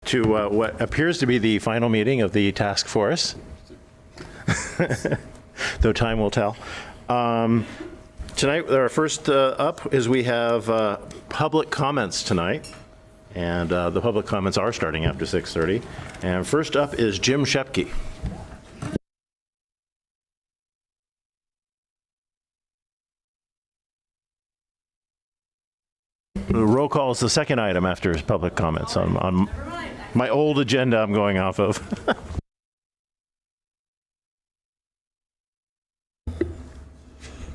to what appears to be the final meeting of the task force, though time will tell. Tonight, our first up is we have public comments tonight, and the public comments are starting after 6:30. And first up is Jim Shepke. The roll call is the second item after his public comments on my old agenda I'm going off of.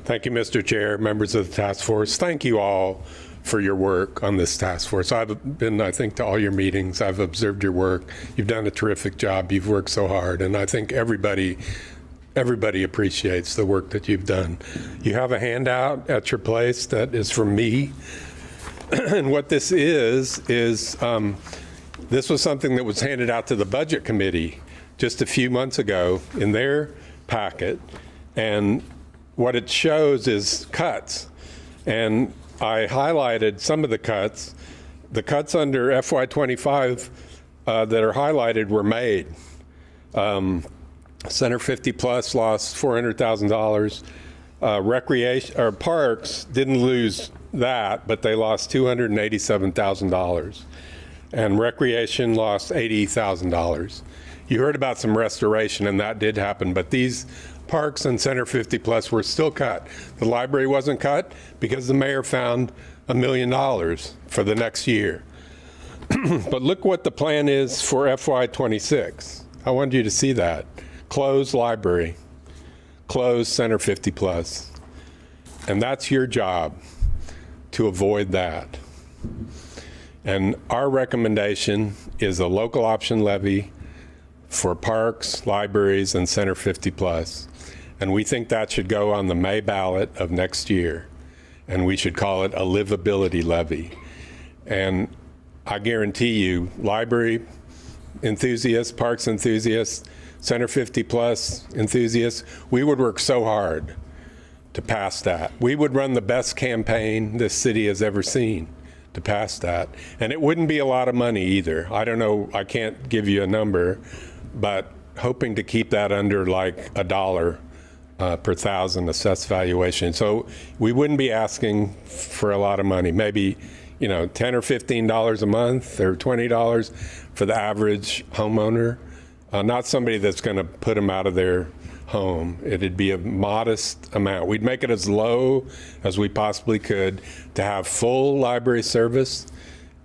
Thank you, Mr. Chair, members of the task force. Thank you all for your work on this task force. I've been, I think, to all your meetings. I've observed your work. You've done a terrific job. You've worked so hard, and I think everybody appreciates the work that you've done. You have a handout at your place that is from me. And what this is this was something that was handed out to the Budget Committee just a few months ago in their packet. And what it shows is cuts. And I highlighted some of the cuts. The cuts under FY25 that are highlighted were made. Center 50 Plus lost $400,000. Recreation or parks didn't lose that, but they lost $287,000. And recreation lost $80,000. You heard about some restoration, and that did happen, but these parks and Center 50 Plus were still cut. The library wasn't cut because the mayor found $1 million for the next year. But look what the plan is for FY26. I wanted you to see that. Close library, close Center 50 Plus. And that's your job, to avoid that. And our recommendation is a local option levy for parks, libraries, and Center 50 Plus. And we think that should go on the May ballot of next year. And we should call it a livability levy. And I guarantee you, library enthusiasts, parks enthusiasts, Center 50 Plus enthusiasts, we would work so hard to pass that. We would run the best campaign this city has ever seen to pass that. And it wouldn't be a lot of money either. I don't know, I can't give you a number, but hoping to keep that under like $1 per thousand assessed valuation. So we wouldn't be asking for a lot of money, maybe, you know, $10 or $15 a month or $20 for the average homeowner. Not somebody that's going to put them out of their home. It'd be a modest amount. We'd make it as low as we possibly could to have full library service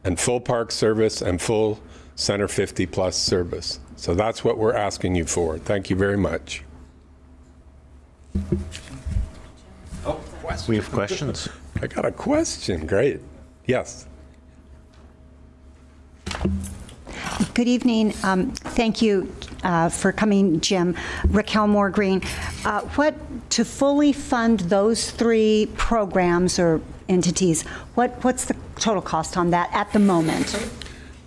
and full park service and full Center 50 Plus service. So that's what we're asking you for. Thank you very much. Oh, we have questions. I got a question. Great. Yes. Good evening. Thank you for coming, Jim. Raquel Moore Green. To fully fund those 3 programs or entities, what's the total cost on that at the moment?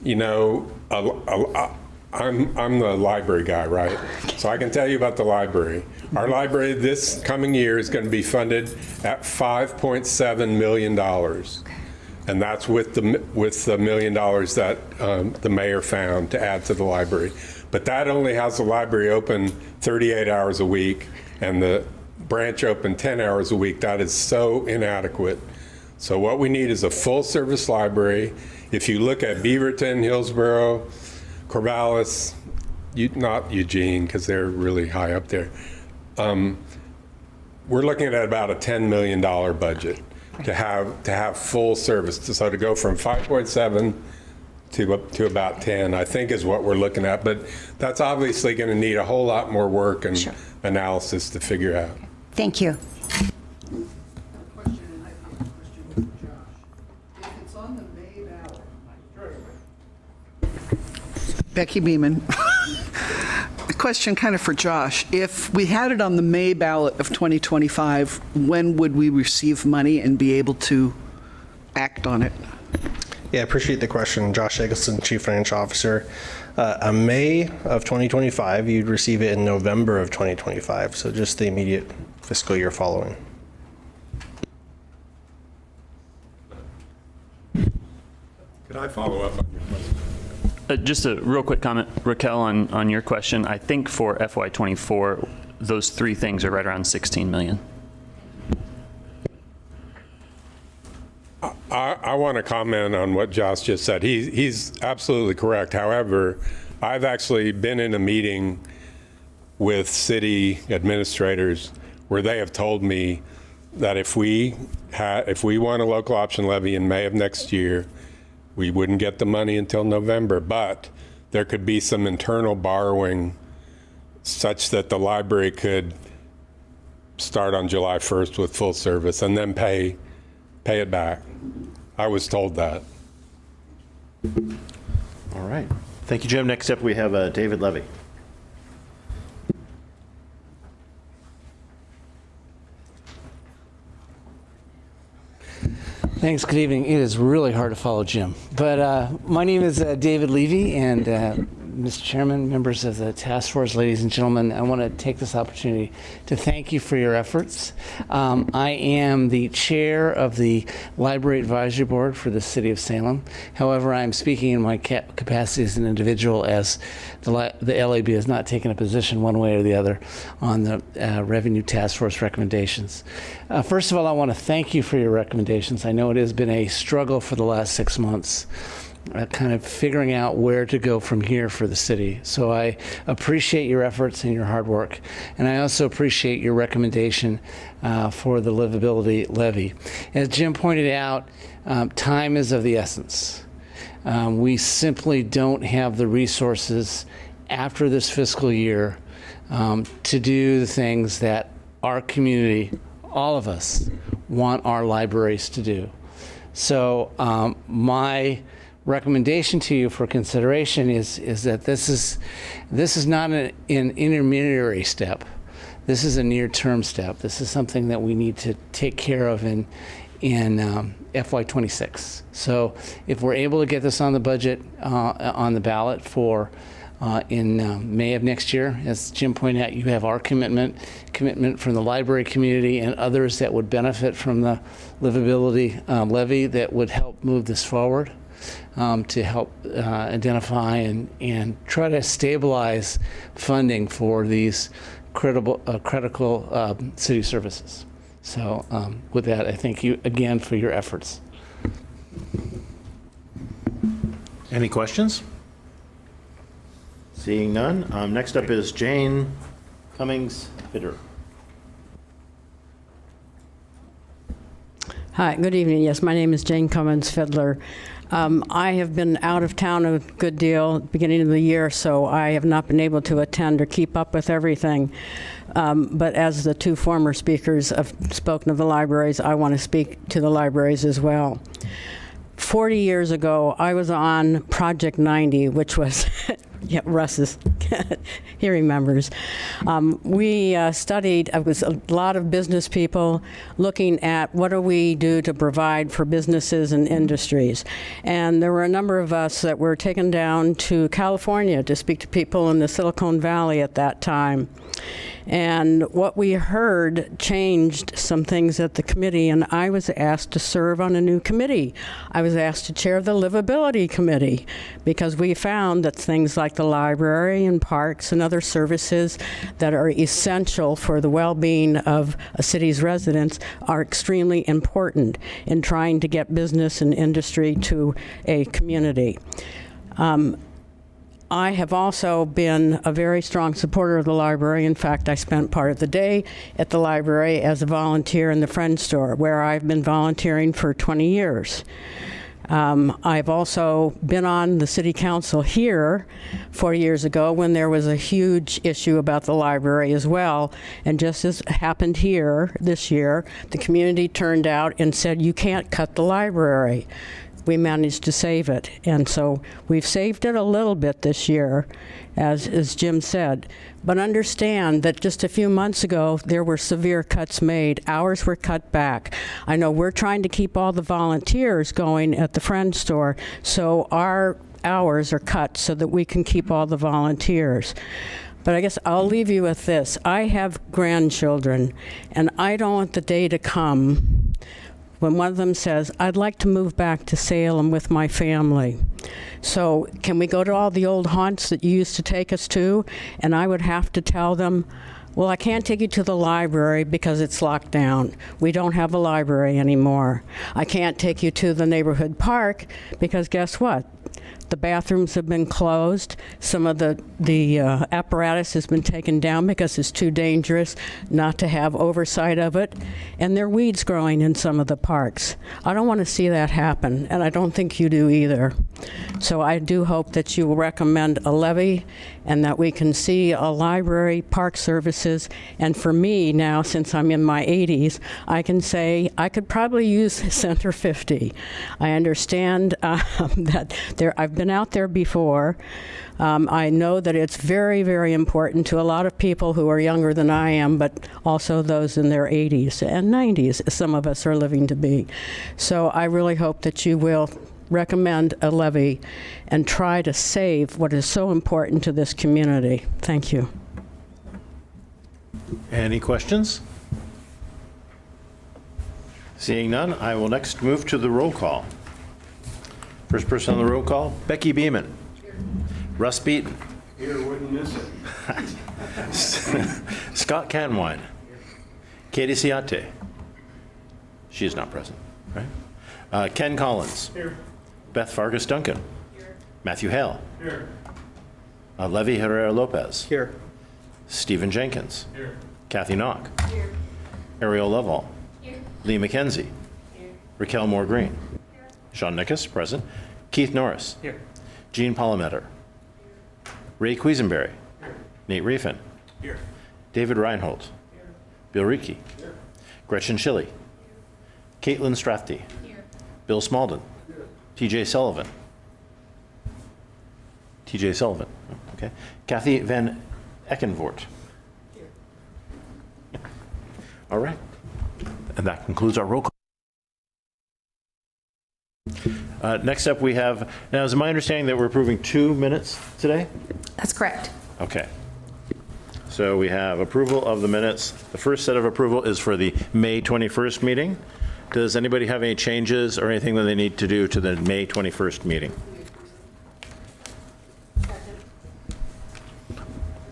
You know, I'm the library guy, right? So I can tell you about the library. Our library this coming year is going to be funded at $5.7 million. Okay. And that's with the $1 million that the mayor found to add to the library. But that only has the library open 38 hours a week and the branch open 10 hours a week. That is so inadequate. So what we need is a full service library. If you look at Beaverton, Hillsborough, Corvallis, not Eugene because they're really high up there, we're looking at about a $10 million budget. To have full service, so to go from 5.7 to about 10, I think is what we're looking at. But that's obviously going to need a whole lot more work and analysis to figure out. Thank you. Becky Beeman. A question kind of for Josh. If we had it on the May ballot of 2025, when would we receive money and be able to act on it? Yeah, I appreciate the question. Josh Eggleston, Chief Financial Officer. May of 2025, you'd receive it in November of 2025, so just the immediate fiscal year following. Could I follow up on your question? Just a real quick comment, Raquel, on your question. I think for FY24, those three things are right around 16 million. I want to comment on what Josh just said. He's absolutely correct. However, I've actually been in a meeting with city administrators where they have told me that if we want a local option levy in May of next year, we wouldn't get the money until November, but there could be some internal borrowing such that the library could start on July 1st with full service and then pay it back. I was told that. All right. Thank you, Jim. Next up, we have David Levy. Thanks. Good evening. It is really hard to follow Jim. But my name is David Levy, and Mr. Chairman, members of the task force, ladies and gentlemen, I want to take this opportunity to thank you for your efforts. I am the chair of the Library Advisory Board for the City of Salem. However, I'm speaking in my capacity as an individual, as the LAB has not taken a position one way or the other on the Revenue Task Force recommendations. First of all, I want to thank you for your recommendations. I know it has been a struggle for the last 6 months. Kind of figuring out where to go from here for the city. So I appreciate your efforts and your hard work. And I also appreciate your recommendation for the livability levy. As Jim pointed out, time is of the essence. We simply don't have the resources after this fiscal year to do the things that our community, all of us, want our libraries to do. So my recommendation to you for consideration is that this is not an intermediary step. This is a near-term step. This is something that we need to take care of in FY26. So if we're able to get this on the budget, on the ballot for in May of next year, as Jim pointed out, you have our commitment from the library community and others that would benefit from the livability levy that would help move this forward. To help identify and try to stabilize funding for these critical city services. So with that, I thank you again for your efforts. Any questions? Seeing none. Next up is Jane Cummings-Fitter. Hi, good evening. Yes, my name is Jane Cummins-Fiddler. I have been out of town a good deal at the beginning of the year, so I have not been able to attend or keep up with everything. But as the two former speakers have spoken of the libraries, I want to speak to the libraries as well. 40 years ago, I was on Project 90, which was, yeah, Russ is, he remembers. We studied, it was a lot of business people looking at what do we do to provide for businesses and industries. And there were a number of us that were taken down to California to speak to people in the Silicon Valley at that time. And what we heard changed some things at the committee, and I was asked to serve on a new committee. I was asked to chair the Livability Committee because we found that things like the library and parks and other services that are essential for the well-being of a city's residents are extremely important in trying to get business and industry to a community. I have also been a very strong supporter of the library. In fact, I spent part of the day at the library as a volunteer in the Friends Store, where I've been volunteering for 20 years. I've also been on the city council here 4 years ago when there was a huge issue about the library as well. And just as happened here this year, the community turned out and said, you can't cut the library. We managed to save it. And so we've saved it a little bit this year, as Jim said. But understand that just a few months ago, there were severe cuts made. Hours were cut back. I know we're trying to keep all the volunteers going at the Friends Store, so our hours are cut so that we can keep all the volunteers. But I guess I'll leave you with this. I have grandchildren, and I don't want the day to come when one of them says, I'd like to move back to Salem with my family. So can we go to all the old haunts that you used to take us to? And I would have to tell them, well, I can't take you to the library because it's locked down. We don't have a library anymore. I can't take you to the neighborhood park because guess what? The bathrooms have been closed. Some of the apparatus has been taken down because it's too dangerous not to have oversight of it. And there are weeds growing in some of the parks. I don't want to see that happen, and I don't think you do either. So I do hope that you will recommend a levy and that we can see a library, park services. And for me now, since I'm in my 80s, I can say I could probably use Center 50. I understand that I've been out there before. I know that it's very, very important to a lot of people who are younger than I am, but also those in their 80s and 90s, some of us are living to be. So I really hope that you will recommend a levy and try to save what is so important to this community. Thank you. Any questions? Seeing none, I will next move to the roll call. First person on the roll call, Becky Beeman. Russ Beaton. Here, wouldn't miss it. Scott Canwine. Katie Ciate. She is not present, right? Ken Collins. Here. Beth Vargas Duncan. Here. Matthew Hale. Here. Levi Herrera Lopez. Here. Stephen Jenkins. Here. Kathy Knock. Here. Ariel Lovall. Here. Lee McKenzie. Here. Raquel Moore Green. Here. Sean Nickus, present. Keith Norris. Here. Jean Palometer. Ray Quisenberry. Here. Nate Riefin. Here. David Reinhold. Here. Bill Reiki. Here. Gretchen Schilly. Caitlin Strathty. Here. Bill Smalden. TJ Sullivan. TJ Sullivan. Okay. Kathy Van Eckenvoort. All right. And that concludes our roll call. Next up, we have, now is it my understanding that we're approving 2 minutes today? That's correct. Okay. So we have approval of the minutes. The first set of approval is for the May 21st meeting. Does anybody have any changes or anything that they need to do to the May 21st meeting?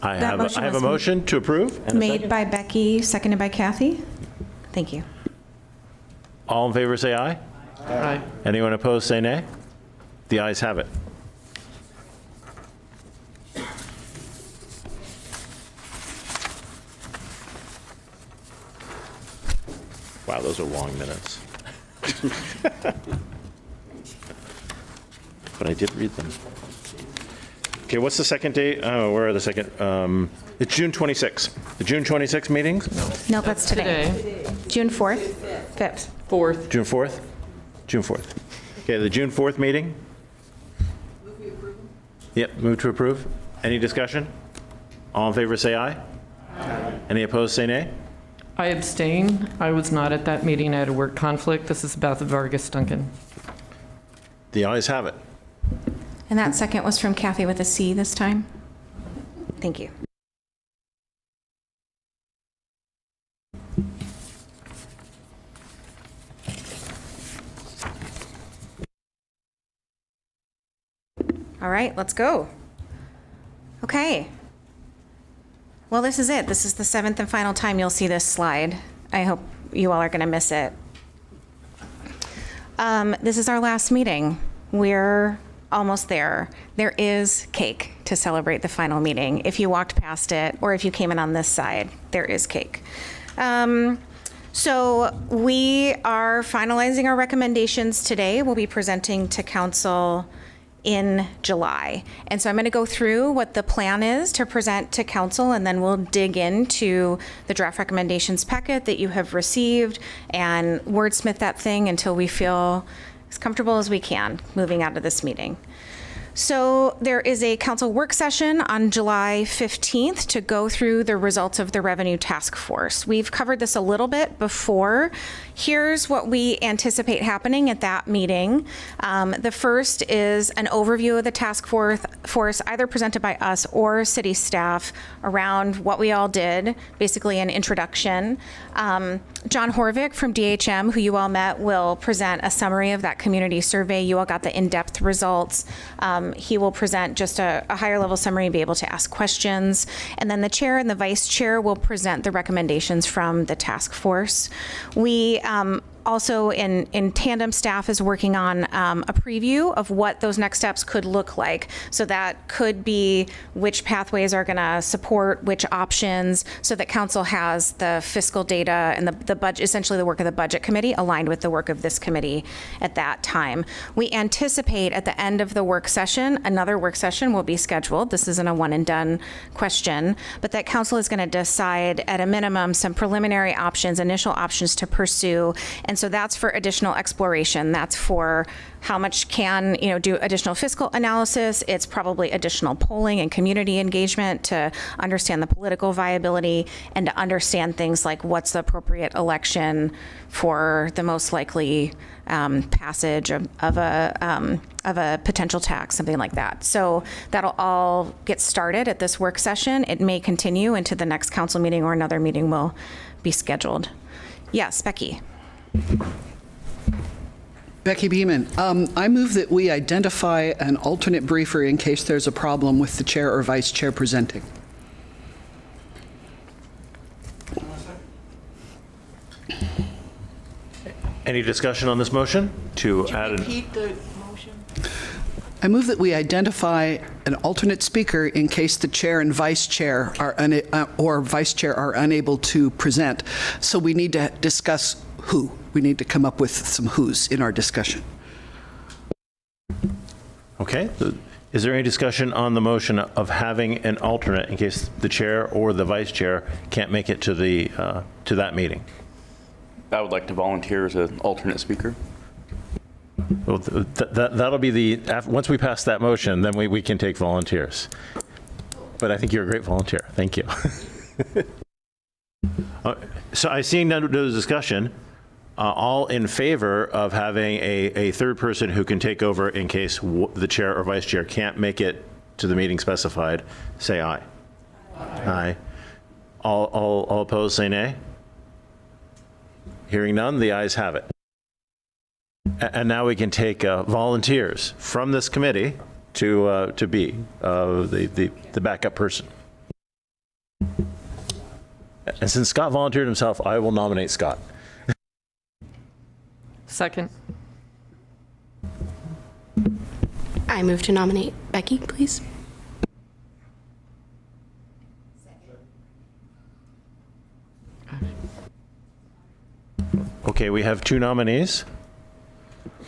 I have a motion to approve. And a Made second. by Becky, seconded by Kathy. Thank you. All in favor, say aye. Aye. Anyone opposed, say nay. The ayes have it. Wow, those are long minutes. But I did read them. Okay, what's the second date? Oh, where are the second? It's June 26th. The June 26th meetings? No, that's today. June 4th, 5th. 4th. June 4th? June 4th. Okay, the June 4th meeting? Yep, move to approve. Any discussion? All in favor, say aye. Aye. Any opposed, say nay. I abstain. I was not at that meeting. I had a work conflict. This is Beth Vargas Duncan. The ayes have it. And that second was from Kathy with a C this time. Thank you. All right, let's go. Okay. Well, this is it. This is the 7th and final time you'll see this slide. I hope you all are going to miss it. This is our last meeting. We're almost there. There is cake to celebrate the final meeting. If you walked past it or if you came in on this side, there is cake. So we are finalizing our recommendations today. We'll be presenting to council in July. And so I'm going to go through what the plan is to present to council, and then we'll dig into the draft recommendations packet that you have received and wordsmith that thing until we feel as comfortable as we can moving out of this meeting. So there is a council work session on July 15th to go through the results of the revenue task force. We've covered this a little bit before. Here's what we anticipate happening at that meeting. The first is an overview of the task force, either presented by us or city staff, around what we all did, basically an introduction. John Horvick from DHM, who you all met, will present a summary of that community survey. You all got the in-depth results. He will present just a higher level summary and be able to ask questions. And then the chair and the vice chair will present the recommendations from the task force. We also, in tandem, staff is working on a preview of what those next steps could look like. So that could be which pathways are going to support which options, so that council has the fiscal data and the budget, essentially the work of the budget committee, aligned with the work of this committee at that time. We anticipate at the end of the work session, another work session will be scheduled. This isn't a one and done question, but that council is going to decide at a minimum some preliminary options, initial options to pursue. And so that's for additional exploration. That's for how much can, do additional fiscal analysis. It's probably additional polling and community engagement to understand the political viability and to understand things like what's the appropriate election for the most likely passage of a potential tax, something like that. So that'll all get started at this work session. It may continue into the next council meeting, or another meeting will be scheduled. Yes, Becky. Becky Beeman, I move that we identify an alternate briefer in case there's a problem with the chair or vice chair presenting. Any discussion on this motion? To add Repeat the motion. I move that we identify an alternate speaker in case the chair and vice chair are unable to present. So we need to discuss who. We need to come up with some who's in our discussion. Okay. Is there any discussion on the motion of having an alternate in case the chair or the vice chair can't make it to that meeting? I would like to volunteer as an alternate speaker. Well, that'll be once we pass that motion, then we can take volunteers. But I think you're a great volunteer. Thank you. So I see no discussion. All in favor of having a third person who can take over in case the chair or vice chair can't make it to the meeting specified, say aye. Aye. All opposed, say nay. Hearing none, the ayes have it. And now we can take volunteers from this committee to be the backup person. And since Scott volunteered himself, I will nominate Scott. Second. I move to nominate Becky, please. Okay, we have two nominees.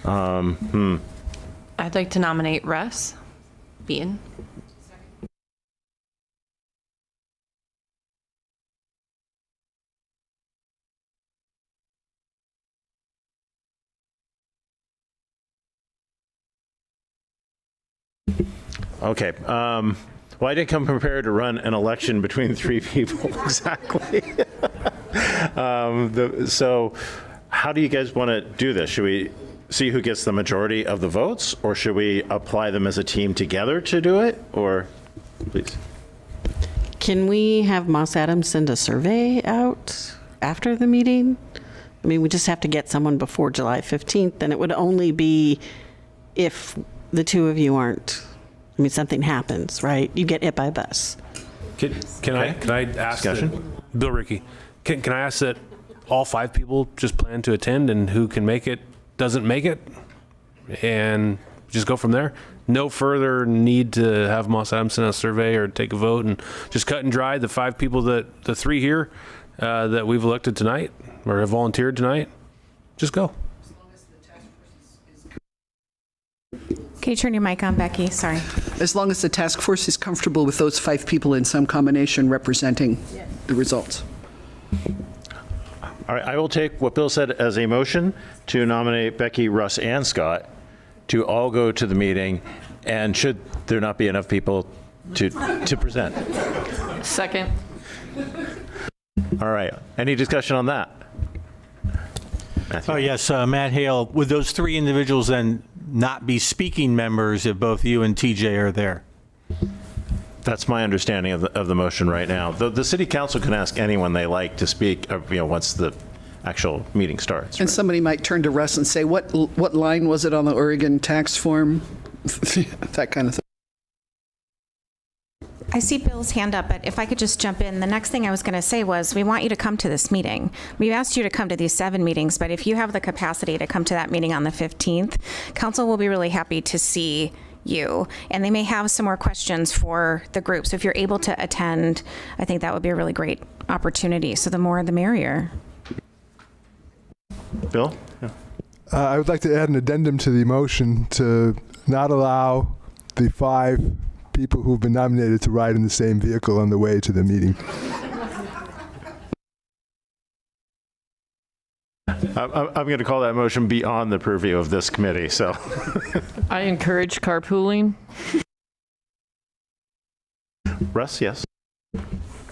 I'd like to nominate Russ Bean. Okay. Well, I didn't come prepared to run an election between three people exactly. So how do you guys want to do this? Should we see who gets the majority of the votes, or should we apply them as a team together to do it? Or, please. Can we have Moss Adams send a survey out after the meeting? I mean, we just have to get someone before July 15th, and it would only be if the two of you aren't, I mean, something happens, right? You get hit by a bus. Can I ask that, Bill Rickey, can I ask that all 5 people just plan to attend, and who can make it doesn't make it, and just go from there? No further need to have Moss Adams send a survey or take a vote, and just cut and dry the 5 people the 3 here that we've elected tonight or have volunteered tonight. Just go. Can you turn your mic on, Becky? Sorry. As long as the task force is comfortable with those 5 people in some combination representing the results. All right, I will take what Bill said as a motion to nominate Becky, Russ, and Scott to all go to the meeting And should there not be enough people to present? Second. All right. Any discussion on that? Matthew. Oh, yes, Matt Hale. Would those three individuals then not be speaking members if both you and TJ are there? That's my understanding of the motion right now. The city council can ask anyone they like to speak, once the actual meeting starts. And somebody might turn to Russ and say, what line was it on the Oregon tax form? That kind of thing. I see Bill's hand up, but if I could just jump in, the next thing I was going to say was we want you to come to this meeting. We've asked you to come to these 7 meetings, but if you have the capacity to come to that meeting on the 15th, council will be really happy to see you. And they may have some more questions for the group. So if you're able to attend, I think that would be a really great opportunity. So the more, the merrier. Bill? Yeah. I would like to add an addendum to the motion to not allow the 5 people who've been nominated to ride in the same vehicle on the way to the meeting. I'm going to call that motion beyond the purview of this committee, so. I encourage carpooling. Russ, yes?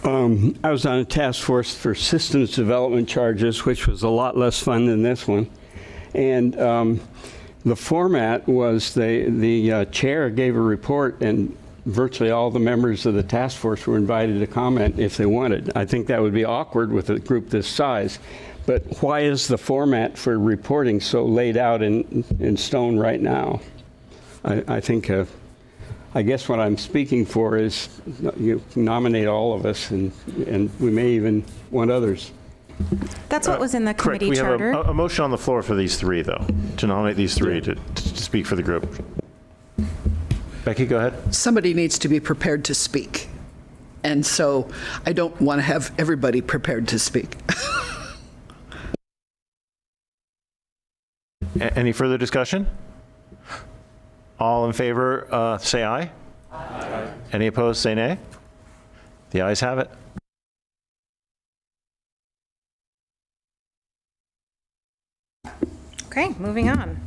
I was on a task force for systems development charges, which was a lot less fun than this one. And the format was the chair gave a report, and virtually all the members of the task force were invited to comment if they wanted. I think that would be awkward with a group this size. But why is the format for reporting so laid out in stone right now? I think, I guess what I'm speaking for is you nominate all of us, and we may even want others. That's what was in the Correct. committee charter. We have a motion on the floor for these 3, though, to nominate these 3 to speak for the group. Becky, go ahead. Somebody needs to be prepared to speak. And so I don't want to have everybody prepared to speak. Any further discussion? All in favor, say aye. Aye. Any opposed, say nay. The ayes have it. Okay, moving on.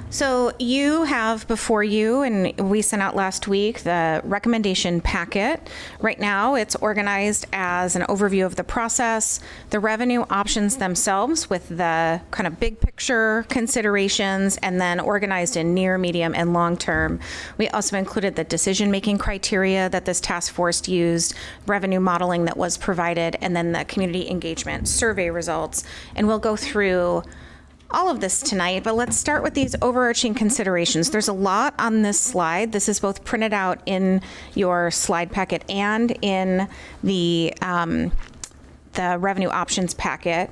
So you have before you, and we sent out last week, the recommendation packet. Right now, it's organized as an overview of the process, the revenue options themselves with the kind of big picture considerations, and then organized in near, medium, and long term. We also included the decision-making criteria that this task force used, revenue modeling that was provided, and then the community engagement survey results. And we'll go through all of this tonight, but let's start with these overarching considerations. There's a lot on this slide. This is both printed out in your slide packet and in the revenue options packet.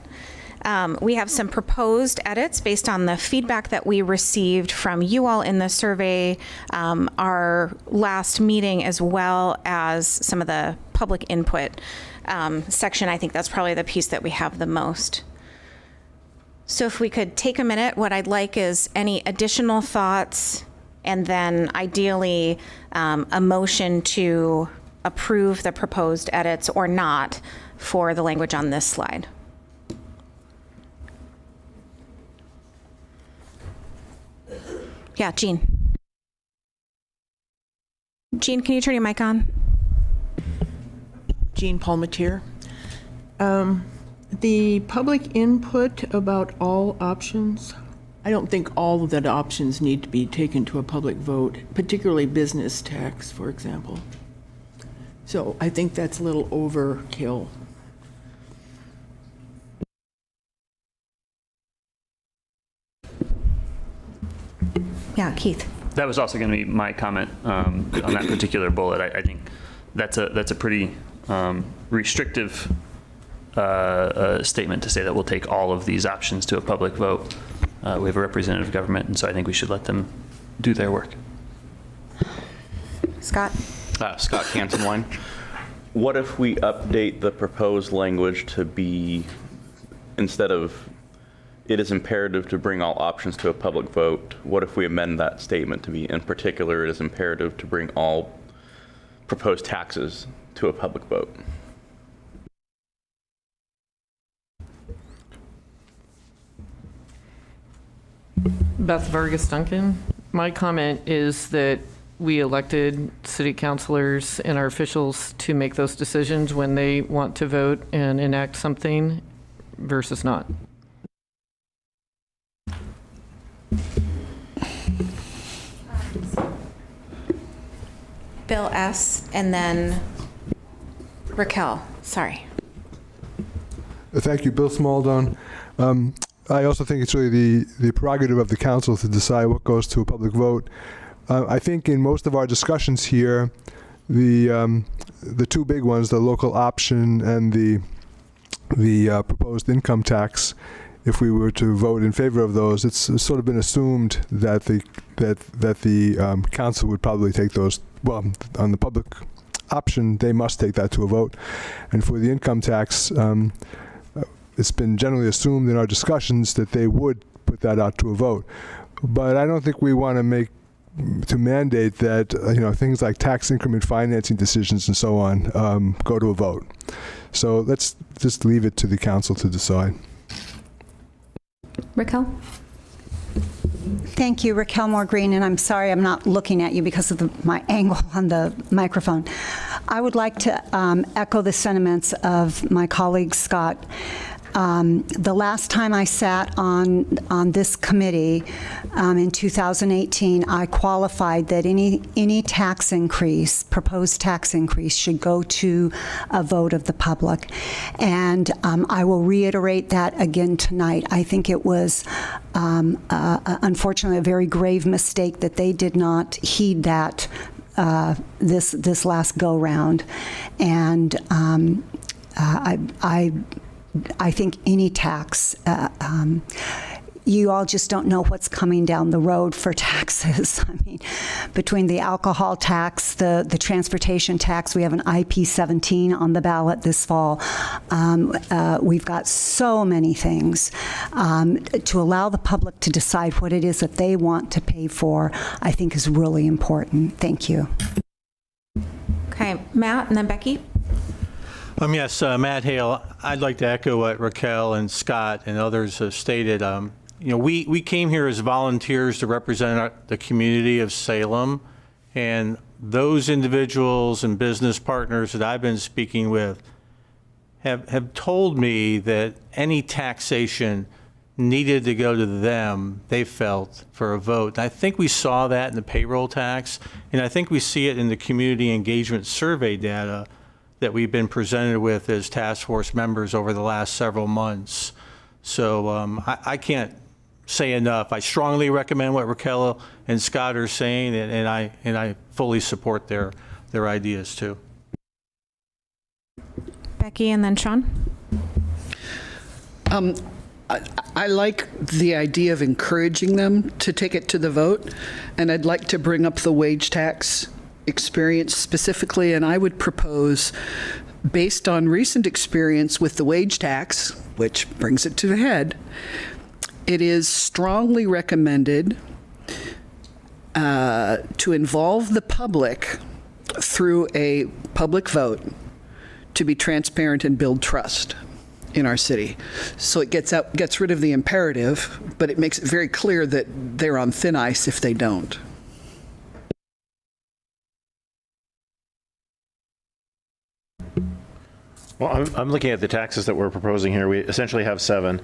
We have some proposed edits based on the feedback that we received from you all in the survey, our last meeting, as well as some of the public input section. I think that's probably the piece that we have the most. So if we could take a minute, what I'd like is any additional thoughts, and then ideally a motion to approve the proposed edits or not for the language on this slide. Yeah, Jean. Jean, can you turn your mic on? Jean Palmatier. The public input about all options, I don't think all of the options need to be taken to a public vote, particularly business tax, for example. So I think that's a little overkill. Yeah, Keith. That was also going to be my comment on that particular bullet. I think that's a pretty restrictive statement to say that we'll take all of these options to a public vote. We have a representative government, and so I think we should let them do their work. Scott? Scott Cantonwine. What if we update the proposed language to be, instead of it is imperative to bring all options to a public vote, what if we amend that statement to be, in particular, it is imperative to bring all proposed taxes to a public vote? Beth Vargas Duncan. My comment is that we elected city councilors and our officials to make those decisions when they want to vote and enact something versus not. Bill S. and then Raquel. Sorry. Thank you, Bill Smaldone. I also think it's really the prerogative of the council to decide what goes to a public vote. I think in most of our discussions here, the two big ones, the local option and the proposed income tax, if we were to vote in favor of those, it's sort of been assumed that the council would probably take those. Well, on the public option, they must take that to a vote, and for the income tax, it's been generally assumed in our discussions that they would put that out to a vote. But I don't think we want to mandate that things like tax increment financing decisions and so on go to a vote. So let's just leave it to the council to decide. Raquel? Thank you, Raquel Moore Green, and I'm sorry I'm not looking at you because of my angle on the microphone. I would like to echo the sentiments of my colleague Scott. The last time I sat on this committee in 2018, I qualified that any tax increase, proposed tax increase, should go to a vote of the public. And I will reiterate that again tonight. I think it was unfortunately a very grave mistake that they did not heed that this last go-round. And I think any tax, you all just don't know what's coming down the road for taxes. I mean, between the alcohol tax, the transportation tax, we have an IP-17 on the ballot this fall. We've got so many things. To allow the public to decide what it is that they want to pay for, I think is really important. Thank you. Okay, Matt and then Becky. Yes, Matt Hale. I'd like to echo what Raquel and Scott and others have stated. We came here as volunteers to represent the community of Salem, and those individuals and business partners that I've been speaking with have told me that any taxation needed to go to them, they felt, for a vote. And I think we saw that in the payroll tax, and I think we see it in the community engagement survey data that we've been presented with as task force members over the last several months. So I can't say enough. I strongly recommend what Raquel and Scott are saying, and I fully support their ideas too. Becky and then Sean. I like the idea of encouraging them to take it to the vote, and I'd like to bring up the wage tax experience specifically, and I would propose, based on recent experience with the wage tax, which brings it to the head, it is strongly recommended to involve the public through a public vote to be transparent and build trust in our city. So it gets rid of the imperative, but it makes it very clear that they're on thin ice if they don't. Well, I'm looking at the taxes that we're proposing here. We essentially have 7,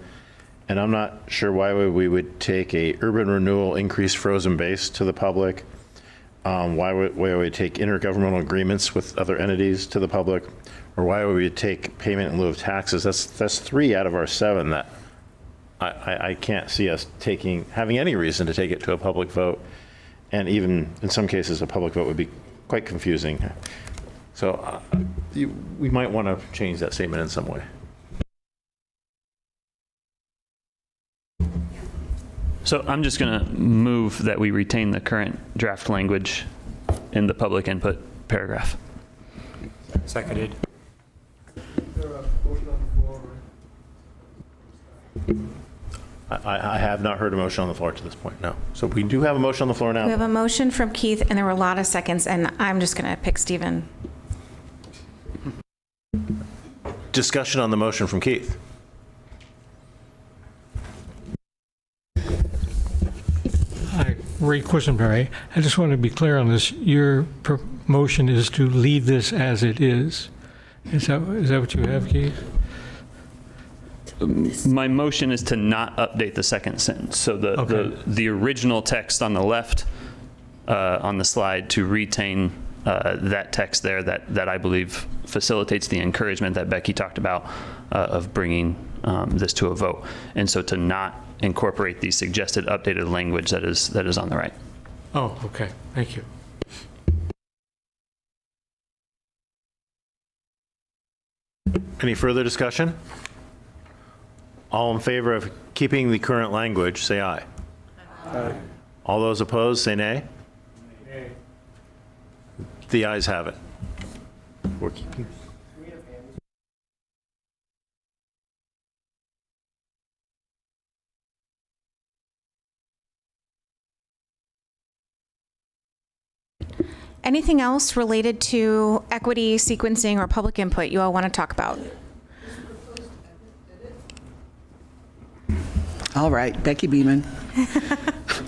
and I'm not sure why we would take a urban renewal increased frozen base to the public. Why would we take intergovernmental agreements with other entities to the public, or why would we take payment in lieu of taxes? That's 3 out of our 7 that I can't see us having any reason to take it to a public vote, and even in some cases a public vote would be quite confusing. So we might want to change that statement in some way. So I'm just going to move that we retain the current draft language in the public input paragraph. Seconded. I have not heard a motion on the floor to this point, no. So we do have a motion on the floor now. We have a motion from Keith, and there were a lot of seconds, and I'm just going to pick Stephen. Discussion on the motion from Keith. Ray Quisenberry. I just want to be clear on this. Your motion is to leave this as it is. Is that what you have, Keith? My motion is to not update the second sentence. So the original text on the left on the slide, to retain that text there that I believe facilitates the encouragement that Becky talked about of bringing this to a vote. And so to not incorporate the suggested updated language that is on the right. Oh, okay. Thank you. Any further discussion? All in favor of keeping the current language, say aye. Aye. All those opposed, say nay. Nay. The ayes have it. We're keeping. Anything else related to equity, sequencing, or public input you all want to talk about? All right, Becky Beeman.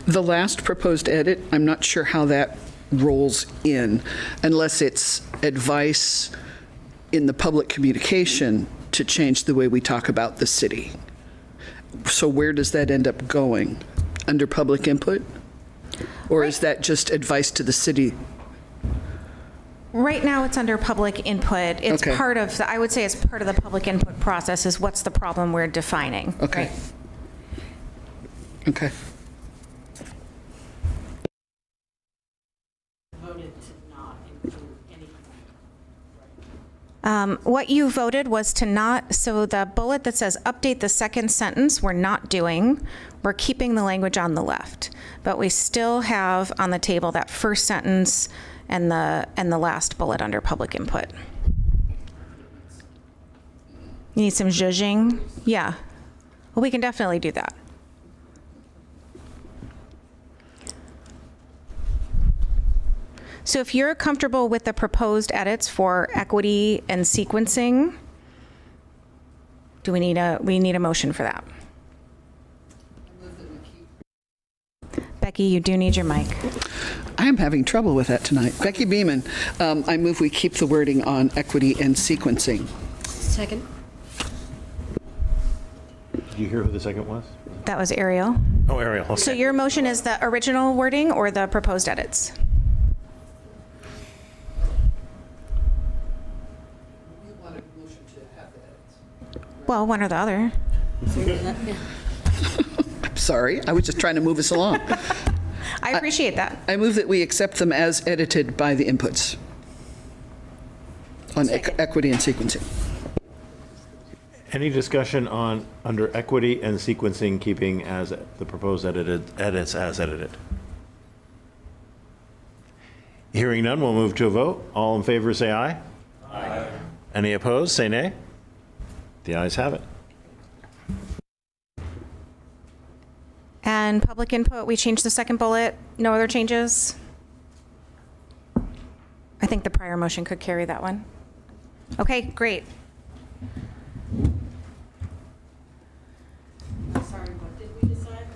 The last proposed edit, I'm not sure how that rolls in, unless it's advice in the public communication to change the way we talk about the city. So where does that end up going? Under public input? Or is that just advice to the city? Right now, it's under public input. It's Okay. part of, I would say it's part of the public input process is what's the problem we're defining. Okay. Right? Okay. What you voted was to not, so the bullet that says update the second sentence, we're not doing. We're keeping the language on the left. But we still have on the table that first sentence and the last bullet under public input. You need some zhuzhing? Yeah. Well, we can definitely do that. So if you're comfortable with the proposed edits for equity and sequencing, do we need a motion for that? Becky, you do need your mic. I am having trouble with that tonight. Becky Beeman, I move we keep the wording on equity and sequencing. Second. Did you hear who the second was? That was Ariel. Oh, Ariel. Okay. So your motion is the original wording or the proposed edits? Well, one or the other. Sorry, I was just trying to move us along. I appreciate that. I move that we accept them as edited by the inputs on equity and sequencing. Any discussion on under equity and sequencing, keeping as the proposed edits as edited? Hearing none, we'll move to a vote. All in favor, say aye. Aye. Any opposed, say nay. The ayes have it. And public input, we changed the second bullet. No other changes? I think the prior motion could carry that one. Okay, great. Sorry, what did we decide?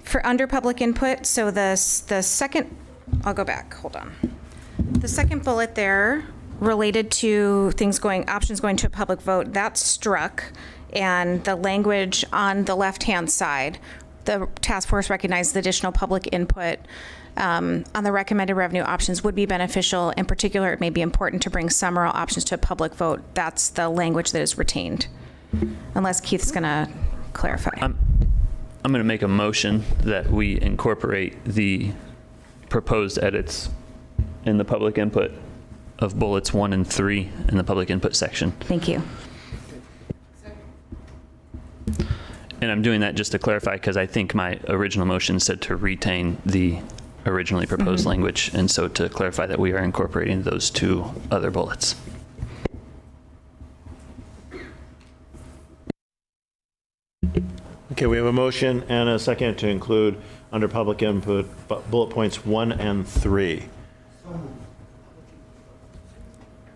For under public input, so the second, I'll go back, hold on. The second bullet there related to options going to a public vote, that's struck. And the language on the left-hand side, the task force recognized the additional public input on the recommended revenue options would be beneficial. In particular, it may be important to bring some or all options to a public vote. That's the language that is retained. Unless Keith's going to clarify. I'm going to make a motion that we incorporate the proposed edits in the public input of bullets 1 and 3 in the public input section. Thank you. And I'm doing that just to clarify because I think my original motion said to retain the originally proposed language, and so to clarify that we are incorporating those two other bullets. Okay, we have a motion and a second to include under public input bullet points 1 and 3.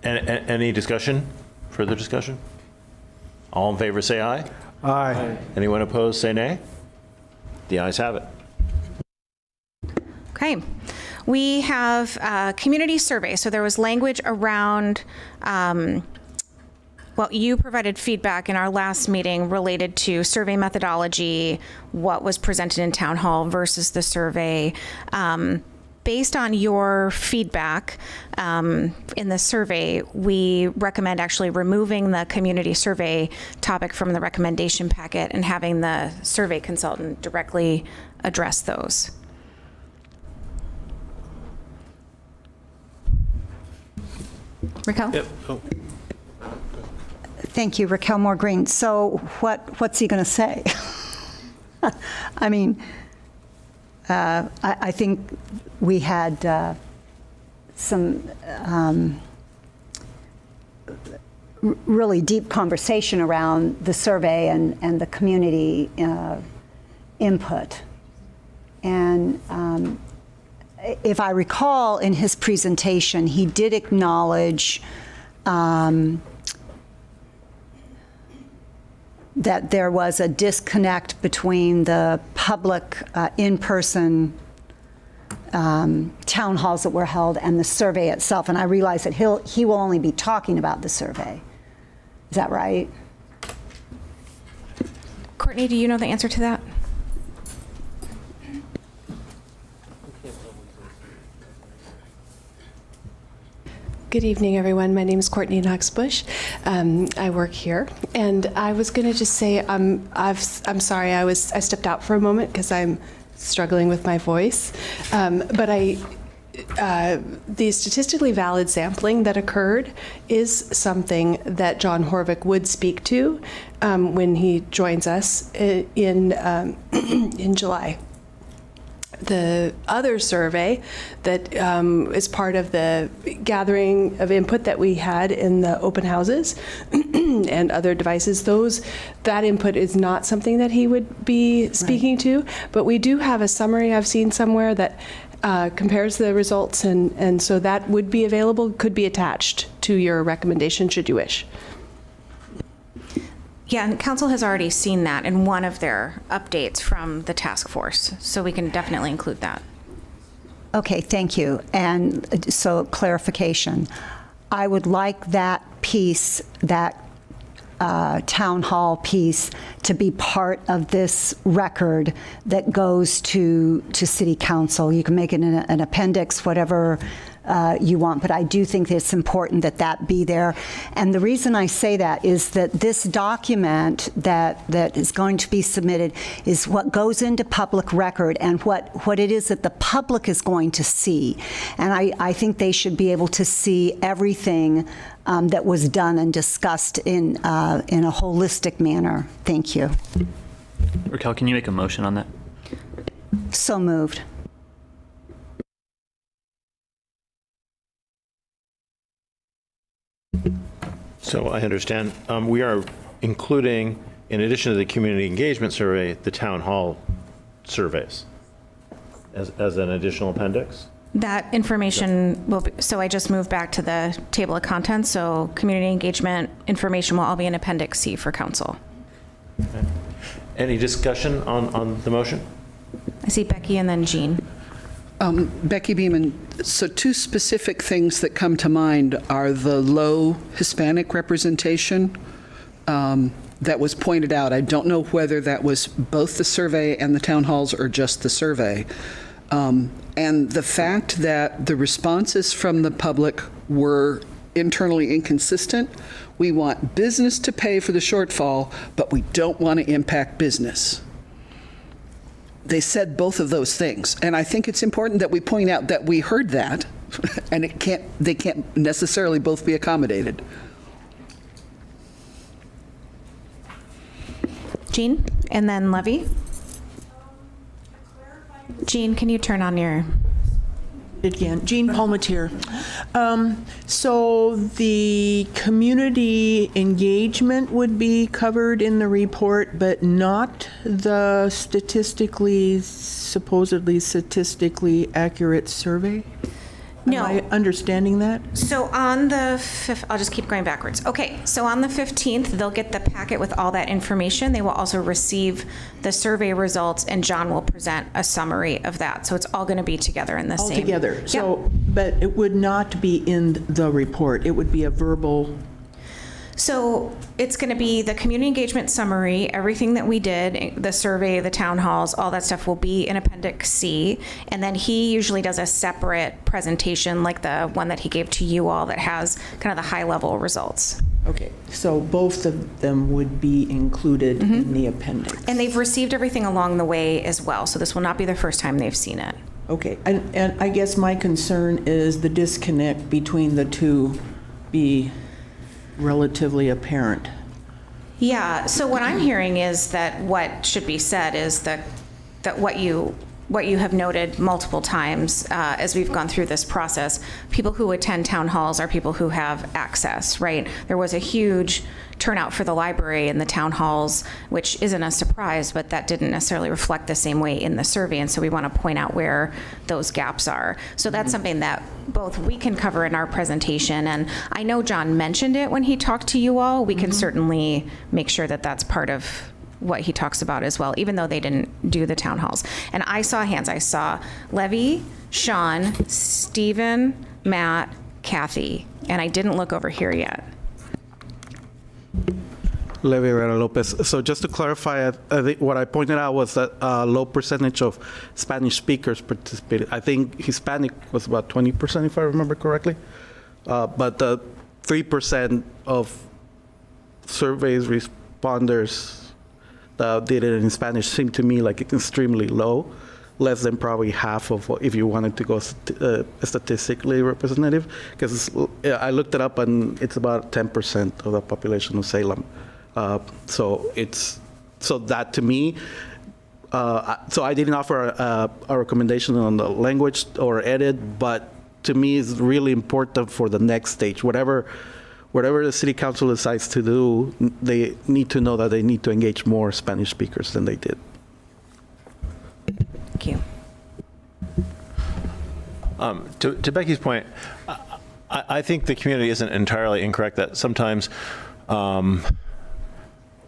Any discussion? Further discussion? All in favor, say aye. Aye. Anyone opposed, say nay. The ayes have it. Okay. We have a community survey. So there was language around, well, you provided feedback in our last meeting related to survey methodology, what was presented in town hall versus the survey. Based on your feedback in the survey, we recommend actually removing the community survey topic from the recommendation packet and having the survey consultant directly address those. Raquel? Yep. Oh. Thank you, Raquel Moore Green. So what's he going to say? I mean, I think we had some really deep conversation around the survey and the community input. And if I recall in his presentation, he did acknowledge that there was a disconnect between the public in-person town halls that were held and the survey itself. And I realize that he will only be talking about the survey. Is that right? Courtney, do you know the answer to that? Good evening, everyone. My name is Courtney Knox-Bush. I work here, and I was going to just say I'm sorry I stepped out for a moment because I'm struggling with my voice, but the statistically valid sampling that occurred is something that John Horvick would speak to when he joins us in July. The other survey that is part of the gathering of input that we had in the open houses and other devices, that input is not something that he would be speaking to, but we do have a summary I've seen somewhere that compares the results, and so that would be available, could be attached to your recommendation should you wish. Yeah, and council has already seen that in one of their updates from the task force, so we can definitely include that. Okay, thank you. And so clarification, I would like that piece, that town hall piece, to be part of this record that goes to city council. You can make it an appendix, whatever you want, but I do think it's important that that be there. And the reason I say that is that this document that is going to be submitted is what goes into public record and what it is that the public is going to see. And I think they should be able to see everything that was done and discussed in a holistic manner. Thank you. Raquel, can you make a motion on that? So moved. So I understand. We are including, in addition to the community engagement survey, the town hall surveys as an additional appendix? That information will be, so I just moved back to the table of contents, so community engagement information will all be in Appendix C for council. Okay. Any discussion on the motion? I see Becky and then Jean. Becky Beeman, so two specific things that come to mind are the low Hispanic representation that was pointed out. I don't know whether that was both the survey and the town halls or just the survey. And the fact that the responses from the public were internally inconsistent. We want business to pay for the shortfall, but we don't want to impact business. They said both of those things. And I think it's important that we point out that we heard that, and they can't necessarily both be accommodated. Jean, and then Levy. Jean, can you turn on your... Again, Jean Palmatier. So the community engagement would be covered in the report, but not the supposedly statistically accurate survey? No. Am I understanding that? So on the I'll just keep going backwards. Okay, so on the 15th, they'll get the packet with all that information. They will also receive the survey results, and John will present a summary of that. So it's all going to be together in the All same. together. So, but it would not be in the report. It would be a verbal. So it's going to be the community engagement summary, everything that we did, the survey, the town halls, all that stuff will be in Appendix C. And then he usually does a separate presentation like the one that he gave to you all that has kind of the high level results. Okay, so both of them would be included in the appendix. And they've received everything along the way as well. So this will not be the first time they've seen it. Okay, and I guess my concern is the disconnect between the two be relatively apparent. Yeah, so what I'm hearing is that what should be said is that what you have noted multiple times as we've gone through this process, people who attend town halls are people who have access, right? There was a huge turnout for the library in the town halls, which isn't a surprise, but that didn't necessarily reflect the same way in the survey, and so we want to point out where those gaps are. So that's something that both we can cover in our presentation, and I know John mentioned it when he talked to you all. We can certainly make sure that that's part of what he talks about as well, even though they didn't do the town halls. And I saw hands. I saw Levy, Sean, Stephen, Matt, Kathy, and I didn't look over here yet. Levy Herrera Lopez. So just to clarify, I think what I pointed out was that low percentage of Spanish speakers participated. I think Hispanic was about 20%, if I remember correctly. But the 3% of surveys responders that did it in Spanish seemed to me like extremely low, less than probably half of what, if you wanted to go statistically representative, because I looked it up and it's about 10% of the population of Salem. So that to me, so I didn't offer a recommendation on the language or edit, but to me it's really important for the next stage. Whatever the city council decides to do, they need to know that they need to engage more Spanish speakers than they did. Thank you. To Becky's point, I think the community isn't entirely incorrect that sometimes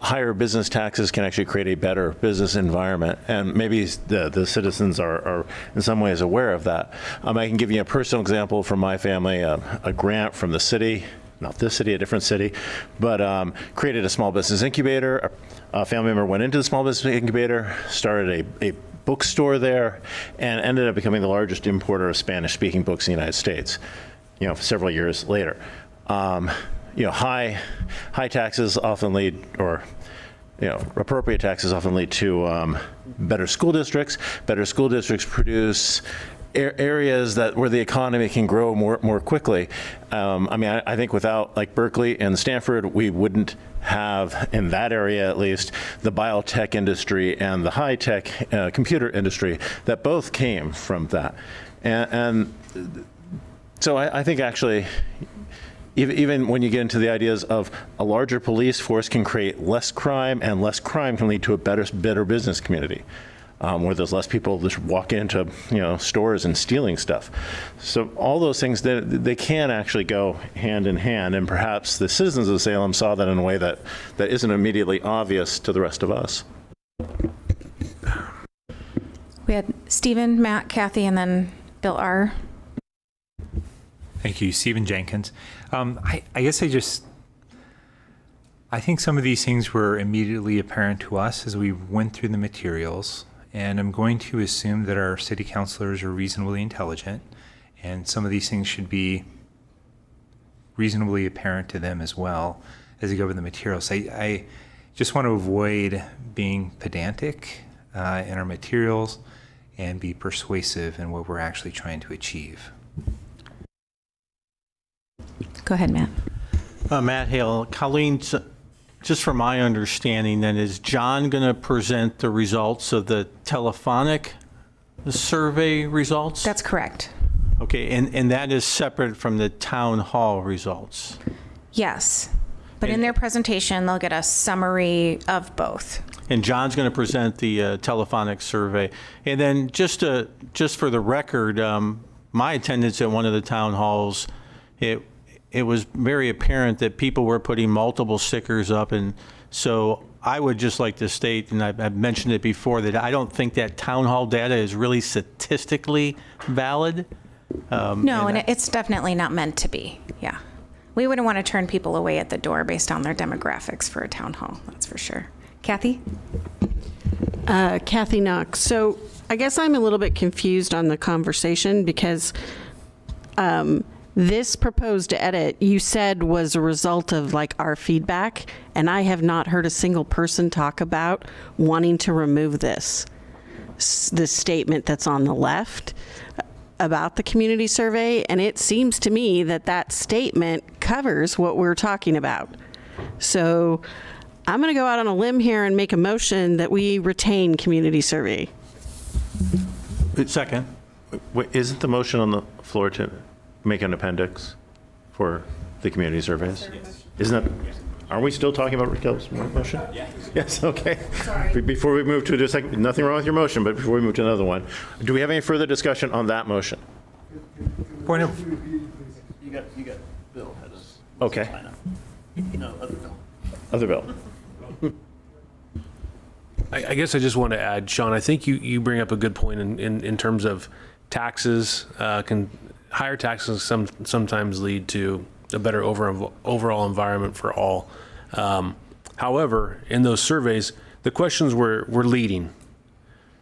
higher business taxes can actually create a better business environment, and maybe the citizens are in some ways aware of that. I can give you a personal example from my family, a grant from the city, not this city, a different city, but created a small business incubator. A family member went into the small business incubator, started a bookstore there, and ended up becoming the largest importer of Spanish-speaking books in the United States, several years later. High taxes often lead, or appropriate taxes often lead to better school districts. Better school districts produce areas where the economy can grow more quickly. I think without like Berkeley and Stanford, we wouldn't have, in that area at least, the biotech industry and the high-tech computer industry that both came from that. And so I think actually, even when you get into the ideas of a larger police force can create less crime, and less crime can lead to a better business community, where there's less people just walk into stores and stealing stuff. So all those things, they can actually go hand in hand, and perhaps the citizens of Salem saw that in a way that isn't immediately obvious to the rest of us. We had Stephen, Matt, Kathy, and then Bill R. Thank you, Stephen Jenkins. I guess I think some of these things were immediately apparent to us as we went through the materials, and I'm going to assume that our city councilors are reasonably intelligent, and some of these things should be reasonably apparent to them as well as they go over the materials. I just want to avoid being pedantic in our materials and be persuasive in what we're actually trying to achieve. Go ahead, Matt. Matt Hale. Colleen, just from my understanding, then, is John going to present the results of the telephonic survey results? That's correct. Okay, and that is separate from the town hall results? Yes. But in their presentation, they'll get a summary of both. And John's going to present the telephonic survey. And then just for the record, my attendance at one of the town halls, it was very apparent that people were putting multiple stickers up. And so I would just like to state, and I've mentioned it before, that I don't think that town hall data is really statistically valid. No, and it's definitely not meant to be. Yeah. We wouldn't want to turn people away at the door based on their demographics for a town hall, that's for sure. Kathy? Kathy Knox. So I guess I'm a little bit confused on the conversation because this proposed edit you said was a result of like our feedback, and I have not heard a single person talk about wanting to remove this statement that's on the left about the community survey, and it seems to me that that statement covers what we're talking about. So I'm going to go out on a limb here and make a motion that we retain community survey. Second. Wait, isn't the motion on the floor to make an appendix for the community surveys? Isn't that, are we still talking about Raquel's motion? Yes, okay. Sorry. Before we move to the second, nothing wrong with your motion, but before we move to another one, do we have any further discussion on that motion? Point of, You got Bill. Okay. No, other Bill. I guess I just want to add, Sean, I think you bring up a good point in terms of taxes. Higher taxes sometimes lead to a better overall environment for all. However, in those surveys, the questions were leading.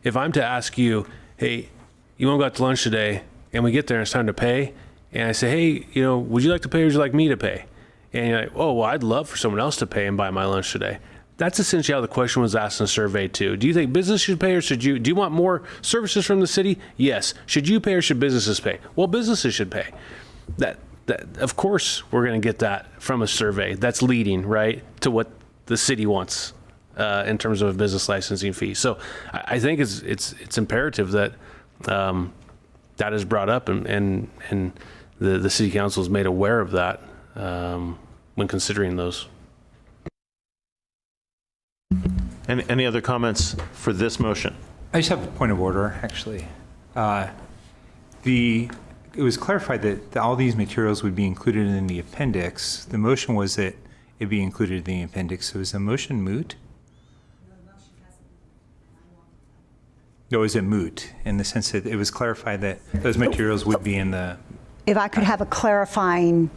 If I'm to ask you, hey, you want to go out to lunch today, and we get there and it's time to pay, and I say, hey, would you like to pay or would you like me to pay? And you're like, oh, well, I'd love for someone else to pay and buy my lunch today. That's essentially how the question was asked in the survey too. Do you think business should pay or do you want more services from the city? Yes. Should you pay or should businesses pay? Well, businesses should pay. That of course we're going to get that from a survey. That's leading, right, to what the city wants in terms of a business licensing fee. So I think it's imperative that that is brought up and the city council is made aware of that when considering those. Any other comments for this motion? I just have a point of order, actually. It was clarified that all these materials would be included in the appendix. The motion was that it be included in the appendix. So is the motion moot? No, is it moot in the sense that it was clarified that those materials would be in the... If I could have a clarifying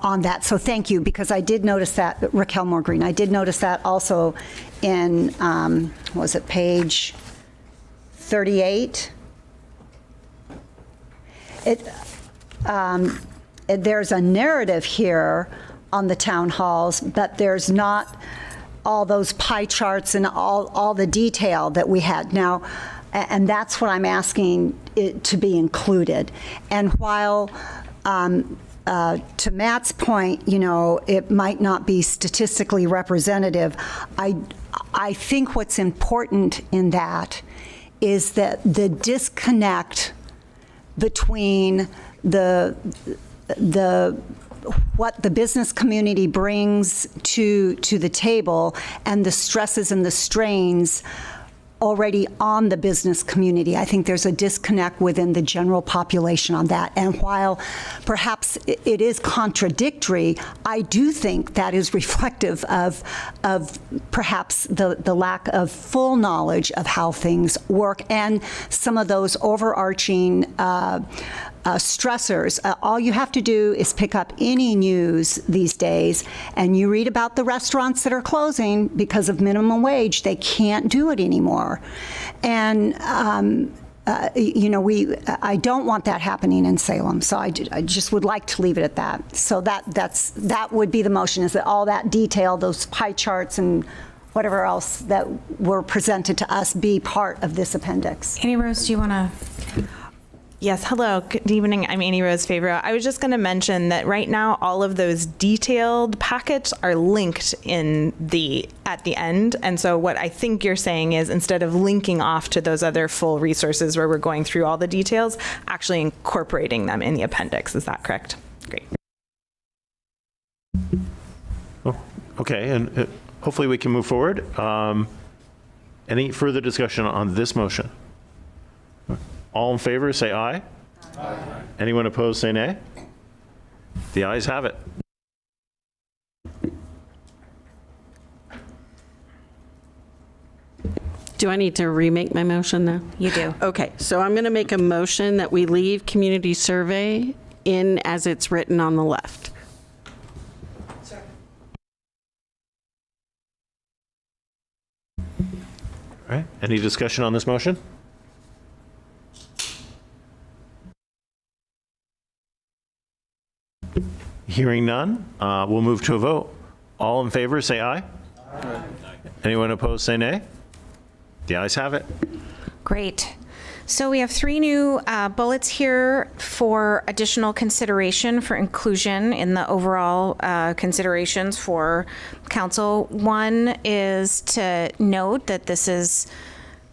on that. So thank you, because I did notice that, Raquel Moore Green, I did notice that also in, was it page 38? There's a narrative here on the town halls, but there's not all those pie charts and all the detail that we had. Now, and that's what I'm asking it to be included. And while to Matt's point, it might not be statistically representative. I think what's important in that is that the disconnect between what the business community brings to the table and the stresses and the strains already on the business community. I think there's a disconnect within the general population on that. And while perhaps it is contradictory, I do think that is reflective of perhaps the lack of full knowledge of how things work and some of those overarching stressors. All you have to do is pick up any news these days, and you read about the restaurants that are closing because of minimum wage. They can't do it anymore. And, I don't want that happening in Salem, so I just would like to leave it at that. So that would be the motion, is that all that detail, those pie charts and whatever else that were presented to us, be part of this appendix. Annie Rose, do you want to? Yes, hello, good evening. I'm Annie Rose Favreau. I was just going to mention that right now all of those detailed packets are linked at the end. And so what I think you're saying is, instead of linking off to those other full resources where we're going through all the details, actually incorporating them in the appendix. Is that correct? Great. Oh, okay, and hopefully we can move forward. Any further discussion on this motion? All in favor, say aye. Anyone opposed, say nay. The ayes have it. Do I need to remake my motion now? You do. Okay, so I'm going to make a motion that we leave community survey in as it's written on the left. All right. Any discussion on this motion? Hearing none, we'll move to a vote. All in favor, say aye. Anyone opposed, say nay. The ayes have it. Great. So we have 3 new bullets here for additional consideration for inclusion in the overall considerations for council. One is to note that this is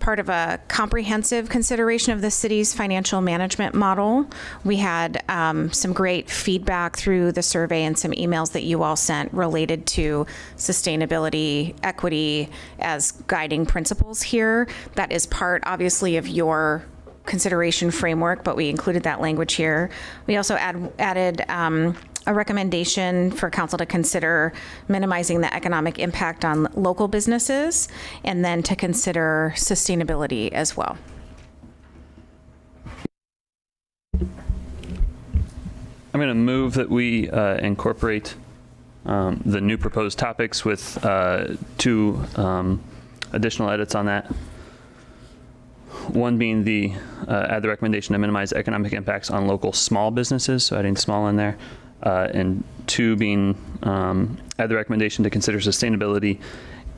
part of a comprehensive consideration of the city's financial management model. We had some great feedback through the survey and some emails that you all sent related to sustainability, equity as guiding principles here. That is part, obviously, of your consideration framework, but we included that language here. We also added a recommendation for council to consider minimizing the economic impact on local businesses, and then to consider sustainability as well. I'm going to move that we incorporate the new proposed topics with 2 additional edits on that. One being the add the recommendation to minimize economic impacts on local small businesses, so adding small in there. And 2 being add the recommendation to consider sustainability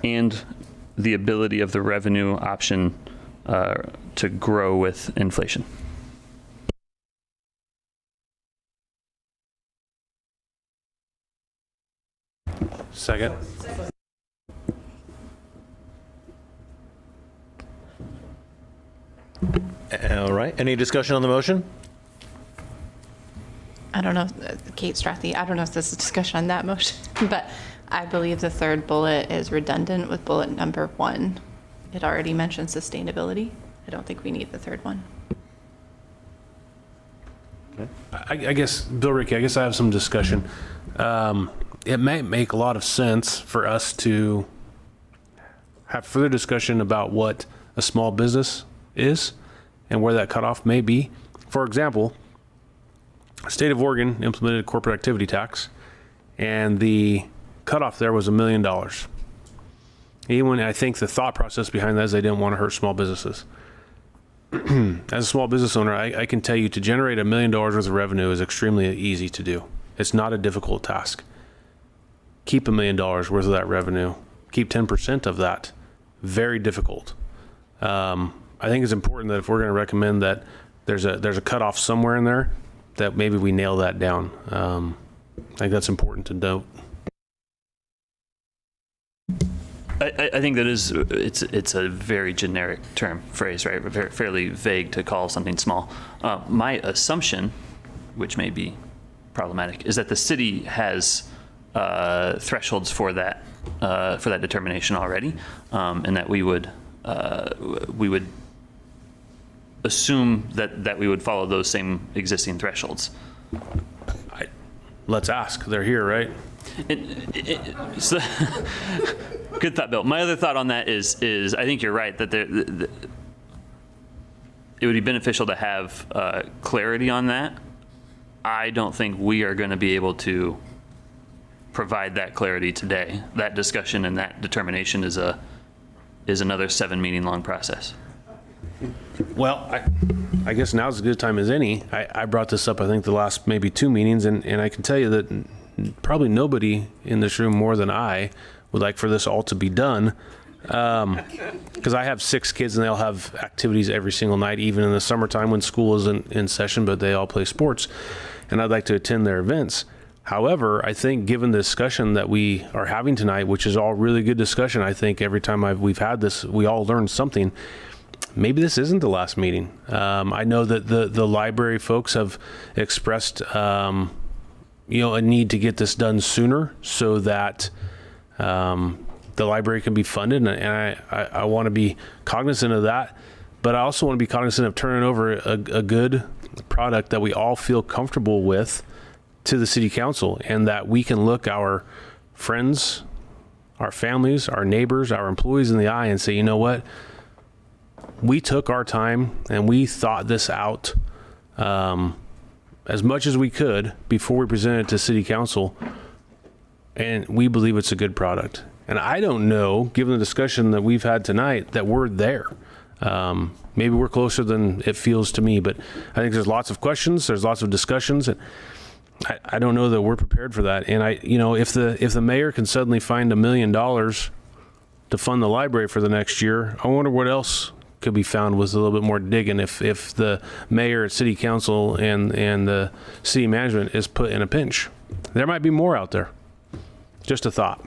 and the ability of the revenue option to grow with inflation. Second. All right. Any discussion on the motion? I don't know, Kate Strathy, I don't know if this is discussion on that motion, but I believe the 3rd bullet is redundant with bullet number 1. It already mentions sustainability. I don't think we need the 3rd one. I guess, Bill Ricky, I guess I have some discussion. It may make a lot of sense for us to have further discussion about what a small business is and where that cutoff may be. For example, the state of Oregon implemented a corporate activity tax, and the cutoff there was $1 million. Even I think the thought process behind that is they didn't want to hurt small businesses. As a small business owner, I can tell you to generate $1 million worth of revenue is extremely easy to do. It's not a difficult task. Keep $1 million worth of that revenue. Keep 10% of that. Very difficult. I think it's important that if we're going to recommend that there's a cutoff somewhere in there, that maybe we nail that down. I think that's important to note. I think that it's a very generic phrase, right? Fairly vague to call something small. My assumption, which may be problematic, is that the city has thresholds for that determination already, and that we would assume that we would follow those same existing thresholds. Let's ask. They're here, right? So, good thought, Bill. My other thought on that is I think you're right that it would be beneficial to have clarity on that. I don't think we are going to be able to provide that clarity today. That discussion and that determination is another 7-meeting long process. Well, I guess now's as good a time as any. I brought this up, I think, the last maybe 2 meetings, and I can tell you that probably nobody in this room more than I would like for this all to be done. Because I have 6 kids and they all have activities every single night, even in the summertime when school isn't in session, but they all play sports, and I'd like to attend their events. However, I think given the discussion that we are having tonight, which is all really good discussion, I think every time we've had this, we all learned something. Maybe this isn't the last meeting. I know that the library folks have expressed, a need to get this done sooner so that the library can be funded, and I want to be cognizant of that. But I also want to be cognizant of turning over a good product that we all feel comfortable with to the city council, and that we can look our friends, our families, our neighbors, our employees in the eye and say, you know what? We took our time and we thought this out as much as we could before we presented it to city council, and we believe it's a good product. And I don't know, given the discussion that we've had tonight, that we're there. Maybe we're closer than it feels to me, but I think there's lots of questions, there's lots of discussions, and I don't know that we're prepared for that. And if the mayor can suddenly find $1 million to fund the library for the next year, I wonder what else could be found with a little bit more digging if the mayor, city council, and the city management is put in a pinch. There might be more out there. Just a thought.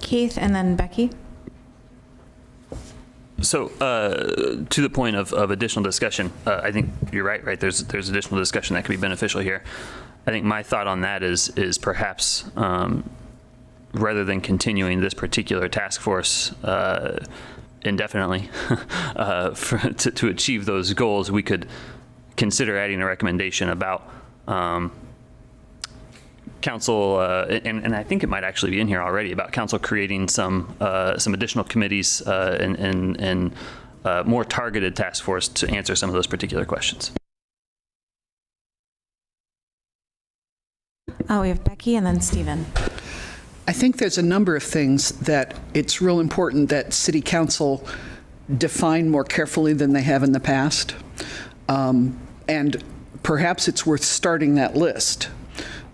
Keith and then Becky. So to the point of additional discussion, I think you're right. There's additional discussion that could be beneficial here. I think my thought on that is perhaps rather than continuing this particular task force indefinitely to achieve those goals, we could consider adding a recommendation about council, and I think it might actually be in here already, about council creating some additional committees and more targeted task force to answer some of those particular questions. Oh, we have Becky and then Stephen. I think there's a number of things that it's real important that city council define more carefully than they have in the past. And perhaps it's worth starting that list.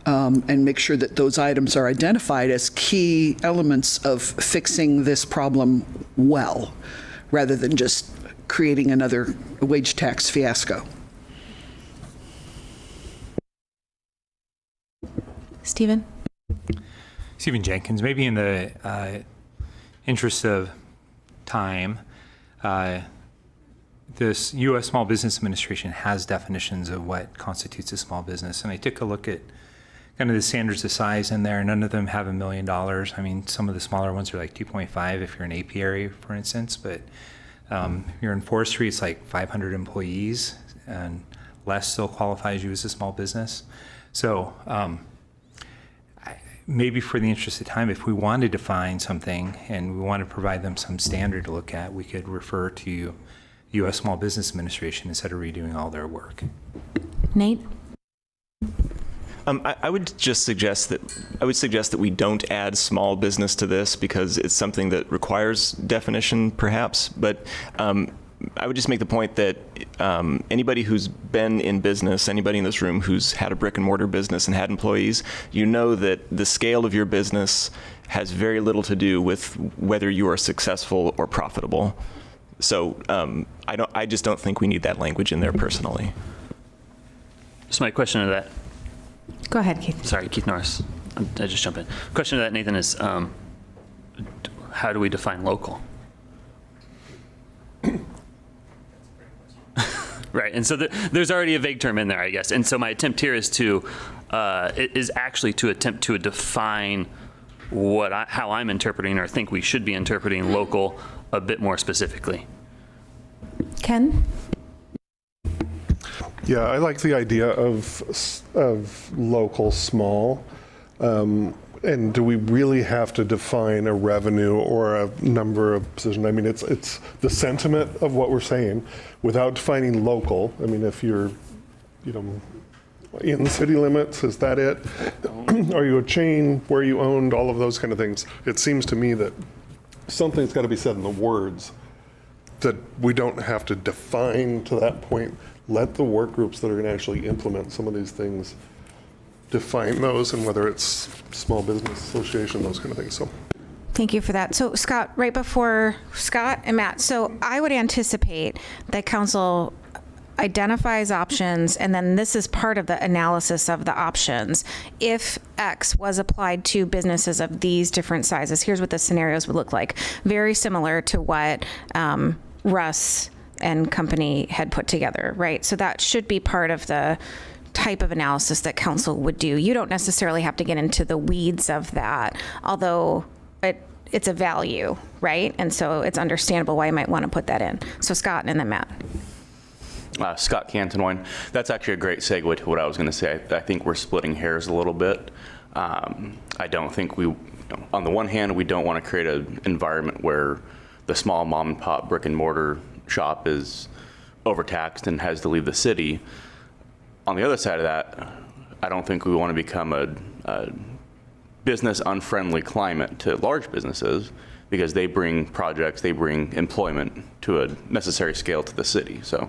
And make sure that those items are identified as key elements of fixing this problem well, rather than just creating another wage tax fiasco. Stephen? Stephen Jenkins, maybe in the interest of time, this U.S. Small Business Administration has definitions of what constitutes a small business, and I took a look at kind of the standards of size in there. None of them have $1 million. I mean, some of the smaller ones are like 2.5 if you're an apiary, for instance, but if you're in forestry, it's like 500 employees, and less still qualifies you as a small business. So maybe for the interest of time, if we wanted to find something and we want to provide them some standard to look at, we could refer to U.S. Small Business Administration instead of redoing all their work. Nate? I would suggest that we don't add small business to this because it's something that requires definition, perhaps. But I would just make the point that anybody who's been in business, anybody in this room who's had a brick and mortar business and had employees, you know that the scale of your business has very little to do with whether you are successful or profitable. So I just don't think we need that language in there personally. So my question to that. Go ahead, Keith. Sorry, Keith Norris. I just jump in. Question to that, Nathan, is how do we define local? Right, and so there's already a vague term in there, I guess. And so my attempt here is actually to attempt to define how I'm interpreting or think we should be interpreting local a bit more specifically. Ken? Yeah, I like the idea of local small. And do we really have to define a revenue or a number of positions? I mean, it's the sentiment of what we're saying without defining local. I mean, if you're, in the city limits, is that it? Are you a chain? Where you owned? All of those kind of things. It seems to me that something's got to be said in the words that we don't have to define to that point. Let the work groups that are going to actually implement some of these things define those, and whether it's small business association, those kind of things. So Thank you for that. So Scott, right before Scott and Matt, so I would anticipate that council identifies options, and then this is part of the analysis of the options. If X was applied to businesses of these different sizes, here's what the scenarios would look like. Very similar to what Russ and company had put together, right? So that should be part of the type of analysis that council would do. You don't necessarily have to get into the weeds of that, although it's a value, right? And so it's understandable why you might want to put that in. So Scott and then Matt. Scott Cantonwine. That's actually a great segue to what I was going to say. I think we're splitting hairs a little bit. I don't think on the one hand, we don't want to create an environment where the small mom and pop brick and mortar shop is overtaxed and has to leave the city. On the other side of that, I don't think we want to become a business unfriendly climate to large businesses, because they bring projects, they bring employment to a necessary scale to the city. So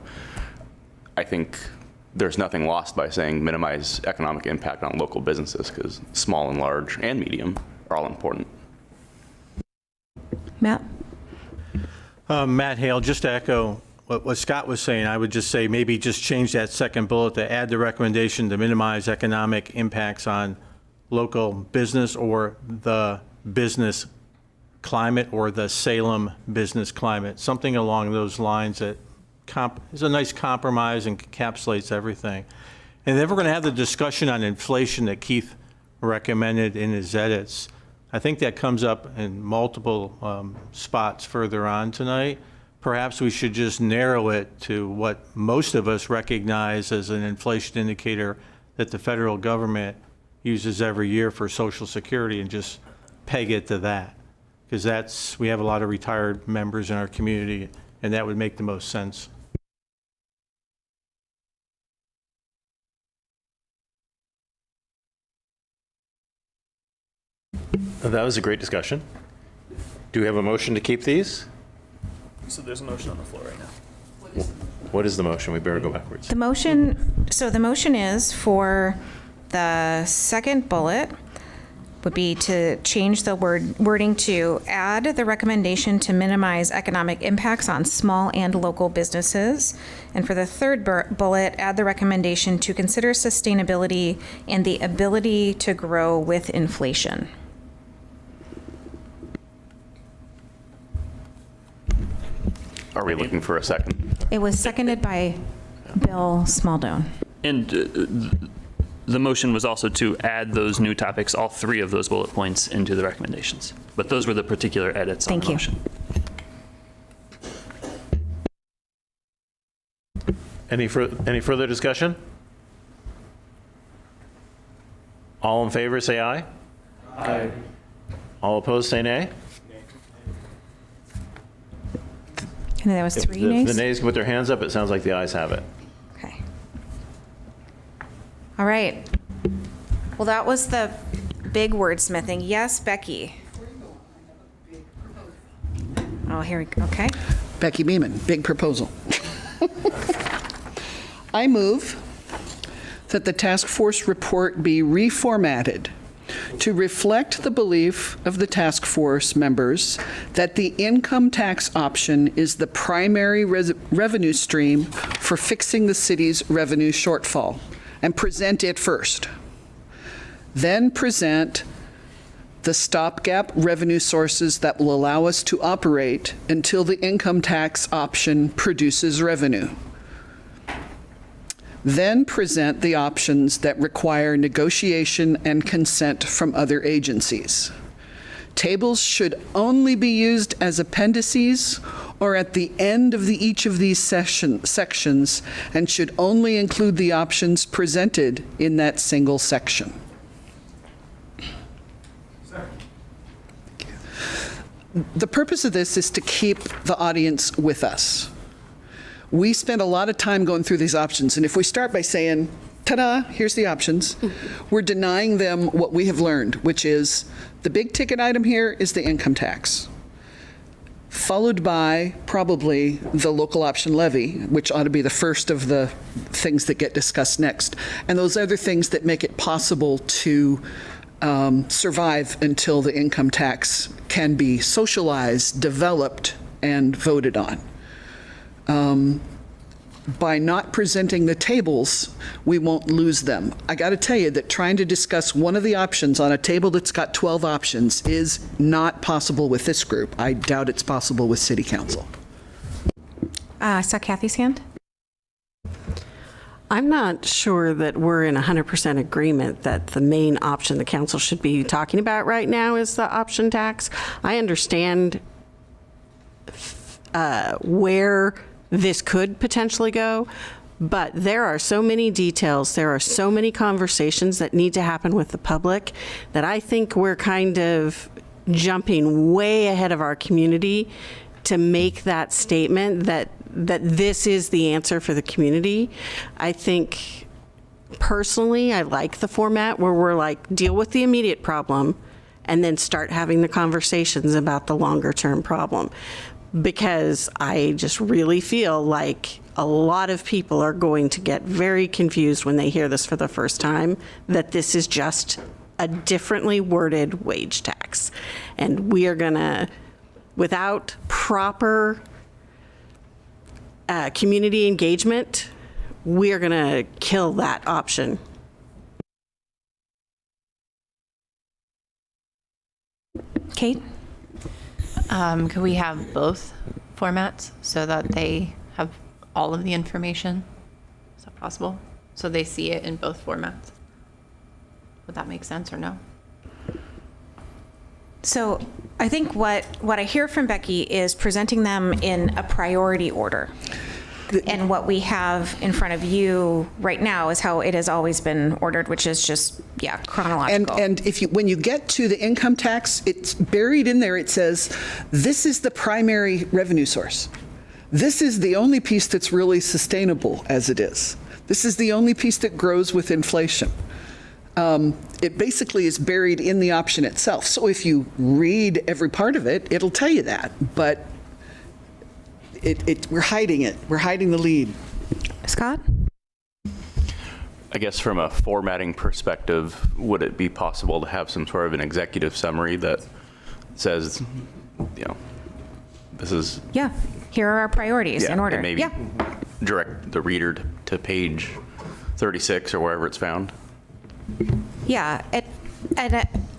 I think there's nothing lost by saying minimize economic impact on local businesses, because small and large and medium are all important. Matt? Matt Hale, just to echo what Scott was saying, I would just say maybe just change that second bullet to add the recommendation to minimize economic impacts on local business or the business climate or the Salem business climate, something along those lines that is a nice compromise and encapsulates everything. And then we're going to have the discussion on inflation that Keith recommended in his edits. I think that comes up in multiple spots further on tonight. Perhaps we should just narrow it to what most of us recognize as an inflation indicator that the federal government uses every year for Social Security, and just peg it to that. Because we have a lot of retired members in our community, and that would make the most sense. That was a great discussion. Do we have a motion to keep these? So there's a motion on the floor right now. What is the motion? We better go backwards. The motion is for the second bullet would be to change the wording to add the recommendation to minimize economic impacts on small and local businesses. And for the third bullet, add the recommendation to consider sustainability and the ability to grow with inflation. Are we looking for a second? It was seconded by Bill Smaldone. And the motion was also to add those new topics, all three of those bullet points, into the recommendations. But those were the particular edits on the motion. Any further discussion? All in favor, say aye. Aye. All opposed, say nay. And there was three nays? If the nays can put their hands up, it sounds like the ayes have it. Okay. All right. Well, that was the big wordsmithing. Yes, Becky. Oh, here we go. Okay. Becky Beeman, big proposal. I move that the task force report be reformatted to reflect the belief of the task force members that the income tax option is the primary revenue stream for fixing the city's revenue shortfall, and present it first. Then present the stopgap revenue sources that will allow us to operate until the income tax option produces revenue. Then present the options that require negotiation and consent from other agencies. Tables should only be used as appendices or at the end of each of these sections, and should only include the options presented in that single section. The purpose of this is to keep the audience with us. We spend a lot of time going through these options, and if we start by saying, ta-da, here's the options, we're denying them what we have learned, which is the big ticket item here is the income tax, followed by probably the local option levy, which ought to be the first of the things that get discussed next, and those other things that make it possible to survive until the income tax can be socialized, developed, and voted on. By not presenting the tables, we won't lose them. I got to tell you that trying to discuss one of the options on a table that's got 12 options is not possible with this group. I doubt it's possible with City Council. I saw Kathy's hand. I'm not sure that we're in 100% agreement that the main option the council should be talking about right now is the option tax. I understand where this could potentially go, But there are so many details, there are so many conversations that need to happen with the public that I think we're kind of jumping way ahead of our community to make that statement that this is the answer for the community. I think personally, I like the format where we're like, deal with the immediate problem and then start having the conversations about the longer term problem. Because I just really feel like a lot of people are going to get very confused when they hear this for the first time, that this is just a differently worded wage tax. And we are gonna, without proper community engagement, we are gonna kill that option. Kate? Could we have both formats so that they have all of the information? Is that possible? So they see it in both formats? Would that make sense or no? So I think what I hear from Becky is presenting them in a priority order. And what we have in front of you right now is how it has always been ordered, which is just, chronological. And if when you get to the income tax, it's buried in there. It says, this is the primary revenue source. This is the only piece that's really sustainable as it is. This is the only piece that grows with inflation. It basically is buried in the option itself. So if you read every part of it, it'll tell you that. But we're hiding it. We're hiding the lead. Scott? I guess from a formatting perspective, would it be possible to have some sort of an executive summary that says, this is... Yeah, here are our priorities in order. And maybe direct the reader to page 36 or wherever it's found? Yeah,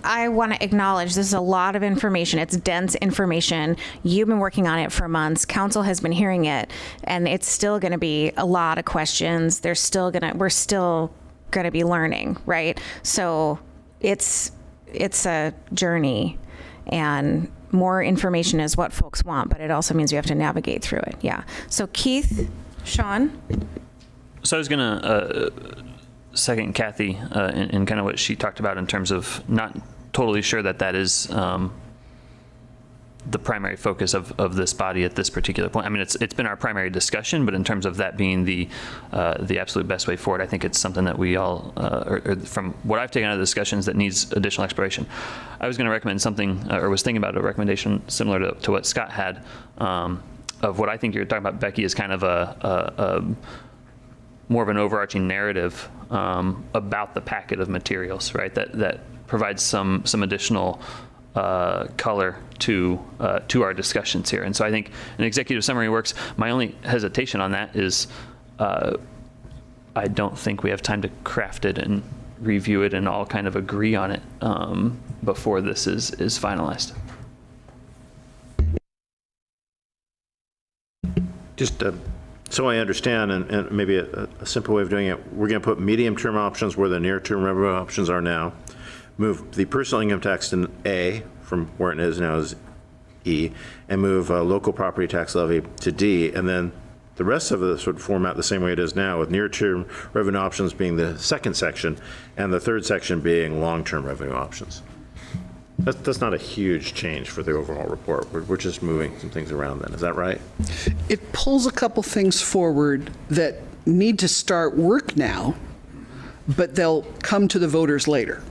I want to acknowledge this is a lot of information. It's dense information. You've been working on it for months. Council has been hearing it, and it's still going to be a lot of questions. We're still going to be learning, right? So it's a journey, and more information is what folks want, but it also means we have to navigate through it. Yeah. So Keith, Sean. So I was going to second Kathy in kind of what she talked about in terms of not totally sure that is the primary focus of this body at this particular point. I mean, it's been our primary discussion, but in terms of that being the absolute best way forward, I think it's something that we all, or from what I've taken out of the discussions, that needs additional exploration. I was going to recommend something, or was thinking about a recommendation similar to what Scott had, of what I think you're talking about, Becky, is kind of a more of an overarching narrative about the packet of materials, right? That provides some additional color to our discussions here. And so I think an executive summary works. My only hesitation on that is I don't think we have time to craft it and review it and all kind of agree on it before this is finalized. Just so I understand, and maybe a simple way of doing it, we're going to put medium-term options where the near-term revenue options are now, move the personal income tax to A from where it is now is E, and move local property tax levy to D, and then the rest of the sort of format the same way it is now, with near-term revenue options being the second section, and the third section being long-term revenue options. That's not a huge change for the overall report. We're just moving some things around then. Is that right? It pulls a couple things forward that need to start work now, but they'll come to the voters later.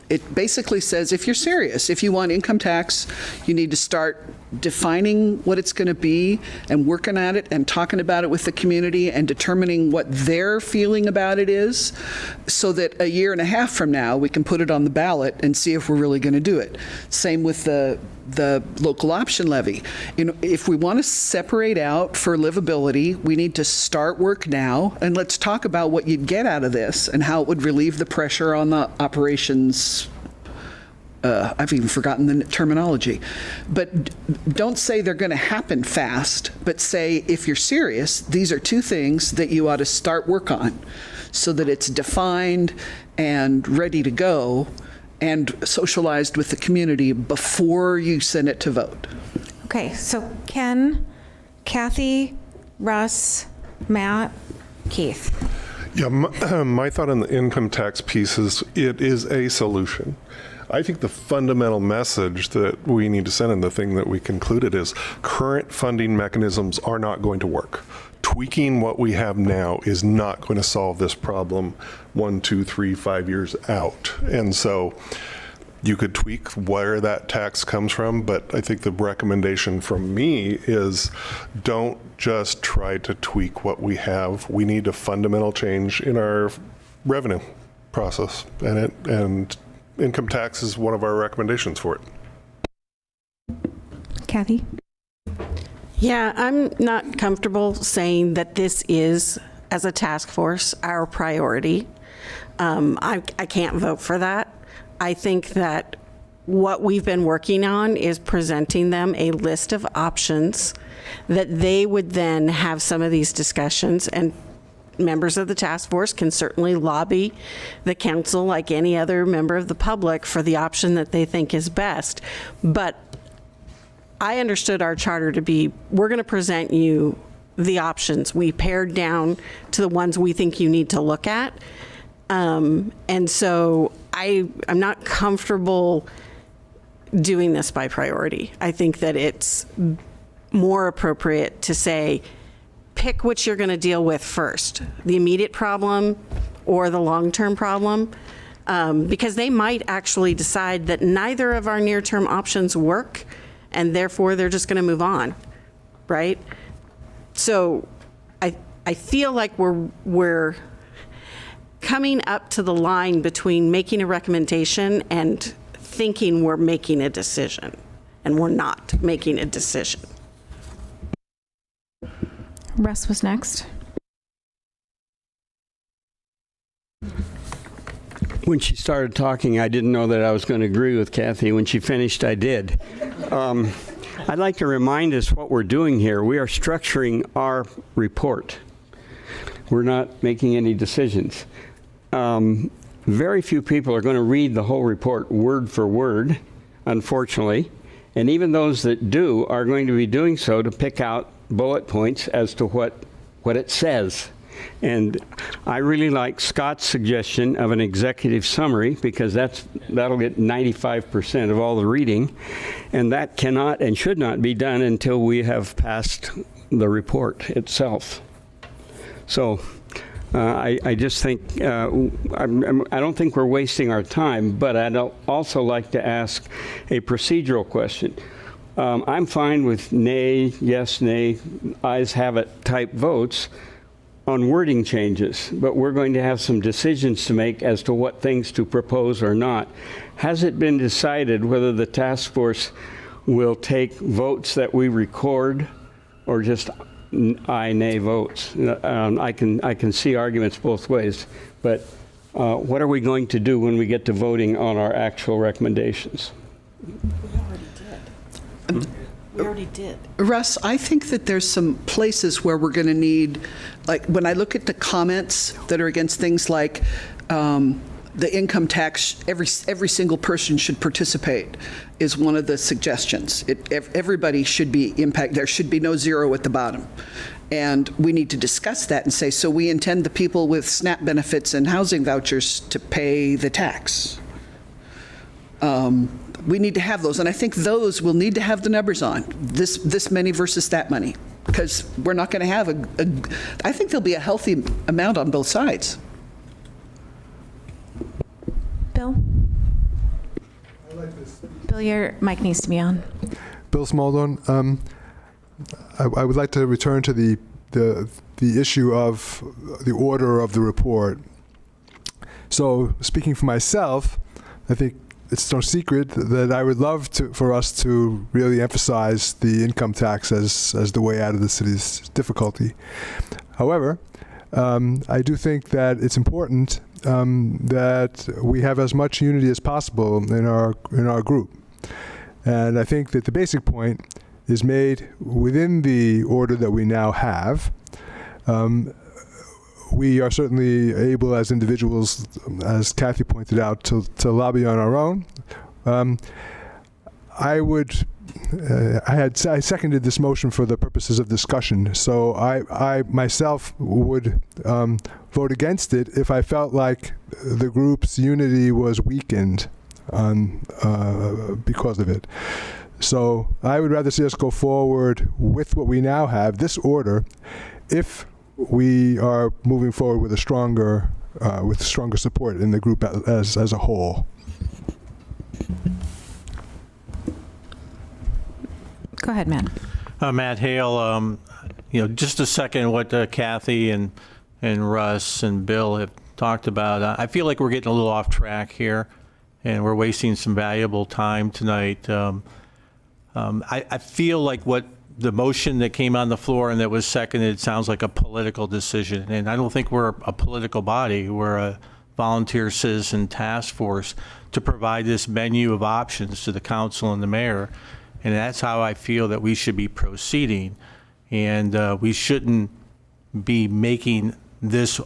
It basically says, if you're serious, if you want income tax, you need to start defining what it's going to be and working at it and talking about it with the community and determining what their feeling about it is, so that a year and a half from now we can put it on the ballot and see if we're really going to do it. Same with the local option levy. If we want to separate out for livability, we need to start work now, and let's talk about what you'd get out of this and how it would relieve the pressure on the operations. I've even forgotten the terminology. But don't say they're going to happen fast, but say, if you're serious, these are two things that you ought to start work on so that it's defined and ready to go and socialized with the community before you send it to vote. Okay, so Ken, Kathy, Russ, Matt, Keith? Yeah, my thought on the income tax piece is it is a solution. I think the fundamental message that we need to send, and the thing that we concluded, is current funding mechanisms are not going to work. Tweaking what we have now is not going to solve this problem 1, 2, 3, 5 years out. And so you could tweak where that tax comes from, but I think the recommendation from me is don't just try to tweak what we have. We need a fundamental change in our revenue process, and income tax is one of our recommendations for it. Kathy? Yeah, I'm not comfortable saying that this is, as a task force, our priority. I can't vote for that. I think that what we've been working on is presenting them a list of options that they would then have some of these discussions, and members of the task force can certainly lobby the council like any other member of the public for the option that they think is best. But I understood our charter to be, we're going to present you the options. We pared down to the ones we think you need to look at. And so I'm not comfortable doing this by priority. I think that it's more appropriate to say, pick which you're going to deal with first, the immediate problem or the long-term problem, because they might actually decide that neither of our near-term options work, and therefore they're just going to move on, right? So I feel like we're coming up to the line between making a recommendation and thinking we're making a decision, and we're not making a decision. Russ was next. When she started talking, I didn't know that I was going to agree with Kathy. When she finished, I did. I'd like to remind us what we're doing here. We are structuring our report. We're not making any decisions. Very few people are going to read the whole report word for word, unfortunately. And even those that do are going to be doing so to pick out bullet points as to what it says. And I really like Scott's suggestion of an executive summary, because that'll get 95% of all the reading, and that cannot and should not be done until we have passed the report itself. So I just think I don't think we're wasting our time, but I'd also like to ask a procedural question. I'm fine with nay, yes, nay, ayes have it type votes on wording changes, but we're going to have some decisions to make as to what things to propose or not. Has it been decided whether the task force will take votes that we record or just aye, nay votes? I can see arguments both ways, but what are we going to do when we get to voting on our actual recommendations? We already did. Russ, I think that there's some places where we're going to need, like when I look at the comments that are against things like the income tax, every single person should participate is one of the suggestions. Everybody should be impacted. There should be no zero at the bottom. And we need to discuss that and say, so we intend the people with SNAP benefits and housing vouchers to pay the tax. We need to have those, and I think those will need to have the numbers on, this many versus that money, because we're not going to have I think there'll be a healthy amount on both sides. Bill? Bill, your mic needs to be on. Bill Smaldon. I would like to return to the issue of the order of the report. So, speaking for myself, I think it's no secret that I would love for us to really emphasize the income tax as the way out of the city's difficulty. However, I do think that it's important that we have as much unity as possible in our group. And I think that the basic point is made within the order that we now have. We are certainly able as individuals, as Kathy pointed out, to lobby on our own. I would I seconded this motion for the purposes of discussion. So I myself would vote against it if I felt like the group's unity was weakened because of it. So I would rather see us go forward with what we now have, this order, if we are moving forward with a stronger support in the group as a whole. Go ahead, Matt. Matt Hale, just a second what Kathy and Russ and Bill have talked about. I feel like we're getting a little off track here, and we're wasting some valuable time tonight. I feel like what the motion that came on the floor and that was seconded sounds like a political decision, and I don't think we're a political body. We're a volunteer citizen task force to provide this menu of options to the council and the mayor. And that's how I feel that we should be proceeding. And we shouldn't be making this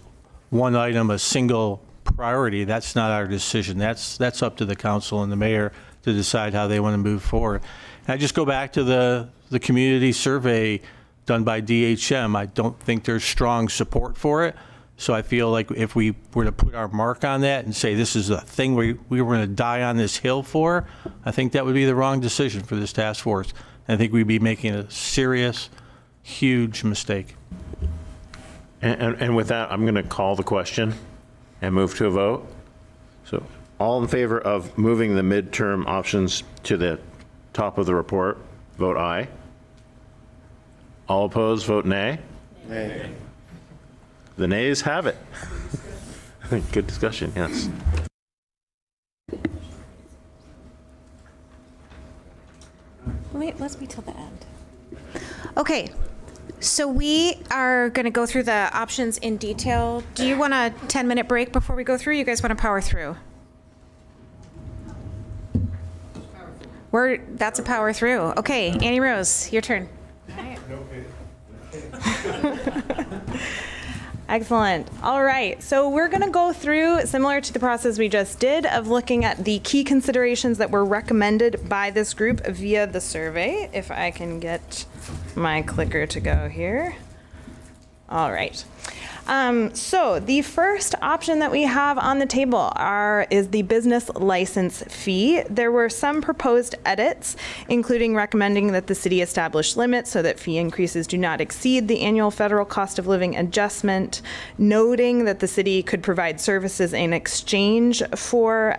one item a single priority. That's not our decision. That's up to the council and the mayor to decide how they want to move forward. And I just go back to the community survey done by DHM. I don't think there's strong support for it. So I feel like if we were to put our mark on that and say this is a thing we were going to die on this hill for, I think that would be the wrong decision for this task force. I think we'd be making a serious, huge mistake. And with that, I'm going to call the question and move to a vote. So all in favor of moving the midterm options to the top of the report, vote aye. All opposed, vote nay. Nay. The nays have it. Good discussion, yes. Wait, let's wait till the end. Okay, so we are going to go through the options in detail. Do you want a 10-minute break before we go through? You guys want to power through? That's a power through. Okay, Annie Rose, your turn. Excellent. All right. So we're going to go through, similar to the process we just did, of looking at the key considerations that were recommended by this group via the survey. If I can get my clicker to go here. All right. So the first option that we have on the table is the business license fee. There were some proposed edits, including recommending that the city establish limits so that fee increases do not exceed the annual federal cost of living adjustment, noting that the city could provide services in exchange for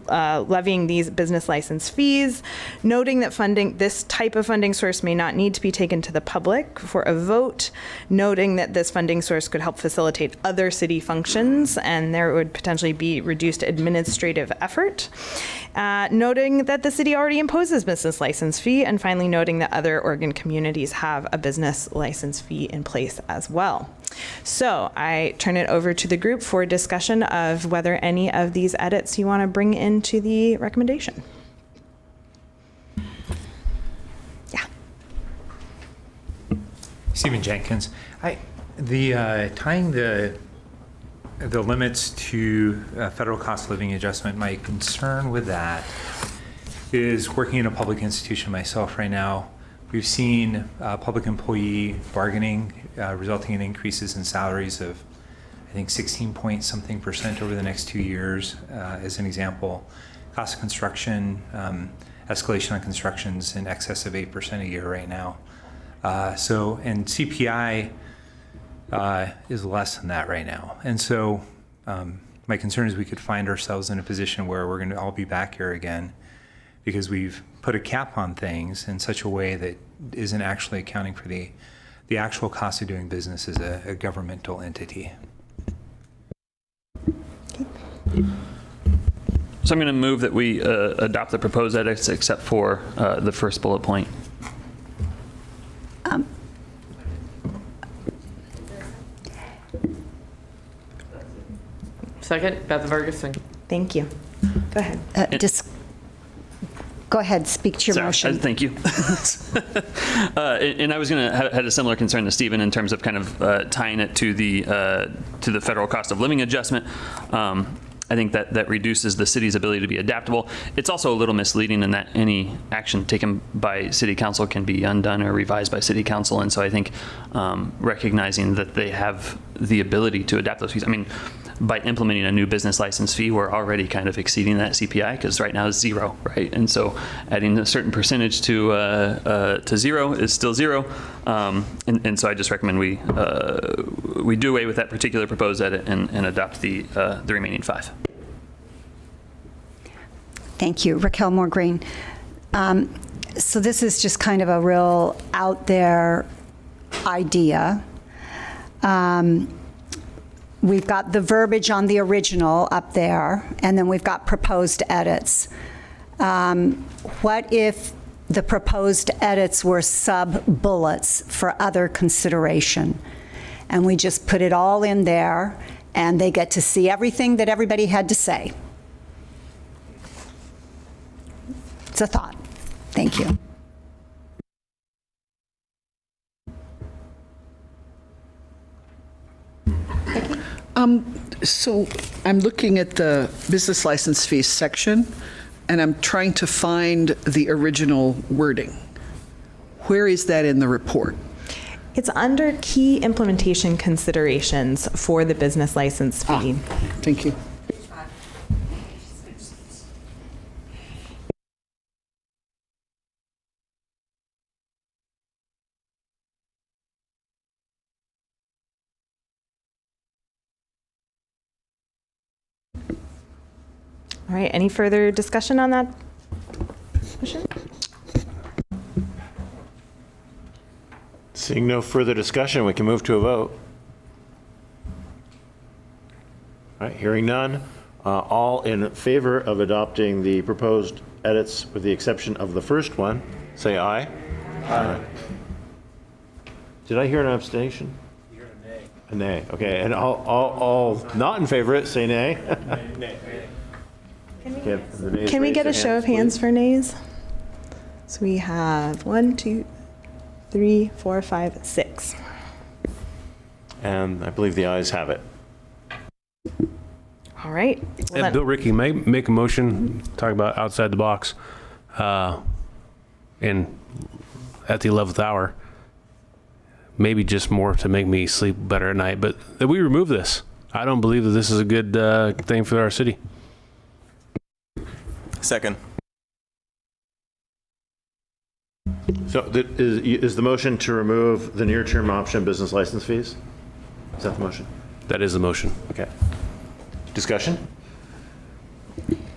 levying these business license fees, noting that this type of funding source may not need to be taken to the public for a vote, noting that this funding source could help facilitate other city functions and there would potentially be reduced administrative effort, noting that the city already imposes business license fee, and finally noting that other Oregon communities have a business license fee in place as well. So I turn it over to the group for discussion of whether any of these edits you want to bring into the recommendation. Stephen Jenkins. Tying the limits to federal cost of living adjustment, my concern with that is working in a public institution myself right now. We've seen public employee bargaining resulting in increases in salaries of, I think, 16-point-something% over the next 2 years, as an example. Cost of construction, escalation on construction's in excess of 8% a year right now. And CPI is less than that right now. And so my concern is we could find ourselves in a position where we're going to all be back here again because we've put a cap on things in such a way that isn't actually accounting for the actual cost of doing business as a governmental entity. So I'm going to move that we adopt the proposed edits except for the first bullet point. Second, Beth Ferguson. Thank you. Go ahead. Go ahead, speak to your motion. Thank you. And I was going to had a similar concern to Stephen in terms of kind of tying it to the federal cost of living adjustment. I think that reduces the city's ability to be adaptable. It's also a little misleading in that any action taken by city council can be undone or revised by city council. And so I think recognizing that they have the ability to adapt those fees. I mean, by implementing a new business license fee, we're already kind of exceeding that CPI because right now it's 0, right? And so adding a certain percentage to 0 is still 0. And so I just recommend we do away with that particular proposed edit and adopt the remaining 5. Thank you. Raquel Moore Green. So this is just kind of a real out there idea. We've got the verbiage on the original up there, and then we've got proposed edits. What if the proposed edits were sub-bullets for other consideration? And we just put it all in there, and they get to see everything that everybody had to say. It's a thought. Thank you. So I'm looking at the business license fees section, and I'm trying to find the original wording. Where is that in the report? It's under key implementation considerations for the business license fee. Thank you. All right, any further discussion on that motion? Seeing no further discussion, we can move to a vote. All right, hearing none. All in favor of adopting the proposed edits with the exception of the first one, say aye. Aye. Did I hear an abstention? You heard a nay. A nay, okay. And all not in favor, say nay. Nay. Can we get a show of hands for nays? So we have 1, 2, 3, 4, 5, 6. And I believe the ayes have it. All right. Well, And Bill Ricky, make a motion, talk about outside the box, and at the 11th hour, maybe just more to make me sleep better at night, but that we remove this. I don't believe that this is a good thing for our city. Second. So is the motion to remove the near-term option business license fees? Is that the motion? That is the motion. Okay. Discussion?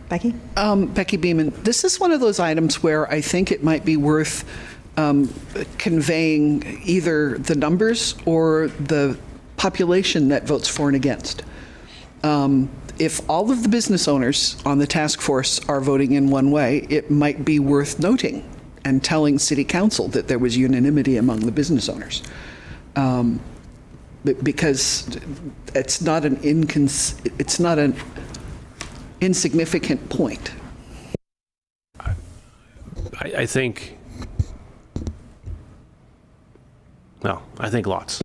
Becky? Becky Beeman, this is one of those items where I think it might be worth conveying either the numbers or the population that votes for and against. If all of the business owners on the task force are voting in one way, it might be worth noting and telling City Council that there was unanimity among the business owners. Because it's not an insignificant point. I think, well, I think lots.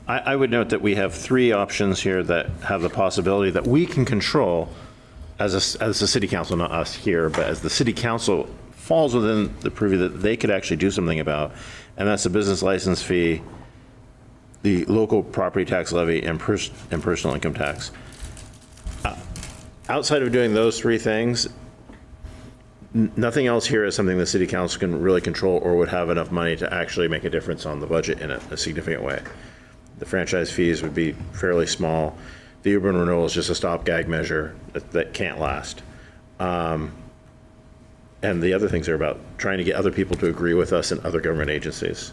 I would note that we have 3 options here that have the possibility that we can control as a city council, not us here, but as the city council falls within the purview that they could actually do something about, and that's the business license fee, the local property tax levy, and personal income tax. Outside of doing those 3 things, nothing else here is something the city council can really control or would have enough money to actually make a difference on the budget in a significant way. The franchise fees would be fairly small. The urban renewal is just a stopgap measure that can't last. And the other things are about trying to get other people to agree with us and other government agencies.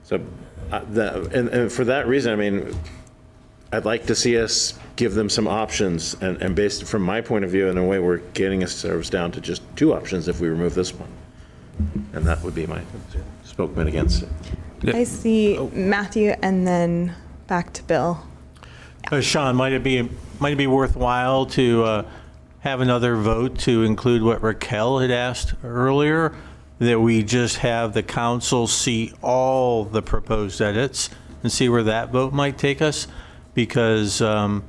So, and for that reason, I mean, I'd like to see us give them some options, and based from my point of view, in a way, we're getting ourselves down to just 2 options if we remove this one. And that would be my spokesman against it. I see Matthew and then back to Bill. Sean, might it be worthwhile to have another vote to include what Raquel had asked earlier, that we just have the council see all the proposed edits and see where that vote might take us? Because I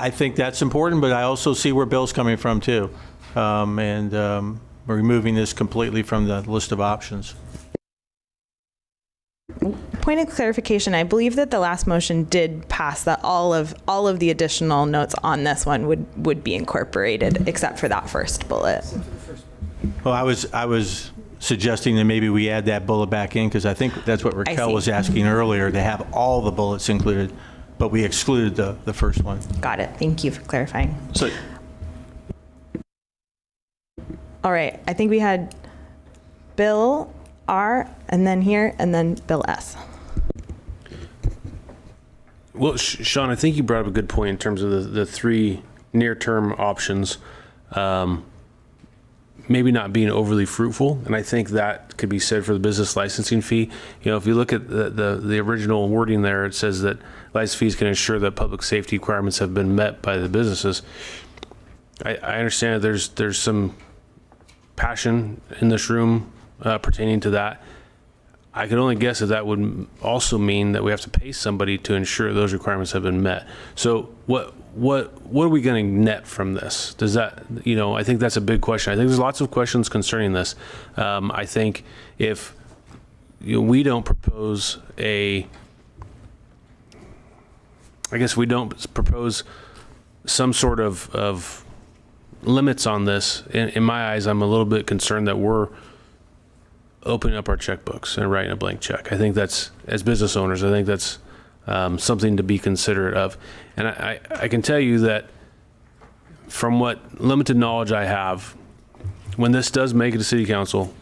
think that's important, but I also see where Bill's coming from too. And removing this completely from the list of options. Point of clarification, I believe that the last motion did pass, that all of the additional notes on this one would be incorporated, except for that first bullet. Well, I was suggesting that maybe we add that bullet back in, because I think that's what Raquel was asking earlier, to have all the bullets included, but we excluded the first one. Got it. Thank you for clarifying. So, all right, I think we had Bill R, and then here, and then Bill S. Well, Sean, I think you brought up a good point in terms of the three near-term options, maybe not being overly fruitful, and I think that could be said for the business licensing fee. You know, if you look at the original wording there, it says that license fees can ensure that public safety requirements have been met by the businesses. I understand that there's some passion in this room pertaining to that. I could only guess that would also mean that we have to pay somebody to ensure those requirements have been met. So what are we going to net from this? Does that, I think that's a big question. I think there's lots of questions concerning this. I think if we don't propose we don't propose some sort of limits on this, in my eyes, I'm a little bit concerned that we're opening up our checkbooks and writing a blank check. I think that's, as business owners, I think that's something to be considerate of. And I can tell you that from what limited knowledge I have, when this does make it to city council,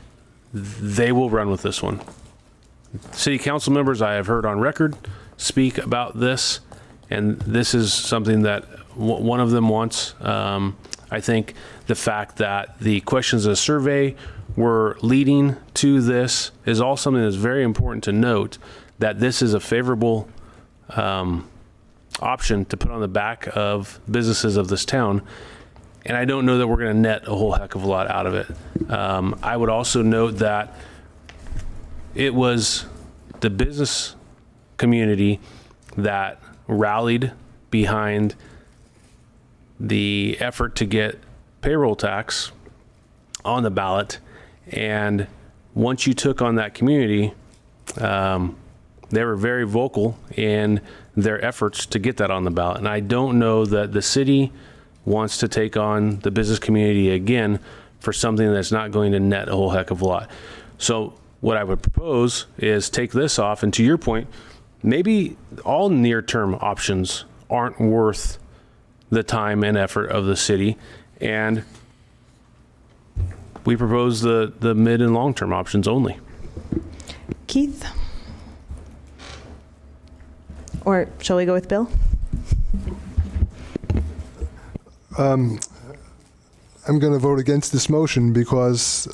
they will run with this one. City council members I have heard on record speak about this, and this is something that one of them wants. I think the fact that the questions of the survey were leading to this is all something that's very important to note, that this is a favorable option to put on the back of businesses of this town. And I don't know that we're going to net a whole heck of a lot out of it. I would also note that it was the business community that rallied behind the effort to get payroll tax on the ballot. And once you took on that community, they were very vocal in their efforts to get that on the ballot. And I don't know that the city wants to take on the business community again for something that's not going to net a whole heck of a lot. So what I would propose is take this off. And to your point, maybe all near-term options aren't worth the time and effort of the city. And we propose the mid and long-term options only. Keith? Or shall we go with Bill? I'm going to vote against this motion because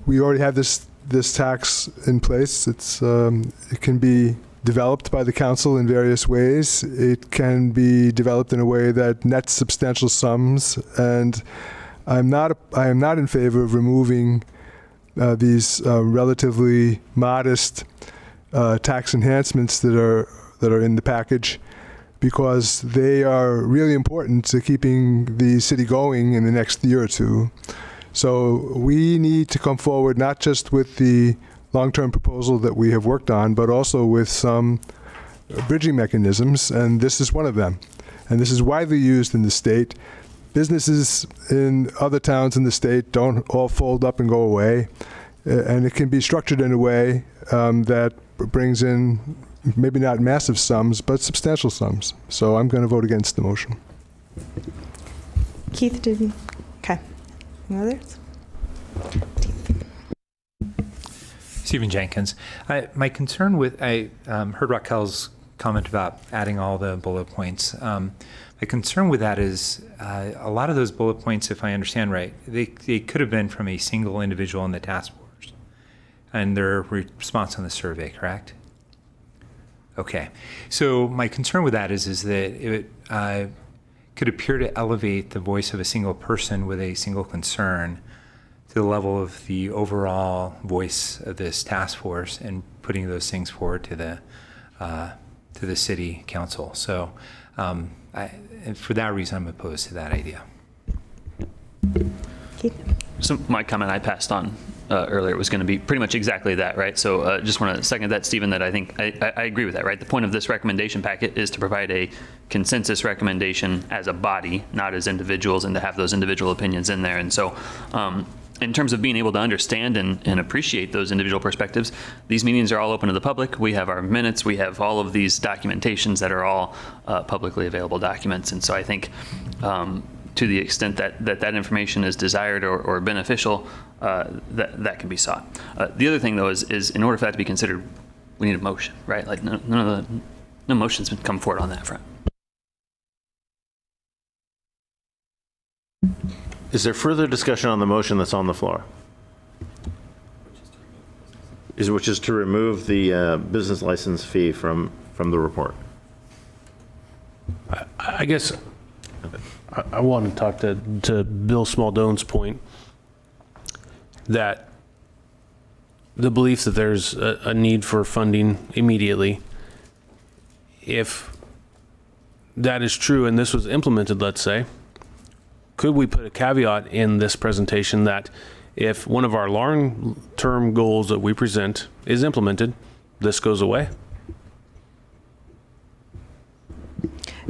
we already have this tax in place. It can be developed by the council in various ways. It can be developed in a way that nets substantial sums, and I am not in favor of removing these relatively modest tax enhancements that are in the package, because they are really important to keeping the city going in the next year or two. So we need to come forward not just with the long-term proposal that we have worked on, but also with some bridging mechanisms, and this is one of them. And this is widely used in the state. Businesses in other towns in the state don't all fold up and go away, and it can be structured in a way that brings in maybe not massive sums, but substantial sums. So I'm going to vote against the motion. Keith, did you? Okay. Any others? Stephen Jenkins. My concern with, I heard Raquel's comment about adding all the bullet points. My concern with that is a lot of those bullet points, if I understand right, they could have been from a single individual in the task force and their response on the survey, correct? Okay. So my concern with that is that could appear to elevate the voice of a single person with a single concern to the level of the overall voice of this task force and putting those things forward to the city council. So and for that reason, I'm opposed to that idea. So my comment I passed on earlier was going to be pretty much exactly that, right? So just want to second that, Stephen, that I think I agree with that, right? The point of this recommendation packet is to provide a consensus recommendation as a body, not as individuals, and to have those individual opinions in there. And so in terms of being able to understand and appreciate those individual perspectives, these meetings are all open to the public. We have our minutes. We have all of these documentations that are all publicly available documents. And so I think to the extent that information is desired or beneficial, that can be sought. The other thing, though, is in order for that to be considered, we need a motion, right? Like no motion's been come forward on that front. Is there further discussion on the motion that's on the floor? Which is to remove the business license fee from the report? I guess I want to talk to Bill Smaldone's point that the belief that there's a need for funding immediately. If that is true and this was implemented, let's say, could we put a caveat in this presentation that if one of our long-term goals that we present is implemented, this goes away?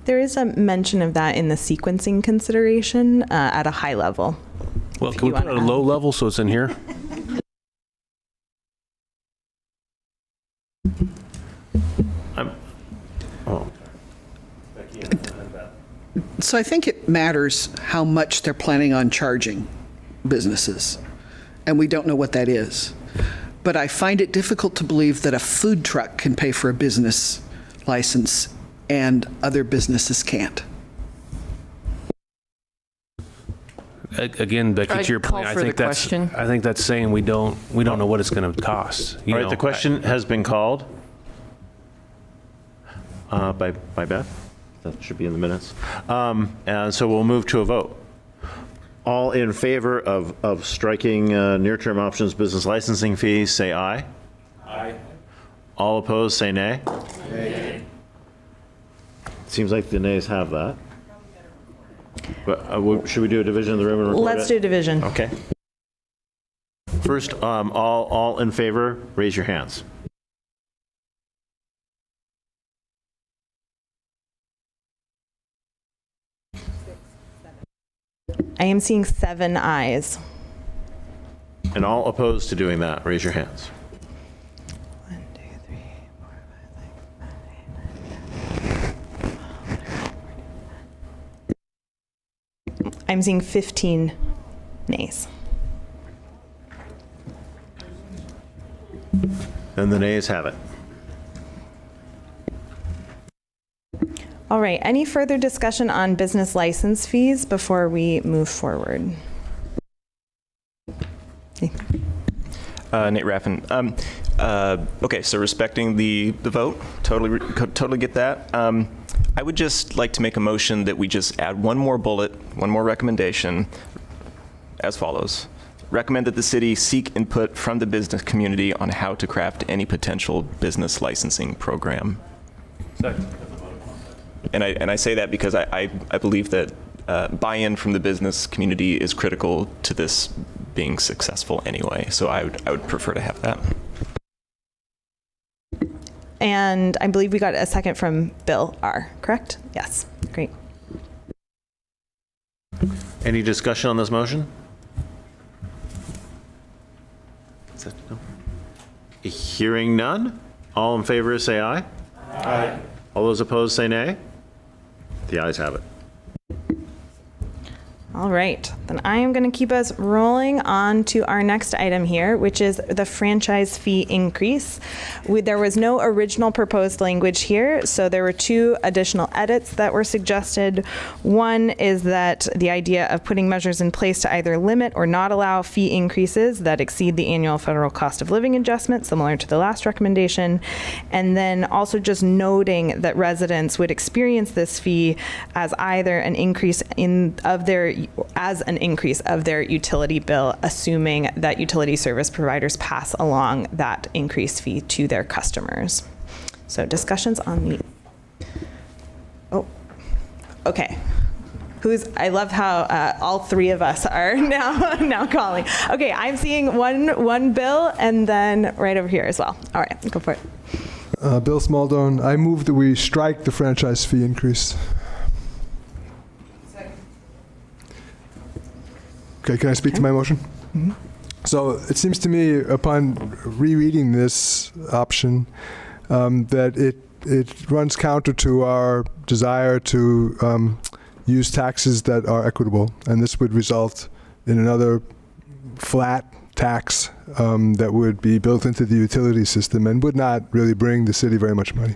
There is a mention of that in the sequencing consideration at a high level. Well, can we put it at a low level so it's in here? So I think it matters how much they're planning on charging businesses, and we don't know what that is. But I find it difficult to believe that a food truck can pay for a business license and other businesses can't. Again, Becky, to your point, I think that's saying we don't know what it's going to cost. All right, the question has been called by Beth. That should be in the minutes. And so we'll move to a vote. All in favor of striking near-term options business licensing fees, say aye. Aye. All opposed, say nay. Nay. Seems like the nays have that. But should we do a division of the room and record Let's do division. Okay. First, all in favor, raise your hands. I am seeing 7 ayes. And all opposed to doing that, raise your hands. 1, 2, 3, 4, 5, 6, 7, 8, 9, 10. I'm seeing 15 nays. And the nays have it. All right, any further discussion on business license fees before we move forward? Nate Raffin. Okay, so respecting the vote, totally get that. I would just like to make a motion that we just add one more bullet, one more recommendation as follows. Recommend that the city seek input from the business community on how to craft any potential business licensing program. Second. And I say that because I believe that buy-in from the business community is critical to this being successful anyway. So I would prefer to have that. And I believe we got a second from Bill R., correct? Yes, great. Any discussion on this motion? No? Hearing none, all in favor say aye. Aye. All those opposed say nay. The ayes have it. All right, then I am going to keep us rolling on to our next item here, which is the franchise fee increase. There was no original proposed language here, so there were 2 additional edits that were suggested. One is that the idea of putting measures in place to either limit or not allow fee increases that exceed the annual federal cost of living adjustment, similar to the last recommendation, and then also just noting that residents would experience this fee as either an increase of their utility bill, assuming that utility service providers pass along that increased fee to their customers. So discussions on the, okay. I love how all 3 of us are now calling. Okay, I'm seeing one bill and then right over here as well. All right, go for it. Bill Smaldone, I move that we strike the franchise fee increase. Okay, can I speak to my motion? Mm-hmm. So it seems to me, upon rereading this option, that it runs counter to our desire to use taxes that are equitable, and this would result in another flat tax that would be built into the utility system and would not really bring the city very much money.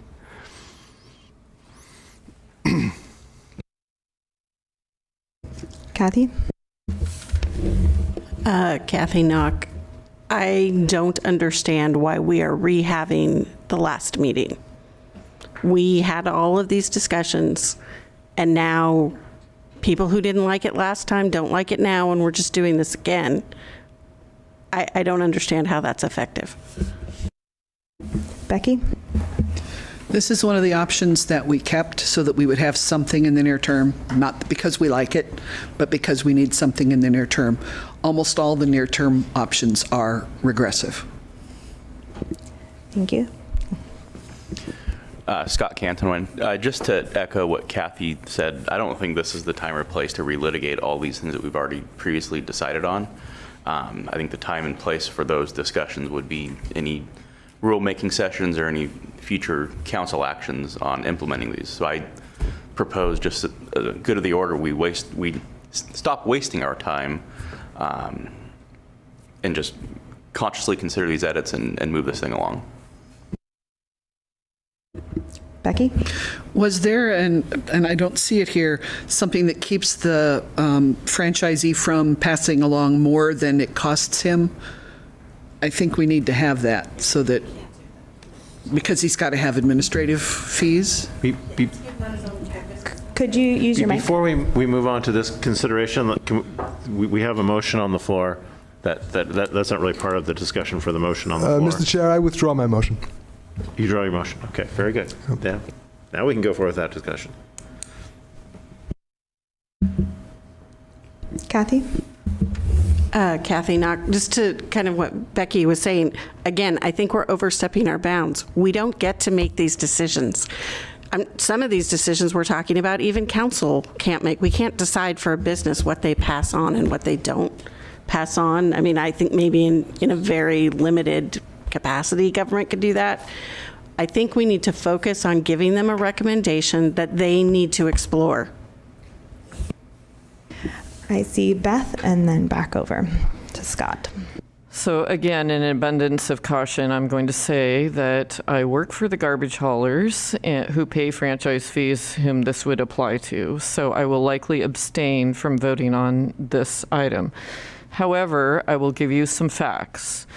Kathy? Kathy Knock, I don't understand why we are rehaving the last meeting. We had all of these discussions, and now people who didn't like it last time don't like it now, and we're just doing this again. I don't understand how that's effective. Becky? This is one of the options that we kept so that we would have something in the near term, not because we like it, but because we need something in the near term. Almost all the near-term options are regressive. Thank you. Scott Cantonwine, just to echo what Kathy said, I don't think this is the time or place to relitigate all these things that we've already previously decided on. I think the time and place for those discussions would be any rulemaking sessions or any future council actions on implementing these. So I propose, just good of the order, we stop wasting our time and just consciously consider these edits and move this thing along. Becky? Was there, and I don't see it here, something that keeps the franchisee from passing along more than it costs him? I think we need to have that so that, because he's got to have administrative fees. Could you use your mic? Before we move on to this consideration, we have a motion on the floor. That's not really part of the discussion for the motion on the floor. Mr. Chair, I withdraw my motion. You draw your motion. Okay, very good. Dan, now we can go forward with that discussion. Kathy? Kathy Knock, just to kind of what Becky was saying, again, I think we're overstepping our bounds. We don't get to make these decisions. Some of these decisions we're talking about, even council can't make. We can't decide for a business what they pass on and what they don't pass on. I mean, I think maybe in a very limited capacity, government could do that. I think we need to focus on giving them a recommendation that they need to explore. I see Beth, and then back over to Scott. So again, in abundance of caution, I'm going to say that I work for the garbage haulers who pay franchise fees whom this would apply to. So I will likely abstain from voting on this item. However, I will give you some facts.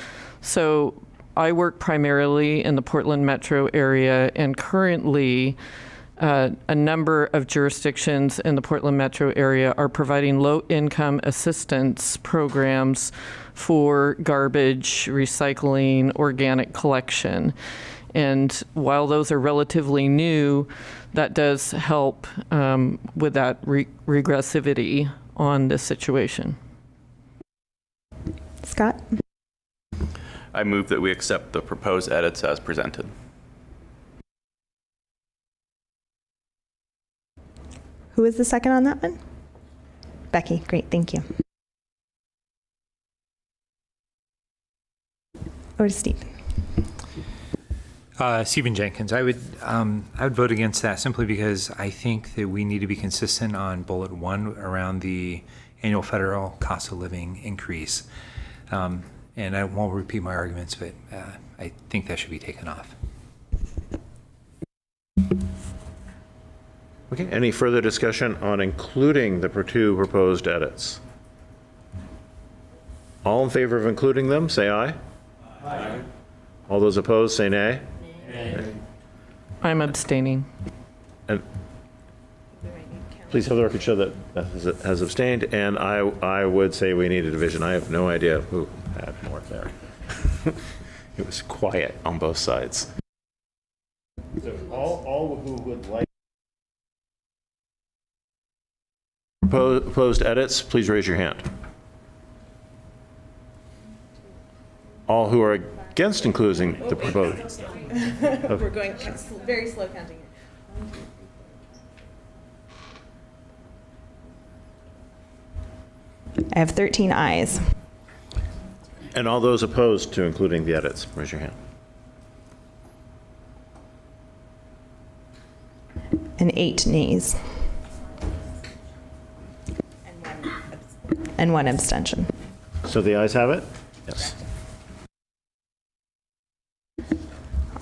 So I work primarily in the Portland metro area, and currently a number of jurisdictions in the Portland metro area are providing low-income assistance programs for garbage, recycling, organic collection. And while those are relatively new, that does help with that regressivity on this situation. Scott? I move that we accept the proposed edits as presented. Who is the second on that one? Becky, great, thank you. Over to Steve. Stephen Jenkins. I would vote against that simply because I think that we need to be consistent on bullet 1 around the annual federal cost of living increase. And I won't repeat my arguments, but I think that should be taken off. Okay, any further discussion on including the two proposed edits? All in favor of including them, say aye. Aye. All those opposed, say nay. Nay. I'm abstaining. And please have the record show that Beth has abstained, and I would say we need a division. I have no idea who had more there. It was quiet on both sides. So all who would like proposed edits, please raise your hand. All who are against including the proposed. We're going very slow counting here. I have 13 ayes. And all those opposed to including the edits, raise your hand. And 8 nays. And one abstention. So the ayes have it? Yes.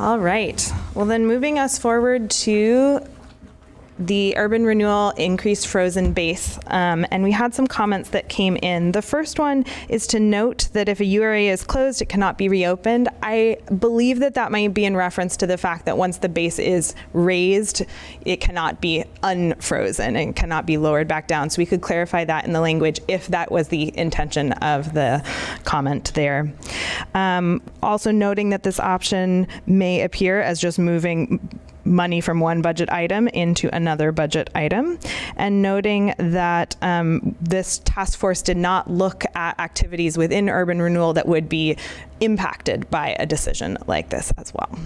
All right. Well, then moving us forward to the urban renewal increased frozen base. And we had some comments that came in. The first one is to note that if a URA is closed, it cannot be reopened. I believe that that might be in reference to the fact that once the base is raised, it cannot be unfrozen and cannot be lowered back down. So we could clarify that in the language if that was the intention of the comment there. Also noting that this option may appear as just moving money from one budget item into another budget item, and noting that this task force did not look at activities within urban renewal that would be impacted by a decision like this as well.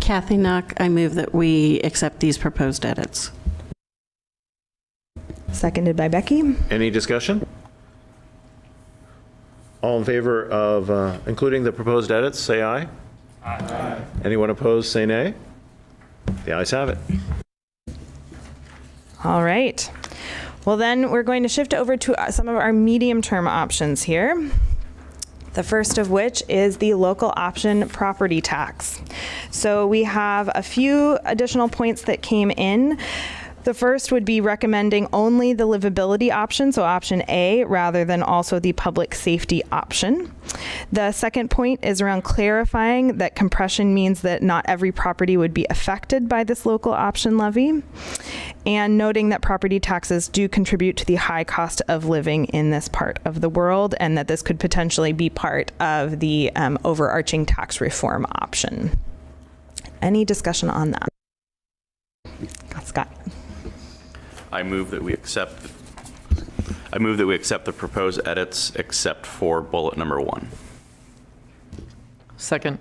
Kathy Knock, I move that we accept these proposed edits. Seconded by Becky. Any discussion? All in favor of including the proposed edits, say aye. Aye. Anyone opposed, say nay. The ayes have it. All right. Well, then we're going to shift over to some of our medium-term options here. The first of which is the local option property tax. So we have a few additional points that came in. The first would be recommending only the livability option, so option A, rather than also the public safety option. The second point is around clarifying that compression means that not every property would be affected by this local option levy, and noting that property taxes do contribute to the high cost of living in this part of the world, and that this could potentially be part of the overarching tax reform option. Any discussion on that? Scott. I move that we accept the proposed edits except for bullet number 1. Second.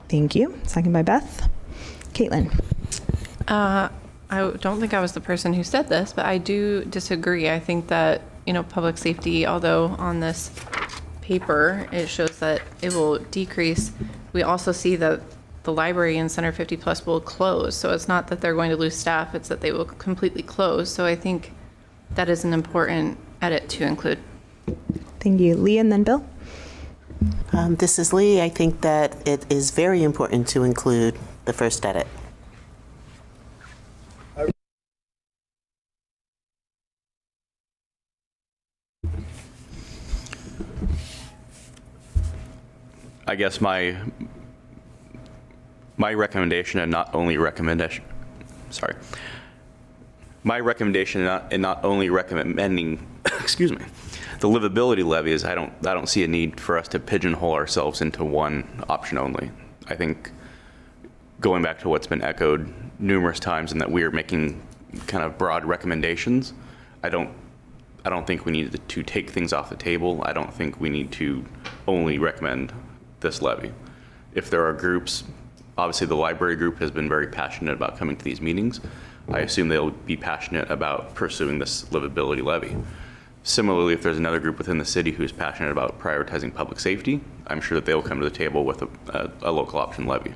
Thank you. Second by Beth. Caitlin. I don't think I was the person who said this, but I do disagree. I think that, public safety, although on this paper it shows that it will decrease, we also see that the library and Center 50 Plus will close. So it's not that they're going to lose staff, it's that they will completely close. So I think that is an important edit to include. Thank you. Lee and then Bill. This is Lee. I think that it is very important to include the first edit. I guess my recommendation and not only recommendation, my recommendation and not only recommending, excuse me, the livability levy is I don't see a need for us to pigeonhole ourselves into one option only. I think going back to what's been echoed numerous times and that we are making kind of broad recommendations, I don't think we need to take things off the table. I don't think we need to only recommend this levy. If there are groups, obviously the library group has been very passionate about coming to these meetings. I assume they'll be passionate about pursuing this livability levy. Similarly, if there's another group within the city who's passionate about prioritizing public safety, I'm sure that they will come to the table with a local option levy.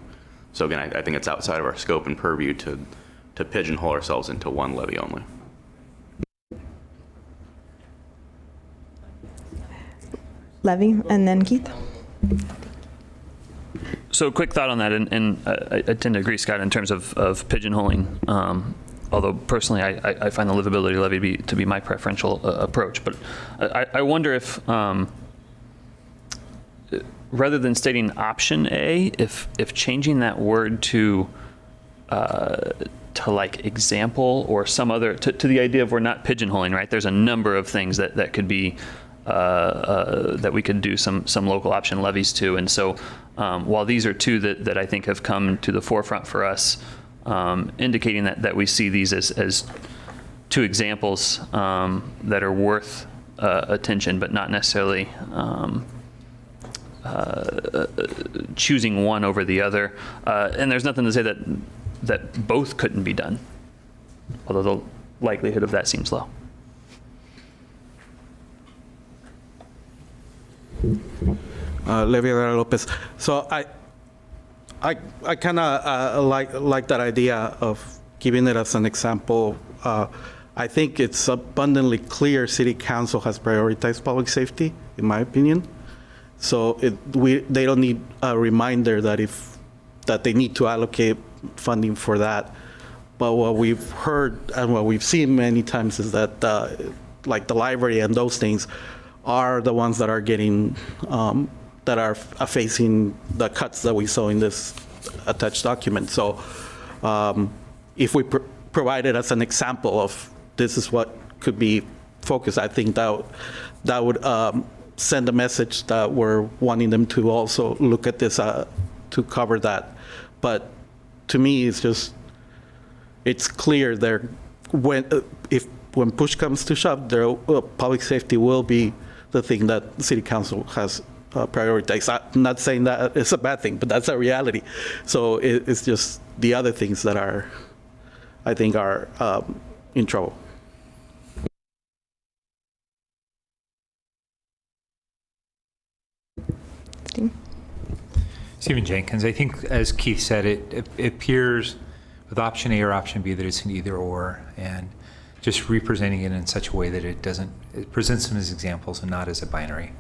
So again, I think it's outside of our scope and purview to pigeonhole ourselves into one levy only. Levy, and then Keith. So, quick thought on that, and I tend to agree, Scott, in terms of pigeonholing. Although personally, I find the livability levy to be my preferential approach. But I wonder if, rather than stating option A, if changing that word to like example or some other, to the idea of we're not pigeonholing, right? There's a number of things that could be that we could do some local option levies to. And so while these are two that I think have come to the forefront for us, indicating that we see these as two examples that are worth attention, but not necessarily choosing one over the other. And there's nothing to say that both couldn't be done, although the likelihood of that seems low. Levi Lopez. So I kind of like that idea of giving it as an example. I think it's abundantly clear City Council has prioritized public safety, in my opinion. So they don't need a reminder that they need to allocate funding for that. But what we've heard and what we've seen many times is that like the library and those things are the ones that are getting that are facing the cuts that we saw in this attached document. So if we provide it as an example of this is what could be focused, I think that would send a message that we're wanting them to also look at this to cover that. But to me, it's clear there when push comes to shove, public safety will be the thing that City Council has prioritized. I'm not saying that it's a bad thing, but that's a reality. So it's just the other things that I think are in trouble. Stephen Jenkins, I think as Keith said, it appears with option A or option B that it's an either or, and just representing it in such a way that it presents them as examples and not as a binary.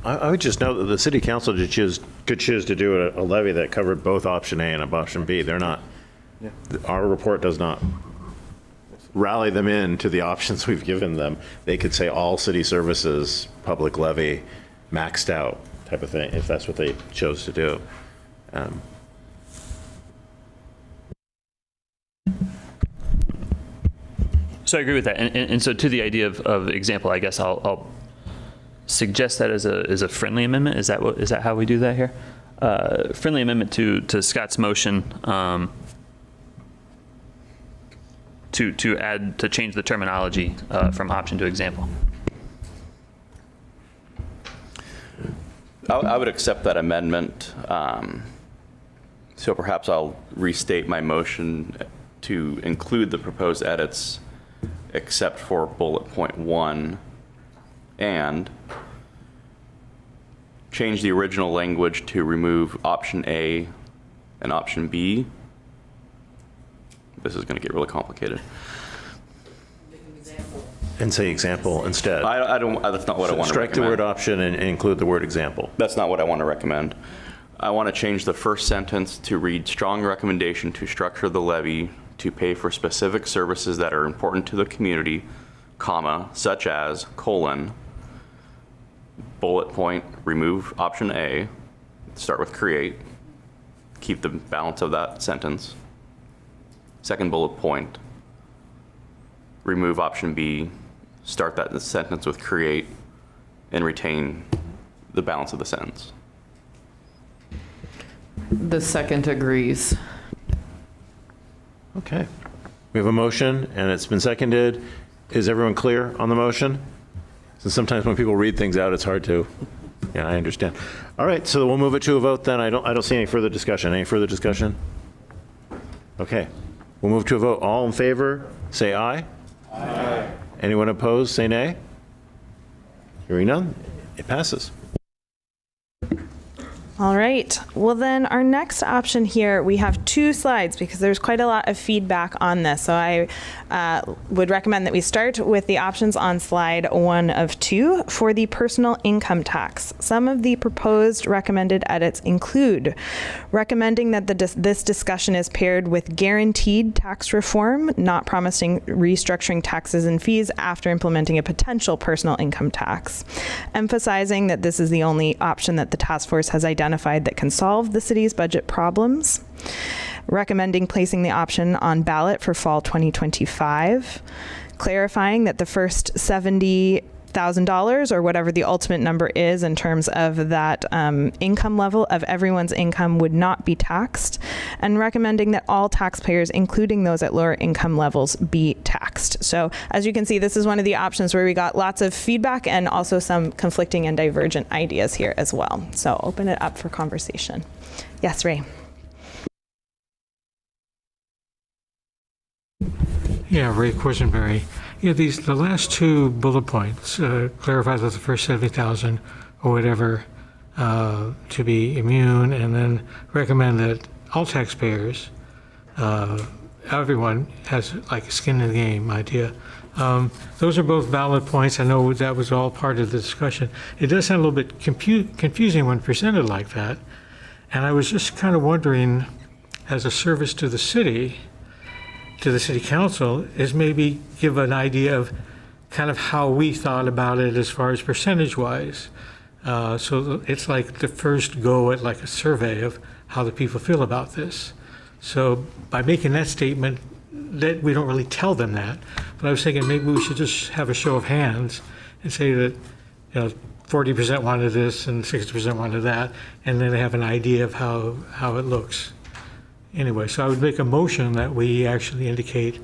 I would just note that the city council could choose to do a levy that covered both option A and option B. They're not, our report does not rally them into the options we've given them. They could say all city services, public levy, maxed out type of thing, if that's what they chose to do. So I agree with that. And so to the idea of example, I guess I'll suggest that as a friendly amendment. Is that how we do that here? Friendly amendment to Scott's motion to change the terminology from option to example. I would accept that amendment. So perhaps I'll restate my motion to include the proposed edits except for bullet point 1 and change the original language to remove option A and option B. This is going to get really complicated. And say example instead. I don't. That's not what I want to recommend. Strike the word option and include the word example. That's not what I want to recommend. I want to change the first sentence to read strong recommendation to structure the levy to pay for specific services that are important to the community, comma, such as, colon, bullet point, remove option A, start with create, keep the balance of that sentence. Second bullet point, remove option B, start that sentence with create, and retain the balance of the sentence. The second agrees. Okay. We have a motion and it's been seconded. Is everyone clear on the motion? So sometimes when people read things out, it's hard to, yeah, I understand. All right, so we'll move it to a vote then. I don't see any further discussion. Any further discussion? Okay. We'll move to a vote. All in favor, say aye. Aye. Anyone opposed, say nay. Hearing none, it passes. All right. Well, then our next option here, we have 2 slides because there's quite a lot of feedback on this. So I would recommend that we start with the options on slide 1 of 2 for the personal income tax. Some of the proposed recommended edits include recommending that this discussion is paired with guaranteed tax reform, not promising restructuring taxes and fees after implementing a potential personal income tax, emphasizing that this is the only option that the task force has identified that can solve the city's budget problems, recommending placing the option on ballot for fall 2025, clarifying that the first $70,000 or whatever the ultimate number is in terms of that income level of everyone's income would not be taxed, and recommending that all taxpayers, including those at lower income levels, be taxed. So as you can see, this is one of the options where we got lots of feedback and also some conflicting and divergent ideas here as well. So open it up for conversation. Yes, Ray. Yeah, Ray Quisenberry. Yeah, the last 2 bullet points clarify that the first 70,000 or whatever to be immune, and then recommend that all taxpayers, everyone has like a skin in the game idea. Those are both valid points. I know that was all part of the discussion. It does sound a little bit confusing when presented like that, and I was just kind of wondering, as a service to the city council, is maybe give an idea of kind of how we thought about it as far as percentage-wise. So it's like the first go at like a survey of how the people feel about this. So by making that statement, that we don't really tell them that. But I was thinking maybe we should just have a show of hands and say that, 40% wanted this and 60% wanted that, and then they have an idea of how it looks. Anyway, so I would make a motion that we actually indicate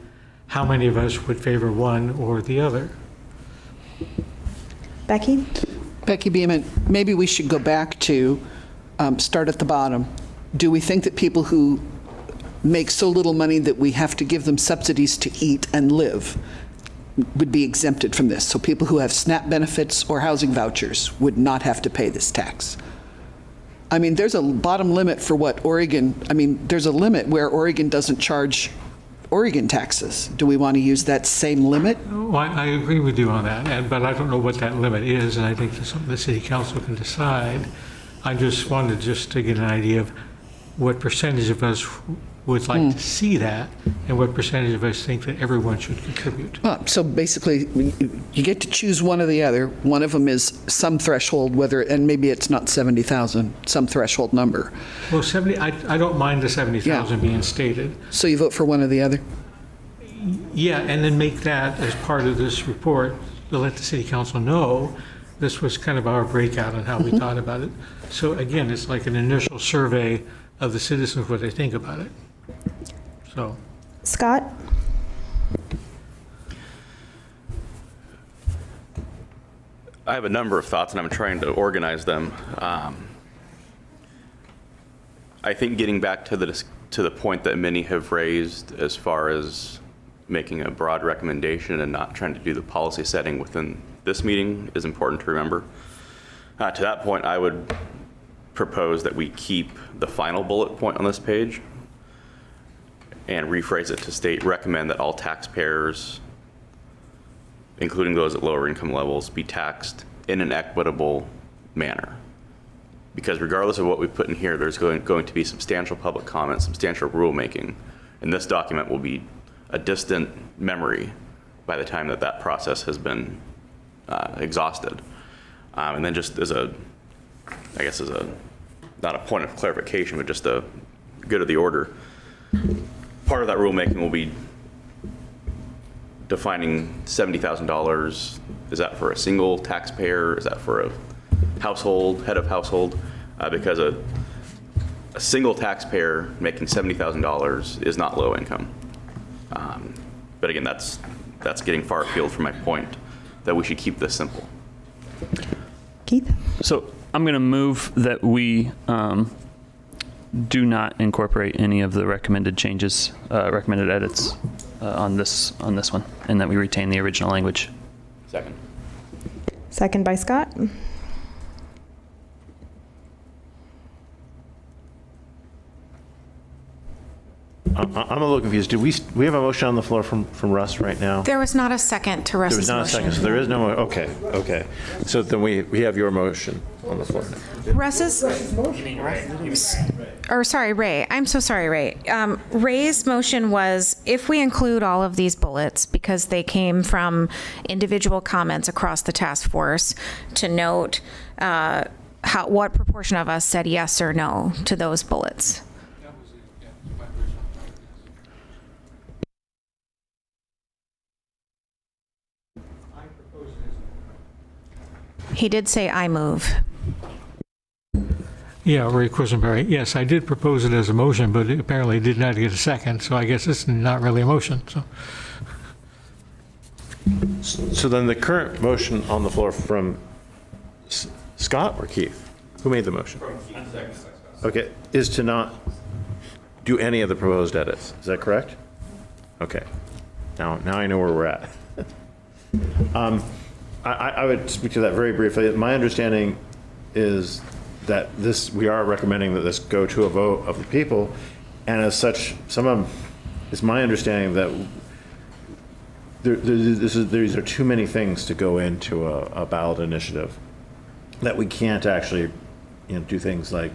how many of us would favor one or the other. Becky? Becky Beeman, maybe we should go back to start at the bottom. Do we think that people who make so little money that we have to give them subsidies to eat and live would be exempted from this? So people who have SNAP benefits or housing vouchers would not have to pay this tax. I mean, there's a bottom limit for what there's a limit where Oregon doesn't charge Oregon taxes. Do we want to use that same limit? Well, I agree with you on that, but I don't know what that limit is, and I think that's something the city council can decide. I just wanted to get an idea of what percentage of us would like to see that, and what percentage of us think that everyone should contribute. So basically, you get to choose one or the other. One of them is some threshold, and maybe it's not 70,000, some threshold number. Well, I don't mind the 70,000 being stated. So you vote for one or the other? Yeah, and then make that as part of this report to let the city council know this was kind of our breakout on how we thought about it. So again, it's like an initial survey of the citizens, what they think about it. So, Scott? I have a number of thoughts, and I'm trying to organize them. I think getting back to the point that many have raised as far as making a broad recommendation and not trying to do the policy setting within this meeting is important to remember. To that point, I would propose that we keep the final bullet point on this page and rephrase it to state, recommend that all taxpayers, including those at lower income levels, be taxed in an equitable manner. Because regardless of what we put in here, there's going to be substantial public comment, substantial rulemaking, and this document will be a distant memory by the time that process has been exhausted. And then just as not a point of clarification, but just a good of the order, part of that rulemaking will be defining $70,000. Is that for a single taxpayer? Is that for a household, head of household? Because a single taxpayer making $70,000 is not low income. But again, that's getting far afield from my point that we should keep this simple. Keith? So I'm going to move that we do not incorporate any of the recommended changes, recommended edits on this one, and that we retain the original language. Second. Second by Scott. I'm a little confused. Did we have a motion on the floor from Russ right now? There was not a second to Russ's There was not motion. a second, so there is no, okay. So then we have your motion on the floor now. Russ's, or sorry, Ray. I'm so sorry, Ray. Ray's motion was if we include all of these bullets because they came from individual comments across the task force, to note what proportion of us said yes or no to those bullets. He did say I move. Yeah, Ray Quisenberry. Yes, I did propose it as a motion, but it apparently did not get a second, so I guess it's not really a motion, so. So then the current motion on the floor from Scott or Keith? Who made the motion? Okay, is to not do any of the proposed edits. Is that correct? Okay. Now I know where we're at. I would speak to that very briefly. My understanding is that we are recommending that this go to a vote of the people, and as such, it's my understanding that these are too many things to go into a ballot initiative, that we can't actually do things like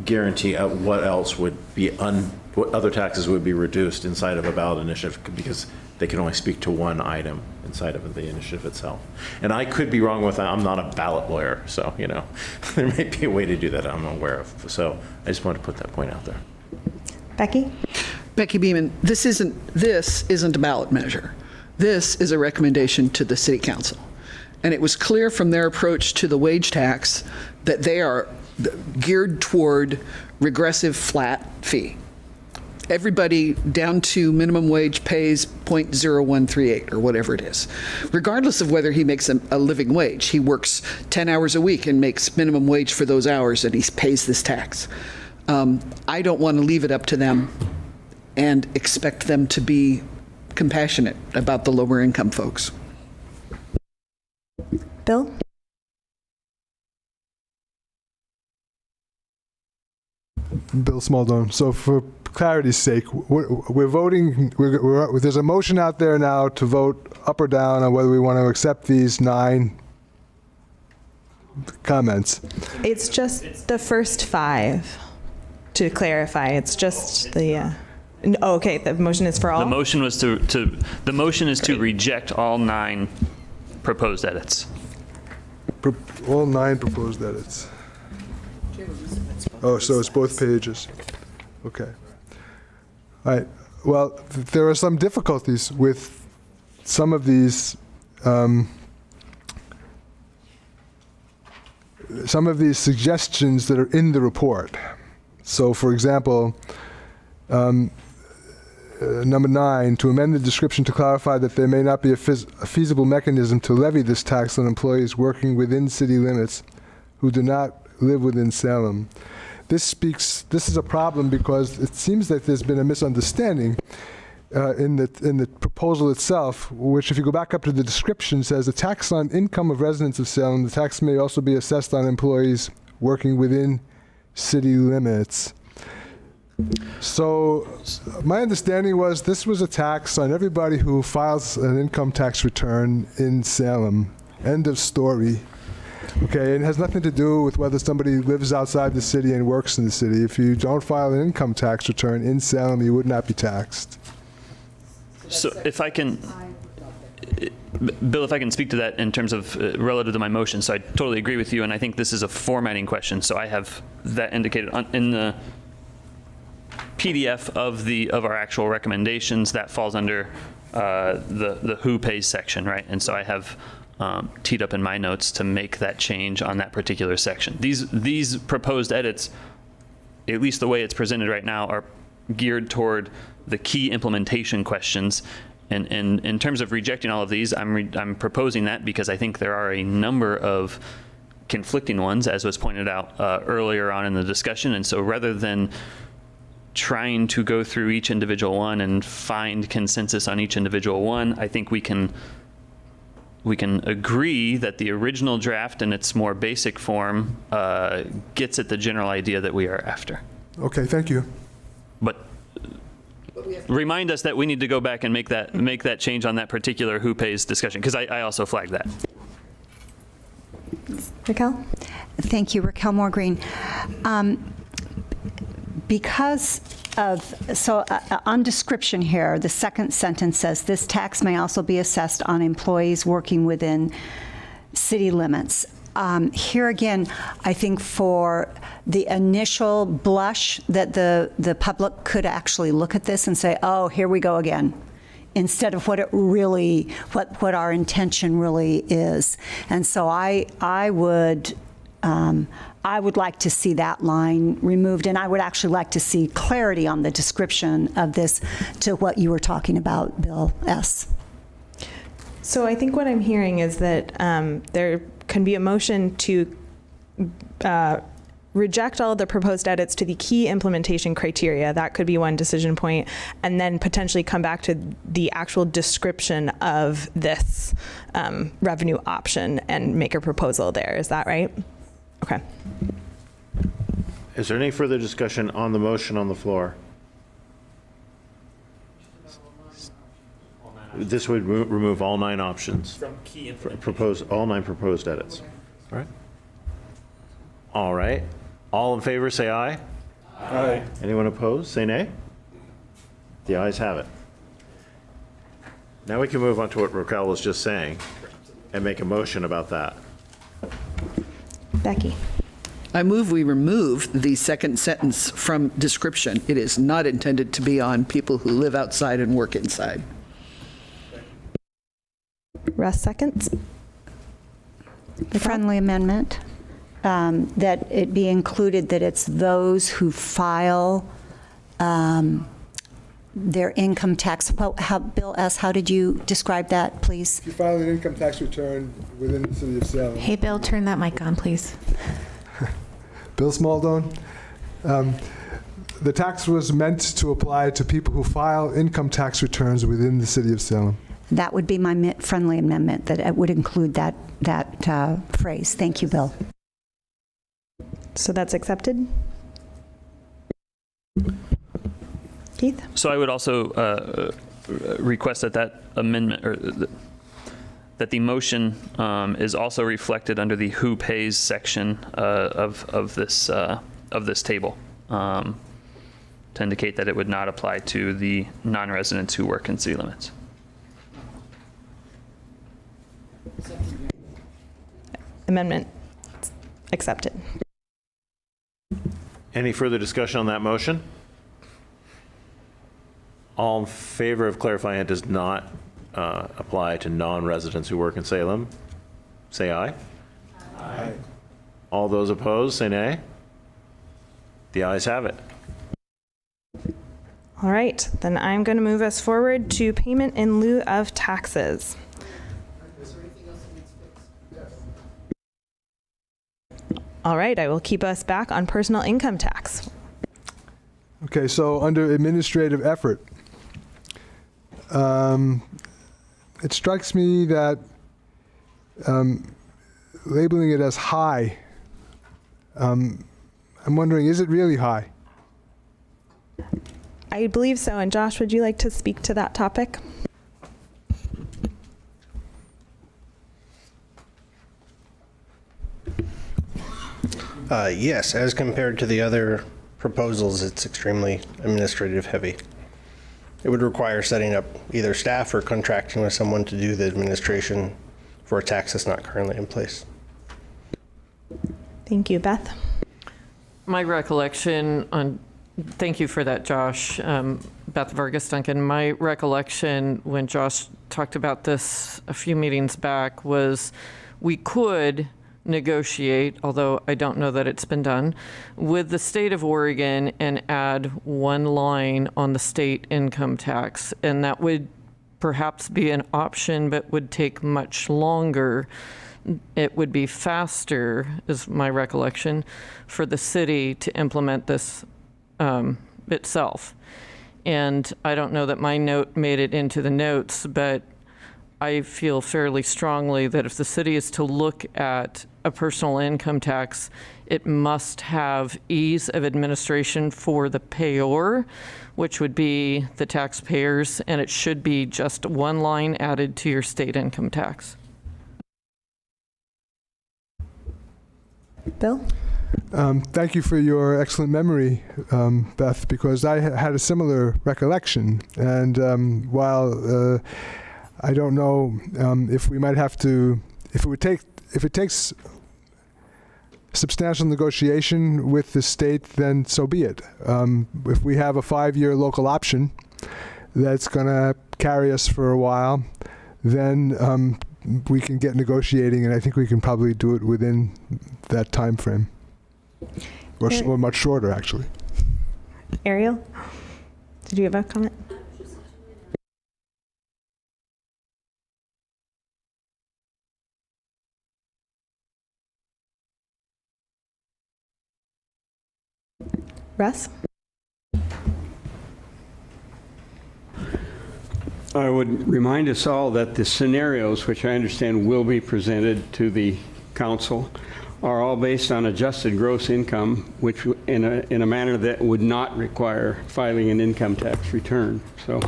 guarantee what else would be what other taxes would be reduced inside of a ballot initiative, because they can only speak to one item inside of the initiative itself. And I could be wrong with that. I'm not a ballot lawyer, so there may be a way to do that I'm aware of. So I just wanted to put that point out there. Becky? Becky Beeman, this isn't a ballot measure. This is a recommendation to the City Council. And it was clear from their approach to the wage tax that they are geared toward regressive flat fee. Everybody down to minimum wage pays 0.0138 or whatever it is, regardless of whether he makes a living wage. He works 10 hours a week and makes minimum wage for those hours, and he pays this tax. I don't want to leave it up to them and expect them to be compassionate about the lower income folks. Bill? Bill Smaldone. So for clarity's sake, we're voting, there's a motion out there now to vote up or down on whether we want to accept these 9 comments. It's just the first 5, to clarify. It's just the, okay, the motion is for all? The motion was the motion is to reject all 9 proposed edits. All 9 proposed edits. Oh, so it's both pages. Okay. All right. Well, there are some difficulties with some of these suggestions that are in the report. So, for example, number 9, to amend the description to clarify that there may not be a feasible mechanism to levy this tax on employees working within city limits who do not live within Salem. This is a problem because it seems that there's been a misunderstanding in the proposal itself, which, if you go back up to the description, says a tax on income of residents of Salem. The tax may also be assessed on employees working within city limits. So my understanding was this was a tax on everybody who files an income tax return in Salem. End of story. Okay, it has nothing to do with whether somebody lives outside the city and works in the city. If you don't file an income tax return in Salem, you would not be taxed. So if I can, Bill, if I can speak to that in terms of relative to my motion. So I totally agree with you, and I think this is a formatting question. So I have that indicated in the PDF of our actual recommendations. That falls under the who pays section, right? And so I have teed up in my notes to make that change on that particular section. These proposed edits, at least the way it's presented right now, are geared toward the key implementation questions. And in terms of rejecting all of these, I'm proposing that because I think there are a number of conflicting ones, as was pointed out earlier on in the discussion. And so rather than trying to go through each individual one and find consensus on each individual one, I think we can agree that the original draft in its more basic form gets at the general idea that we are after. Okay, thank you. But remind us that we need to go back and make that change on that particular who pays discussion, because I also flagged that. Raquel? Thank you, Raquel Moore Green. Because of, on description here, the second sentence says, this tax may also be assessed on employees working within city limits. Here again, I think for the initial blush that the public could actually look at this and say, oh, here we go again, instead of what it really, what our intention really is. And so I would like to see that line removed, and I would actually like to see clarity on the description of this to what you were talking about, Bill S. So I think what I'm hearing is that there can be a motion to reject all of the proposed edits to the key implementation criteria. That could be one decision point, and then potentially come back to the actual description of this revenue option and make a proposal there. Is that right? Okay. Is there any further discussion on the motion on the floor? This would remove all 9 options. From key all 9 proposed edits. All right. All right. All in favor, say aye. Aye. Anyone opposed, say nay. The ayes have it. Now we can move on to what Raquel was just saying and make a motion about that. Becky? I move we remove the second sentence from description. It is not intended to be on people who live outside and work inside. Russ seconds. Friendly amendment, that it be included that it's those who file their income tax. Bill S., how did you describe that, please? If you file an income tax return within the city of Salem. Hey, Bill, turn that mic on, please. Bill Smaldone. The tax was meant to apply to people who file income tax returns within the city of Salem. That would be my friendly amendment, that it would include that phrase. Thank you, Bill. So that's accepted? Keith? So I would also request that amendment, or that the motion is also reflected under the who pays section of this table, to indicate that it would not apply to the non-residents who work in city limits. Amendment accepted. Any further discussion on that motion? All in favor of clarifying it does not apply to non-residents who work in Salem, say aye. Aye. All those opposed, say nay. The ayes have it. All right, then I'm going to move us forward to payment in lieu of taxes. All right, I will keep us back on personal income tax. Okay, so under administrative effort, it strikes me that labeling it as high, I'm wondering, is it really high? I believe so. And Josh, would you like to speak to that topic? Yes, as compared to the other proposals, it's extremely administrative heavy. It would require setting up either staff or contracting with someone to do the administration for a tax that's not currently in place. Thank you. Beth? My recollection on, thank you for that, Josh. Beth Vargas Duncan. My recollection when Josh talked about this a few meetings back was we could negotiate, although I don't know that it's been done, with the state of Oregon and add one line on the state income tax. And that would perhaps be an option, but would take much longer. It would be faster, is my recollection, for the city to implement this itself. And I don't know that my note made it into the notes, but I feel fairly strongly that if the city is to look at a personal income tax, it must have ease of administration for the payor, which would be the taxpayers, and it should be just one line added to your state income tax. Bill? Thank you for your excellent memory, Beth, because I had a similar recollection. And while I don't know if we might have to, if it takes substantial negotiation with the state, then so be it. If we have a 5-year local option that's going to carry us for a while, then we can get negotiating, and I think we can probably do it within that time frame, or much shorter, actually. Ariel, did you have a comment? Russ? I would remind us all that the scenarios, which I understand will be presented to the council, are all based on adjusted gross income, which in a manner that would not require filing an income tax return. So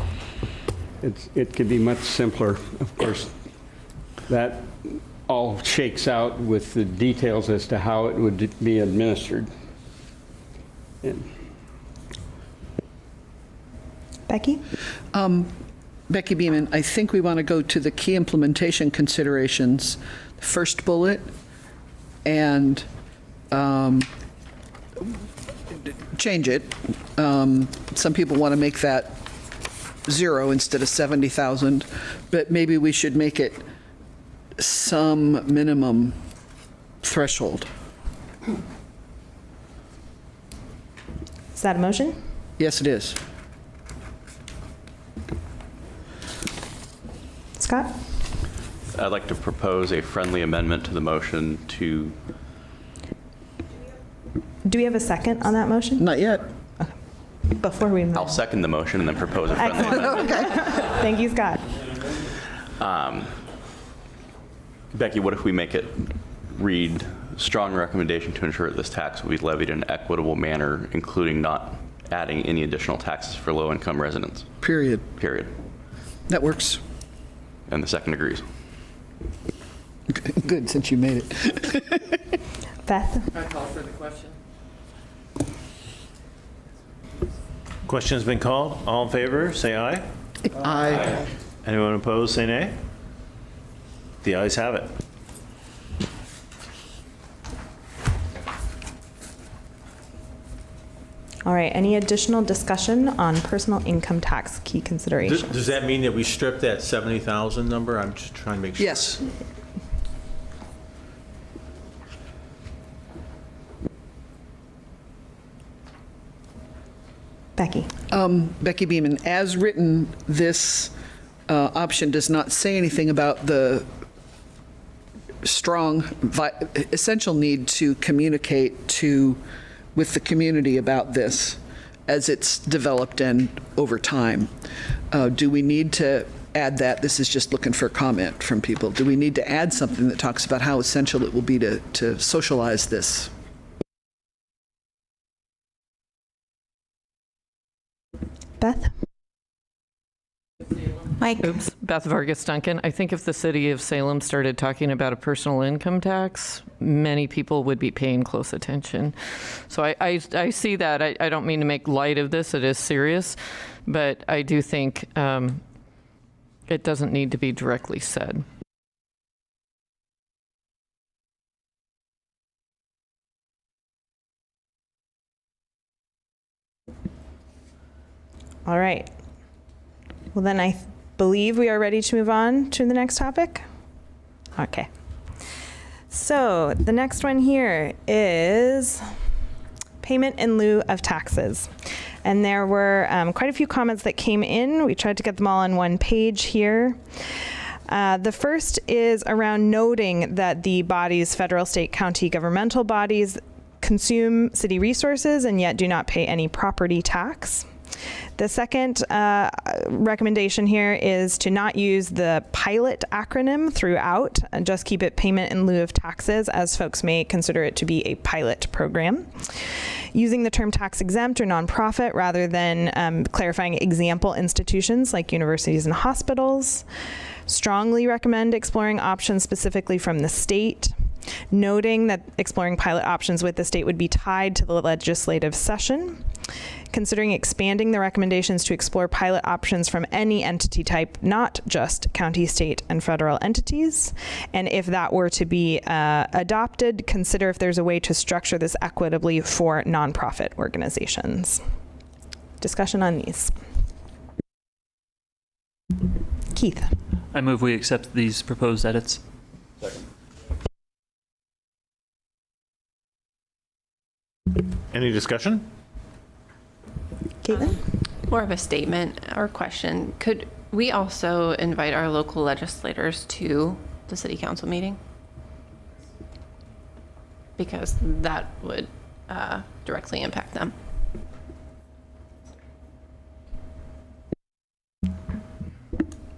it could be much simpler. Of course, that all shakes out with the details as to how it would be administered. Becky? Becky Beeman, I think we want to go to the key implementation considerations, the first bullet, and change it. Some people want to make that 0 instead of 70,000, but maybe we should make it some minimum threshold. Is that a motion? Yes, it is. Scott? I'd like to propose a friendly amendment to the motion to... Do we have a second on that motion? Not yet. Okay. Before we move. I'll second the motion and then propose a friendly amendment. Thank you, Scott. Becky, what if we make it read, strong recommendation to ensure that this tax will be levied in an equitable manner, including not adding any additional taxes for low-income residents? Period. Period. That works. And the second agrees. Good, since you made it. Beth? I call for the question. Question's been called. All in favor, say aye. Aye. Anyone opposed, say nay. The ayes have it. All right, any additional discussion on personal income tax key considerations? Does that mean that we strip that 70,000 number? I'm just trying to make sure. Yes. Becky? Becky Beeman, as written, this option does not say anything about the strong, essential need to communicate with the community about this as it's developed and over time. Do we need to add that? This is just looking for comment from people. Do we need to add something that talks about how essential it will be to socialize this? Beth? Mike? Oops, Beth Vargas Duncan. I think if the city of Salem started talking about a personal income tax, many people would be paying close attention. So I see that. I don't mean to make light of this. It is serious. But I do think it doesn't need to be directly said. All right. Well, then I believe we are ready to move on to the next topic. Okay. So the next one here is payment in lieu of taxes. And there were quite a few comments that came in. We tried to get them all on one page here. The first is around noting that the bodies, federal, state, county governmental bodies, consume city resources and yet do not pay any property tax. The second recommendation here is to not use the PILOT acronym throughout, and just keep it payment in lieu of taxes, as folks may consider it to be a pilot program. Using the term tax exempt or nonprofit rather than clarifying example institutions like universities and hospitals. Strongly recommend exploring options specifically from the state, noting that exploring pilot options with the state would be tied to the legislative session. Considering expanding the recommendations to explore pilot options from any entity type, not just county, state, and federal entities. And if that were to be adopted, consider if there's a way to structure this equitably for nonprofit organizations. Discussion on these. Keith. I move we accept these proposed edits. Second. Any discussion? Caitlin? More of a statement or question. Could we also invite our local legislators to the city council meeting? Because that would directly impact them.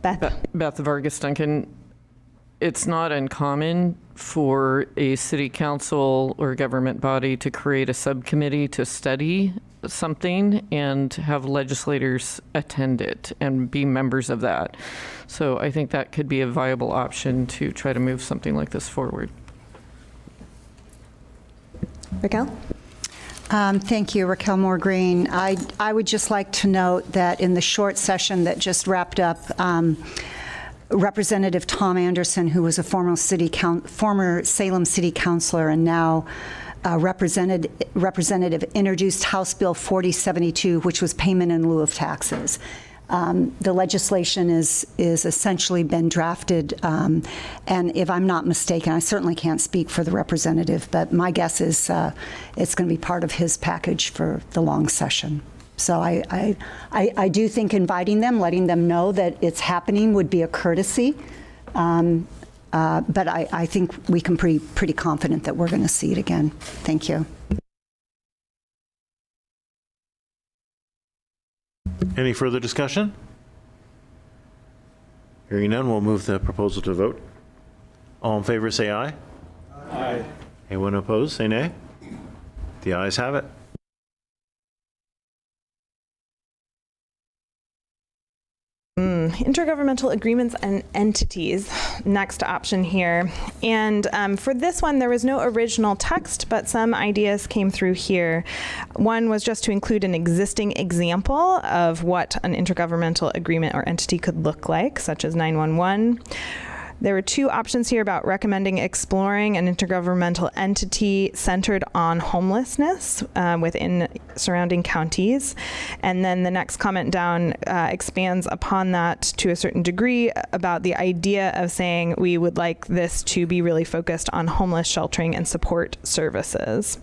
Beth Vargas Duncan, it's not uncommon for a city council or government body to create a subcommittee to study something and have legislators attend it and be members of that. So I think that could be a viable option to try to move something like this forward. Raquel? Thank you, Raquel Moore Green. I would just like to note that in the short session that just wrapped up, Representative Tom Anderson, who was a former Salem City Councilor and now representative, introduced House Bill 4072, which was payment in lieu of taxes. The legislation is essentially been drafted, and if I'm not mistaken, I certainly can't speak for the representative, but my guess is it's going to be part of his package for the long session. So I do think inviting them, letting them know that it's happening would be a courtesy, but I think we can be pretty confident that we're going to see it again. Thank you. Any further discussion? Hearing none, we'll move the proposal to vote. All in favor, say aye. Aye. Anyone opposed, say nay. The ayes have it. Intergovernmental agreements and entities, next option here. And for this one, there was no original text, but some ideas came through here. One was just to include an existing example of what an intergovernmental agreement or entity could look like, such as 911. There were two options here about recommending exploring an intergovernmental entity centered on homelessness within surrounding counties. And then the next comment down expands upon that to a certain degree about the idea of saying we would like this to be really focused on homeless sheltering and support services.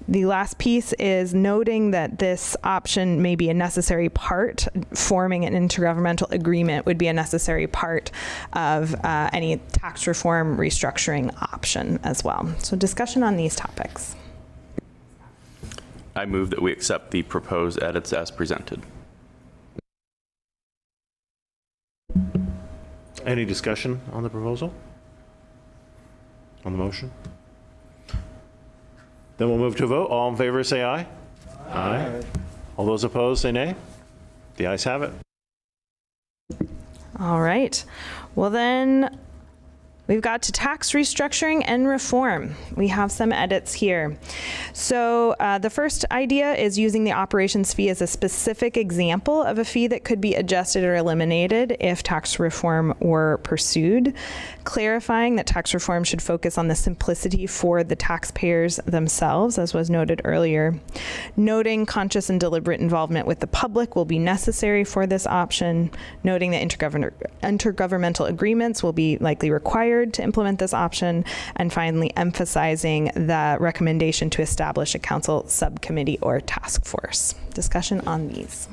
The last piece is noting that this option may be a necessary part. Forming an intergovernmental agreement would be a necessary part of any tax reform restructuring option as well. So discussion on these topics. I move that we accept the proposed edits as presented. Any discussion on the proposal? On the motion? Then we'll move to a vote. All in favor, say aye. Aye. All those opposed, say nay. The ayes have it. All right. Well, then we've got to tax restructuring and reform. We have some edits here. So the first idea is using the operations fee as a specific example of a fee that could be adjusted or eliminated if tax reform were pursued. Clarifying that tax reform should focus on the simplicity for the taxpayers themselves, as was noted earlier. Noting conscious and deliberate involvement with the public will be necessary for this option. Noting that intergovernmental agreements will be likely required required to implement this option. And finally, emphasizing the recommendation to establish a council subcommittee or task force. Discussion on these.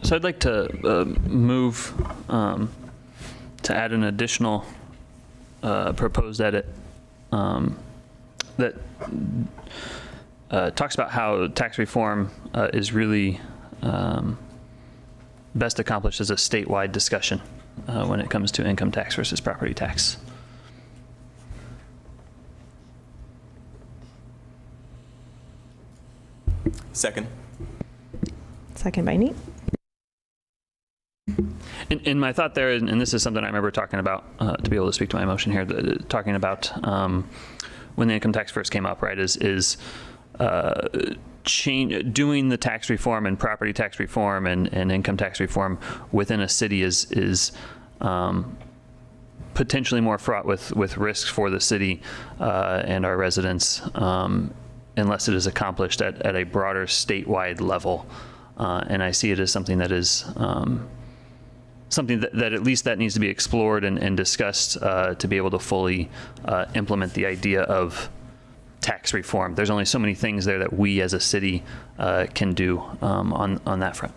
So I'd like to move to add an additional proposed edit that talks about how tax reform is really best accomplished as a statewide discussion when it comes to income tax versus property tax. Second. Second by Nate. In my thought there, and this is something I remember talking about to be able to speak to my motion here, talking about when the income tax first came up, right, is doing the tax reform and property tax reform and income tax reform within a city is potentially more fraught with risks for the city and our residents unless it is accomplished at a broader statewide level. And I see it as something that is something that at least that needs to be explored and discussed to be able to fully implement the idea of tax reform. There's only so many things there that we as a city can do on that front.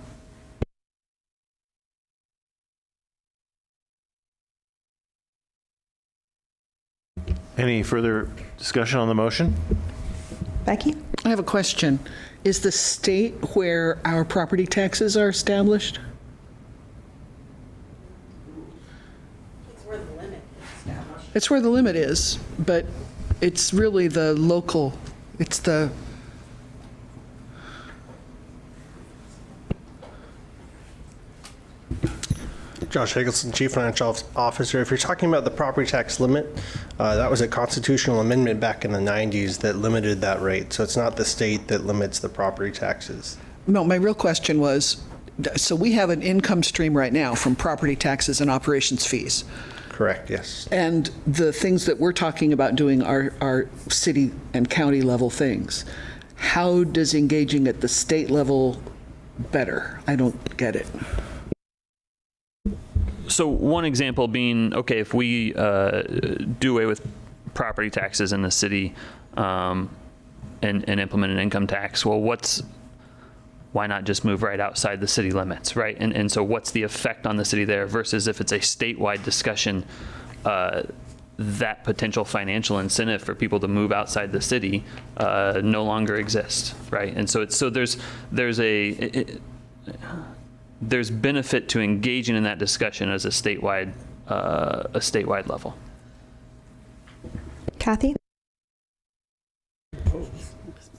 Any further discussion on the motion? Becky? I have a question. Is the state where our property taxes are established? It's where the limit is, but it's really the local, it's the, Josh Higginson, Chief Financial Officer. If you're talking about the property tax limit, that was a constitutional amendment back in the 90s that limited that rate. So it's not the state that limits the property taxes. no, my real question was, so we have an income stream right now from property taxes and operations fees. Correct, yes. And the things that we're talking about doing are city and county level things. How does engaging at the state level better? I don't get it. So one example being, okay, if we do away with property taxes in the city and implement an income tax, well, why not just move right outside the city limits, right? And so what's the effect on the city there versus if it's a statewide discussion, that potential financial incentive for people to move outside the city no longer exists, right? And so there's benefit to engaging in that discussion as a statewide level. Kathy?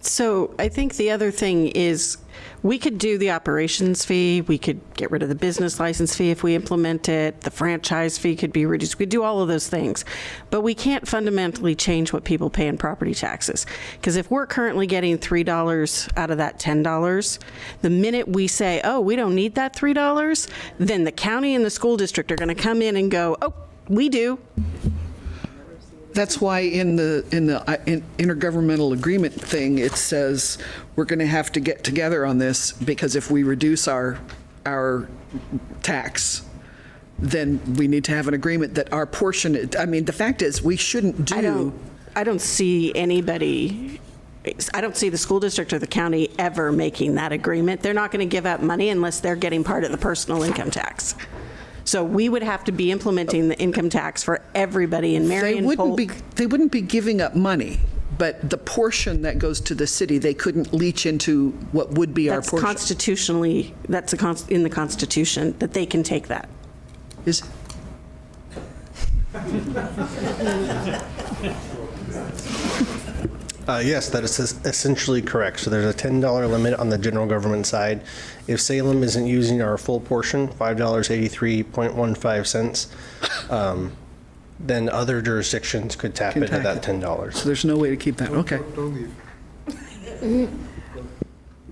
So I think the other thing is we could do the operations fee. We could get rid of the business license fee if we implement it. The franchise fee could be reduced. We could do all of those things. But we can't fundamentally change what people pay in property taxes. Because if we're currently getting $3 out of that $10, the minute we say, oh, we don't need that $3, then the county and the school district are going to come in and go, oh, we do. That's why in the intergovernmental agreement thing, it says we're going to have to get together on this because if we reduce our tax, then we need to have an agreement that our portion, I mean, the fact is we shouldn't do. I don't see anybody, I don't see the school district or the county ever making that agreement. They're not going to give up money unless they're getting part of the personal income tax. So we would have to be implementing the income tax for everybody in Marion. They wouldn't be giving up money, but the portion that goes to the city, they couldn't leach into what would be our portion. Constitutionally, that's in the Constitution that they can take that. Is Yes, that is essentially correct. So there's a $10 limit on the general government side. If Salem isn't using our full portion, $5.83.15, then other jurisdictions could tap into that $10. So there's no way to keep that. Okay. Don't leave.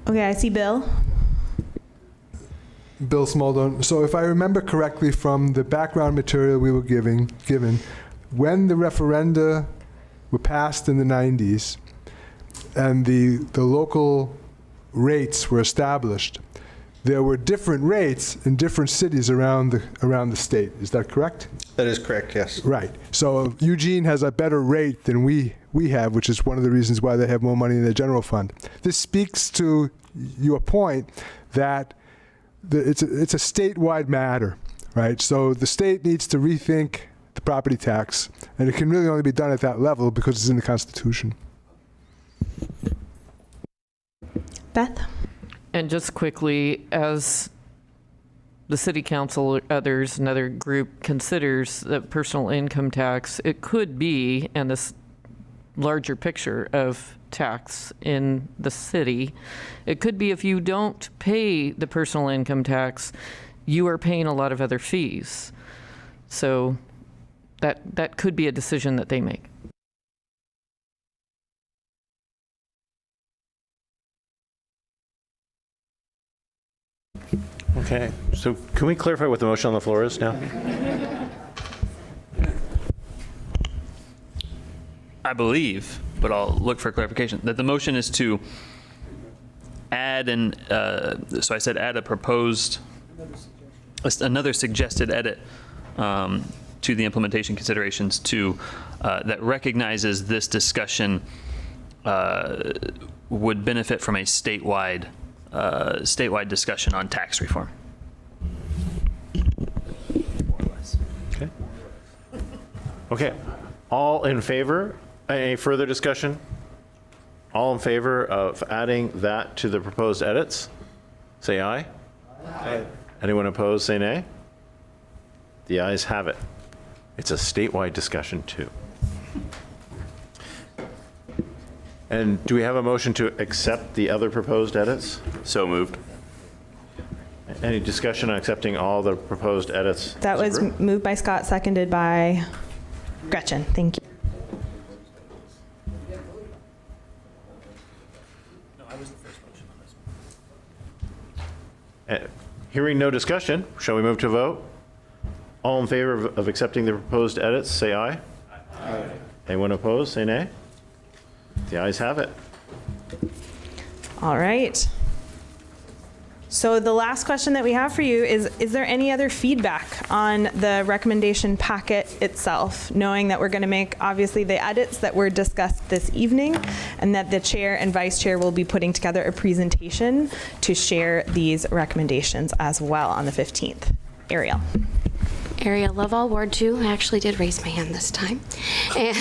Okay, I see Bill. Bill Smaldone. So if I remember correctly from the background material we were given, when the referenda were passed in the 90s and the local rates were established, there were different rates in different cities around the state. Is that correct? That is correct, yes. Right. So Eugene has a better rate than we have, which is one of the reasons why they have more money in their general fund. This speaks to your point that it's a statewide matter, right? So the state needs to rethink the property tax, and it can really only be done at that level because it's in the Constitution. Beth? And just quickly, as the city council or others, another group considers the personal income tax, it could be, and this larger picture of tax in the city, it could be if you don't pay the personal income tax, you are paying a lot of other fees. So that could be a decision that they make. Okay, so can we clarify what the motion on the floor is now? I believe, but I'll look for clarification, that the motion is to add so I said add a proposed, another suggested edit to the implementation considerations that recognizes this discussion would benefit from a statewide discussion on tax reform. Okay. Okay. All in favor? Any further discussion? All in favor of adding that to the proposed edits? Say aye. Aye. Anyone opposed, say nay. The ayes have it. It's a statewide discussion too. And do we have a motion to accept the other proposed edits? So moved. Any discussion on accepting all the proposed edits? That was moved by Scott, seconded by Gretchen. Thank you. Hearing no discussion, shall we move to vote? All in favor of accepting the proposed edits, say aye. Aye. Anyone opposed, say nay. The ayes have it. All right. So the last question that we have for you is there any other feedback on the recommendation packet itself, knowing that we're going to make, obviously, the edits that were discussed this evening, and that the chair and vice chair will be putting together a presentation to share these recommendations as well on the 15th. Ariel. Ariel Lovell, Ward 2. I actually did raise my hand this time. And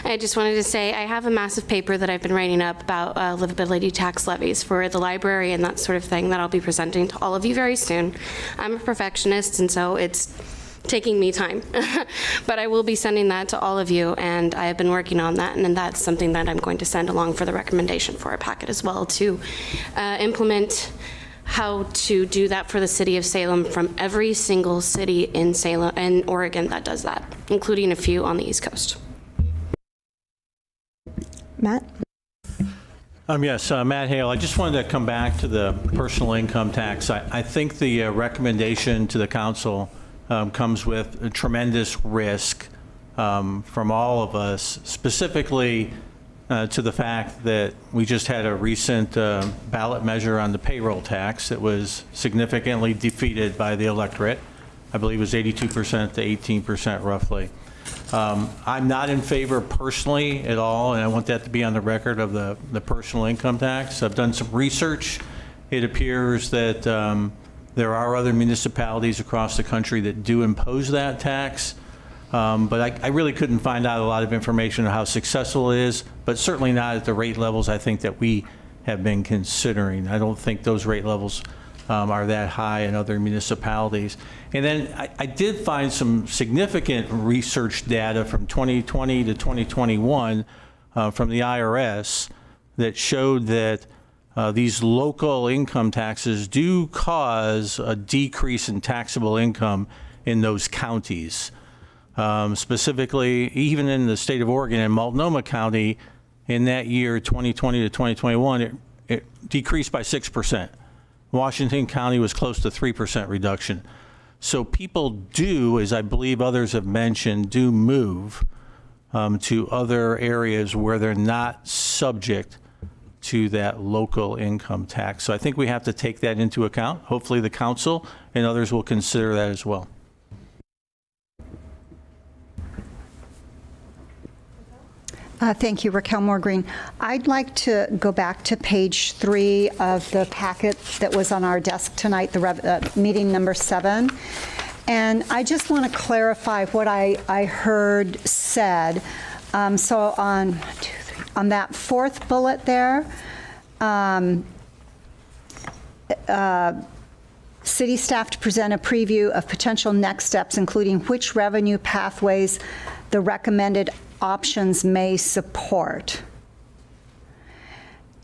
I just wanted to say I have a massive paper that I've been writing up about livability tax levies for the library and that sort of thing that I'll be presenting to all of you very soon. I'm a perfectionist, and so it's taking me time. But I will be sending that to all of you, and I have been working on that, and that's something that I'm going to send along for the recommendation for a packet as well to implement how to do that for the city of Salem from every single city in Salem and Oregon that does that, including a few on the East Coast. Matt? Yes, Matt Hale. I just wanted to come back to the personal income tax. I think the recommendation to the council comes with a tremendous risk from all of us, specifically to the fact that we just had a recent ballot measure on the payroll tax that was significantly defeated by the electorate. I believe it was 82% to 18% roughly. I'm not in favor personally at all, and I want that to be on the record of the personal income tax. I've done some research. It appears that there are other municipalities across the country that do impose that tax. But I really couldn't find out a lot of information on how successful it is, but certainly not at the rate levels I think that we have been considering. I don't think those rate levels are that high in other municipalities. And then I did find some significant research data from 2020 to 2021 from the IRS that showed that these local income taxes do cause a decrease in taxable income in those counties. Specifically, even in the state of Oregon and Multnomah County, in that year, 2020 to 2021, it decreased by 6%. Washington County was close to 3% reduction. So people do, as I believe others have mentioned, do move to other areas where they're not subject to that local income tax. So I think we have to take that into account. Hopefully the council and others will consider that as well. Thank you, Raquel Moore Green. I'd like to go back to page 3 of the packet that was on our desk tonight, the meeting number 7. And I just want to clarify what I heard said. So on that 4th bullet there, city staff to present a preview of potential next steps, including which revenue pathways the recommended options may support.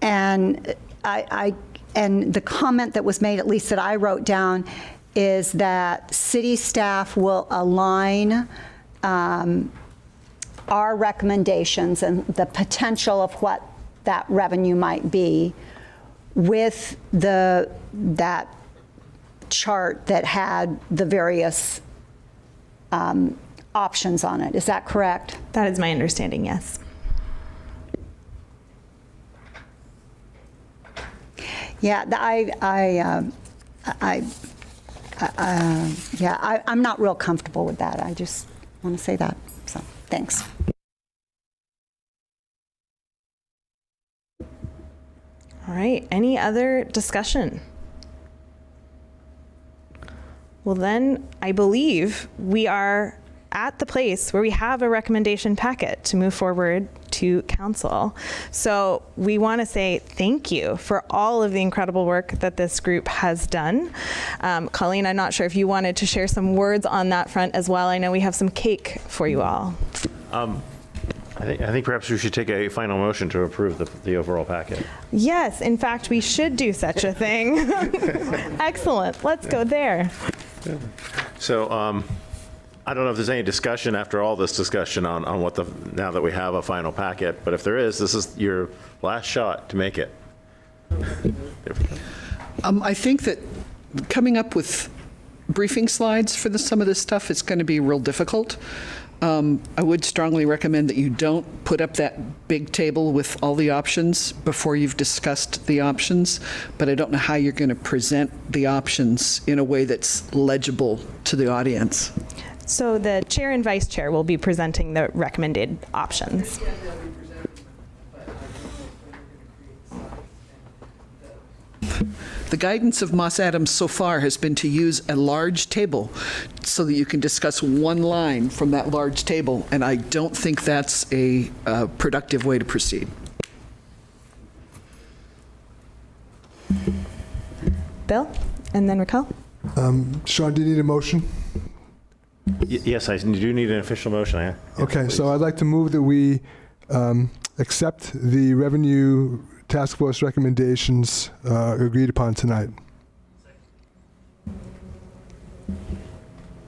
And and the comment that was made, at least that I wrote down, is that city staff will align our recommendations and the potential of what that revenue might be with that chart that had the various options on it. Is that correct? That is my understanding, yes. Yeah, I'm not real comfortable with that. I just want to say that. So, thanks. All right, any other discussion? Well, then I believe we are at the place where we have a recommendation packet to move forward to council. So we want to say thank you for all of the incredible work that this group has done. Colleen, I'm not sure if you wanted to share some words on that front as well. I know we have some cake for you all. I think perhaps we should take a final motion to approve the overall packet. Yes, in fact, we should do such a thing. Excellent. Let's go there. So I don't know if there's any discussion after all this discussion on what now that we have a final packet, but if there is, this is your last shot to make it. I think that coming up with briefing slides for some of this stuff is going to be real difficult. I would strongly recommend that you don't put up that big table with all the options before you've discussed the options, but I don't know how you're going to present the options in a way that's legible to the audience. So the chair and vice chair will be presenting the recommended options. The guidance of Moss Adams so far has been to use a large table so that you can discuss one line from that large table, and I don't think that's a productive way to proceed. Bill, and then Raquel. Sean, do you need a motion? Yes, I do need an official motion. Okay, so I'd like to move that we accept the revenue task force recommendations agreed upon tonight.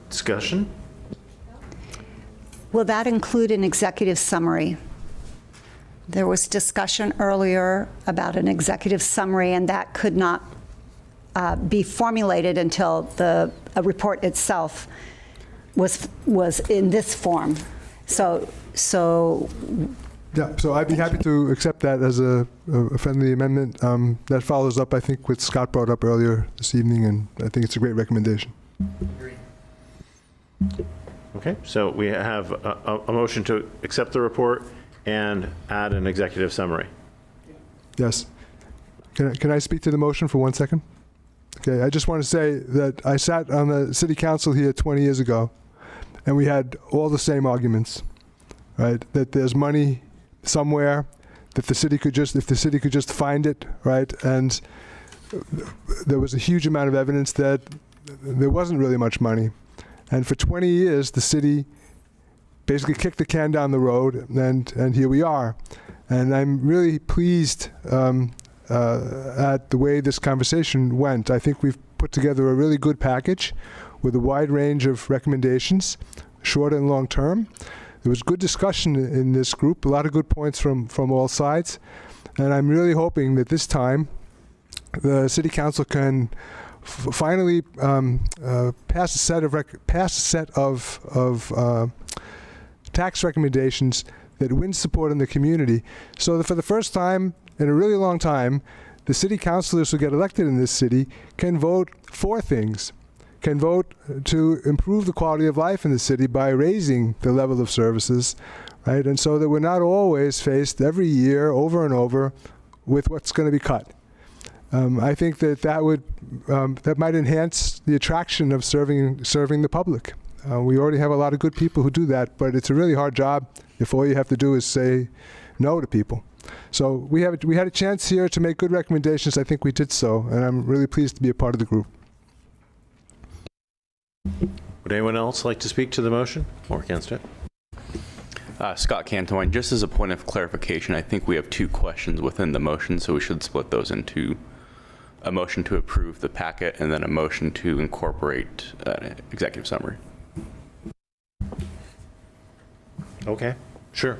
Discussion? Will that include an executive summary? There was discussion earlier about an executive summary, and that could not be formulated until the report itself was in this form. So yeah, so I'd be happy to accept that as a friendly amendment. That follows up, I think, what Scott brought up earlier this evening, and I think it's a great recommendation. Okay, so we have a motion to accept the report and add an executive summary. Yes. Can I speak to the motion for 1 second? Okay, I just want to say that I sat on the city council here 20 years ago, and we had all the same arguments, right? That there's money somewhere, that the city could just, if the city could just find it, right? And there was a huge amount of evidence that there wasn't really much money. And for 20 years, the city basically kicked the can down the road, and here we are. And I'm really pleased at the way this conversation went. I think we've put together a really good package with a wide range of recommendations, short and long term. There was good discussion in this group, a lot of good points from all sides. And I'm really hoping that this time the City Council can finally pass a set of tax recommendations that win support in the community, so that for the first time in a really long time, the city councilors who get elected in this city can vote for things, can vote to improve the quality of life in the city by raising the level of services, right? And so that we're not always faced every year over and over with what's going to be cut. I think that might enhance the attraction of serving the public. We already have a lot of good people who do that, but it's a really hard job if all you have to do is say no to people. So we had a chance here to make good recommendations. I think we did so, and I'm really pleased to be a part of the group. Would anyone else like to speak to the motion or against it? Scott Cantwine, just as a point of clarification, I think we have two questions within the motion, so we should split those into a motion to approve the packet and then a motion to incorporate an executive summary. Okay, sure.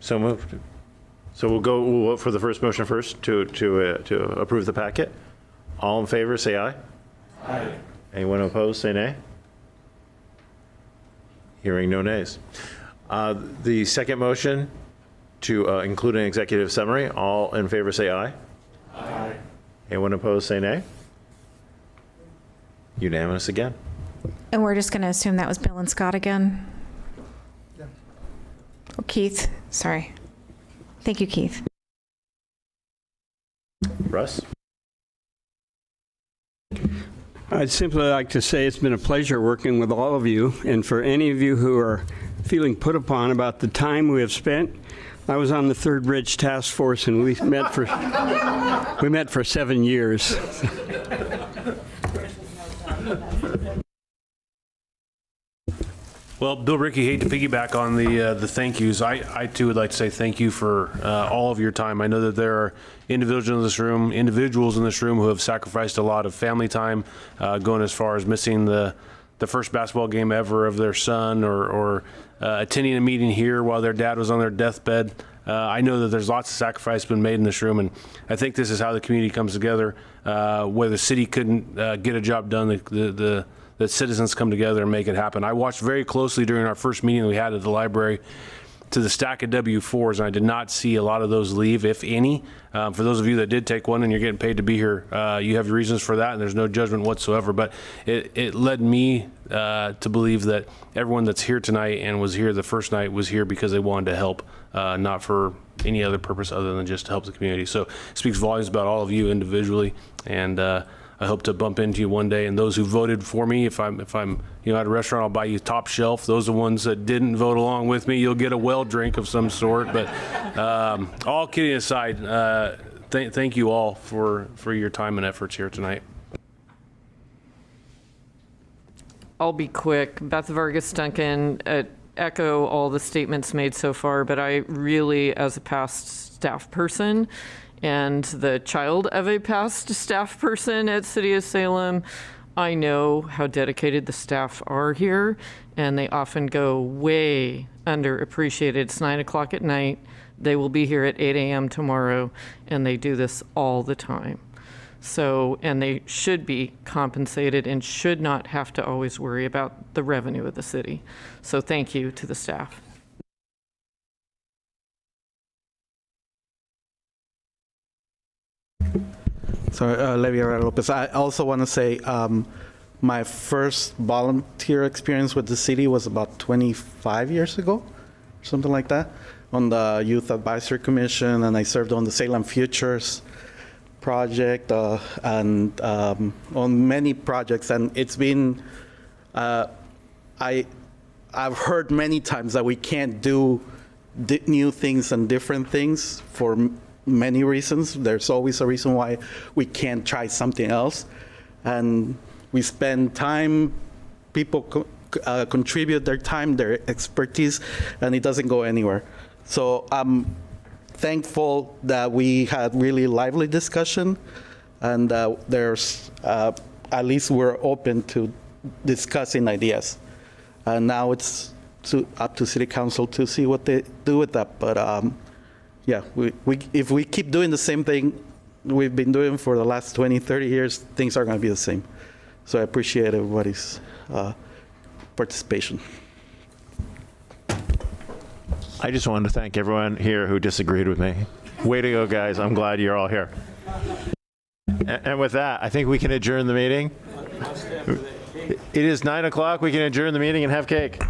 So moved. So we'll vote for the first motion first to approve the packet. All in favor, say aye. Aye. Anyone opposed, say nay. Hearing no nays. The second motion to include an executive summary. All in favor, say aye. Aye. Anyone opposed, say nay. Unanimous again. And we're just going to assume that was Bill and Scott again? Yeah. Oh, Keith, sorry. Thank you, Keith. Russ? I'd simply like to say it's been a pleasure working with all of you, and for any of you who are feeling put upon about the time we have spent, I was on the Third Bridge Task Force, and we met for 7 years. Well, Bill Rickey, hate to piggyback on the thank yous. I too would like to say thank you for all of your time. I know that there are individuals in this room who have sacrificed a lot of family time, going as far as missing the first basketball game ever of their son, or attending a meeting here while their dad was on their deathbed. I know that there's lots of sacrifice been made in this room, and I think this is how the community comes together. Where the city couldn't get a job done, the citizens come together and make it happen. I watched very closely during our first meeting that we had at the library to the stack of W-4s, and I did not see a lot of those leave, if any. For those of you that did take one and you're getting paid to be here, you have your reasons for that, and there's no judgment whatsoever. But it led me to believe that everyone that's here tonight and was here the first night was here because they wanted to help, not for any other purpose other than just to help the community. So it speaks volumes about all of you individually, and I hope to bump into you one day. And those who voted for me, if I'm at a restaurant, I'll buy you top shelf. Those are the ones that didn't vote along with me. You'll get a well drink of some sort. But all kidding aside, thank you all for your time and efforts here tonight. I'll be quick. Beth Vargas Duncan, echo all the statements made so far, but I really, as a past staff person, and the child of a past staff person at City of Salem, I know how dedicated the staff are here, and they often go way underappreciated. It's 9 o'clock at night. They will be here at 8 a.m. tomorrow, and they do this all the time. So, and they should be compensated and should not have to always worry about the revenue of the city. So thank you to the staff. So, Levi Lopez. I also want to say my first volunteer experience with the city was about 25 years ago, something like that, on the Youth Advisory Commission, and I served on the Salem Futures project and on many projects. And it's been, I've heard many times that we can't do new things and different things for many reasons. There's always a reason why we can't try something else. And we spend time, people contribute their time, their expertise, and it doesn't go anywhere. So I'm thankful that we had really lively discussion, and there's, at least we're open to discussing ideas. And now it's up to City Council to see what they do with that. But yeah, if we keep doing the same thing we've been doing for the last 20, 30 years, things are going to be the same. So I appreciate everybody's participation. I just wanted to thank everyone here who disagreed with me. Way to go, guys. I'm glad you're all here. And with that, I think we can adjourn the meeting. It is 9 o'clock. We can adjourn the meeting and have cake.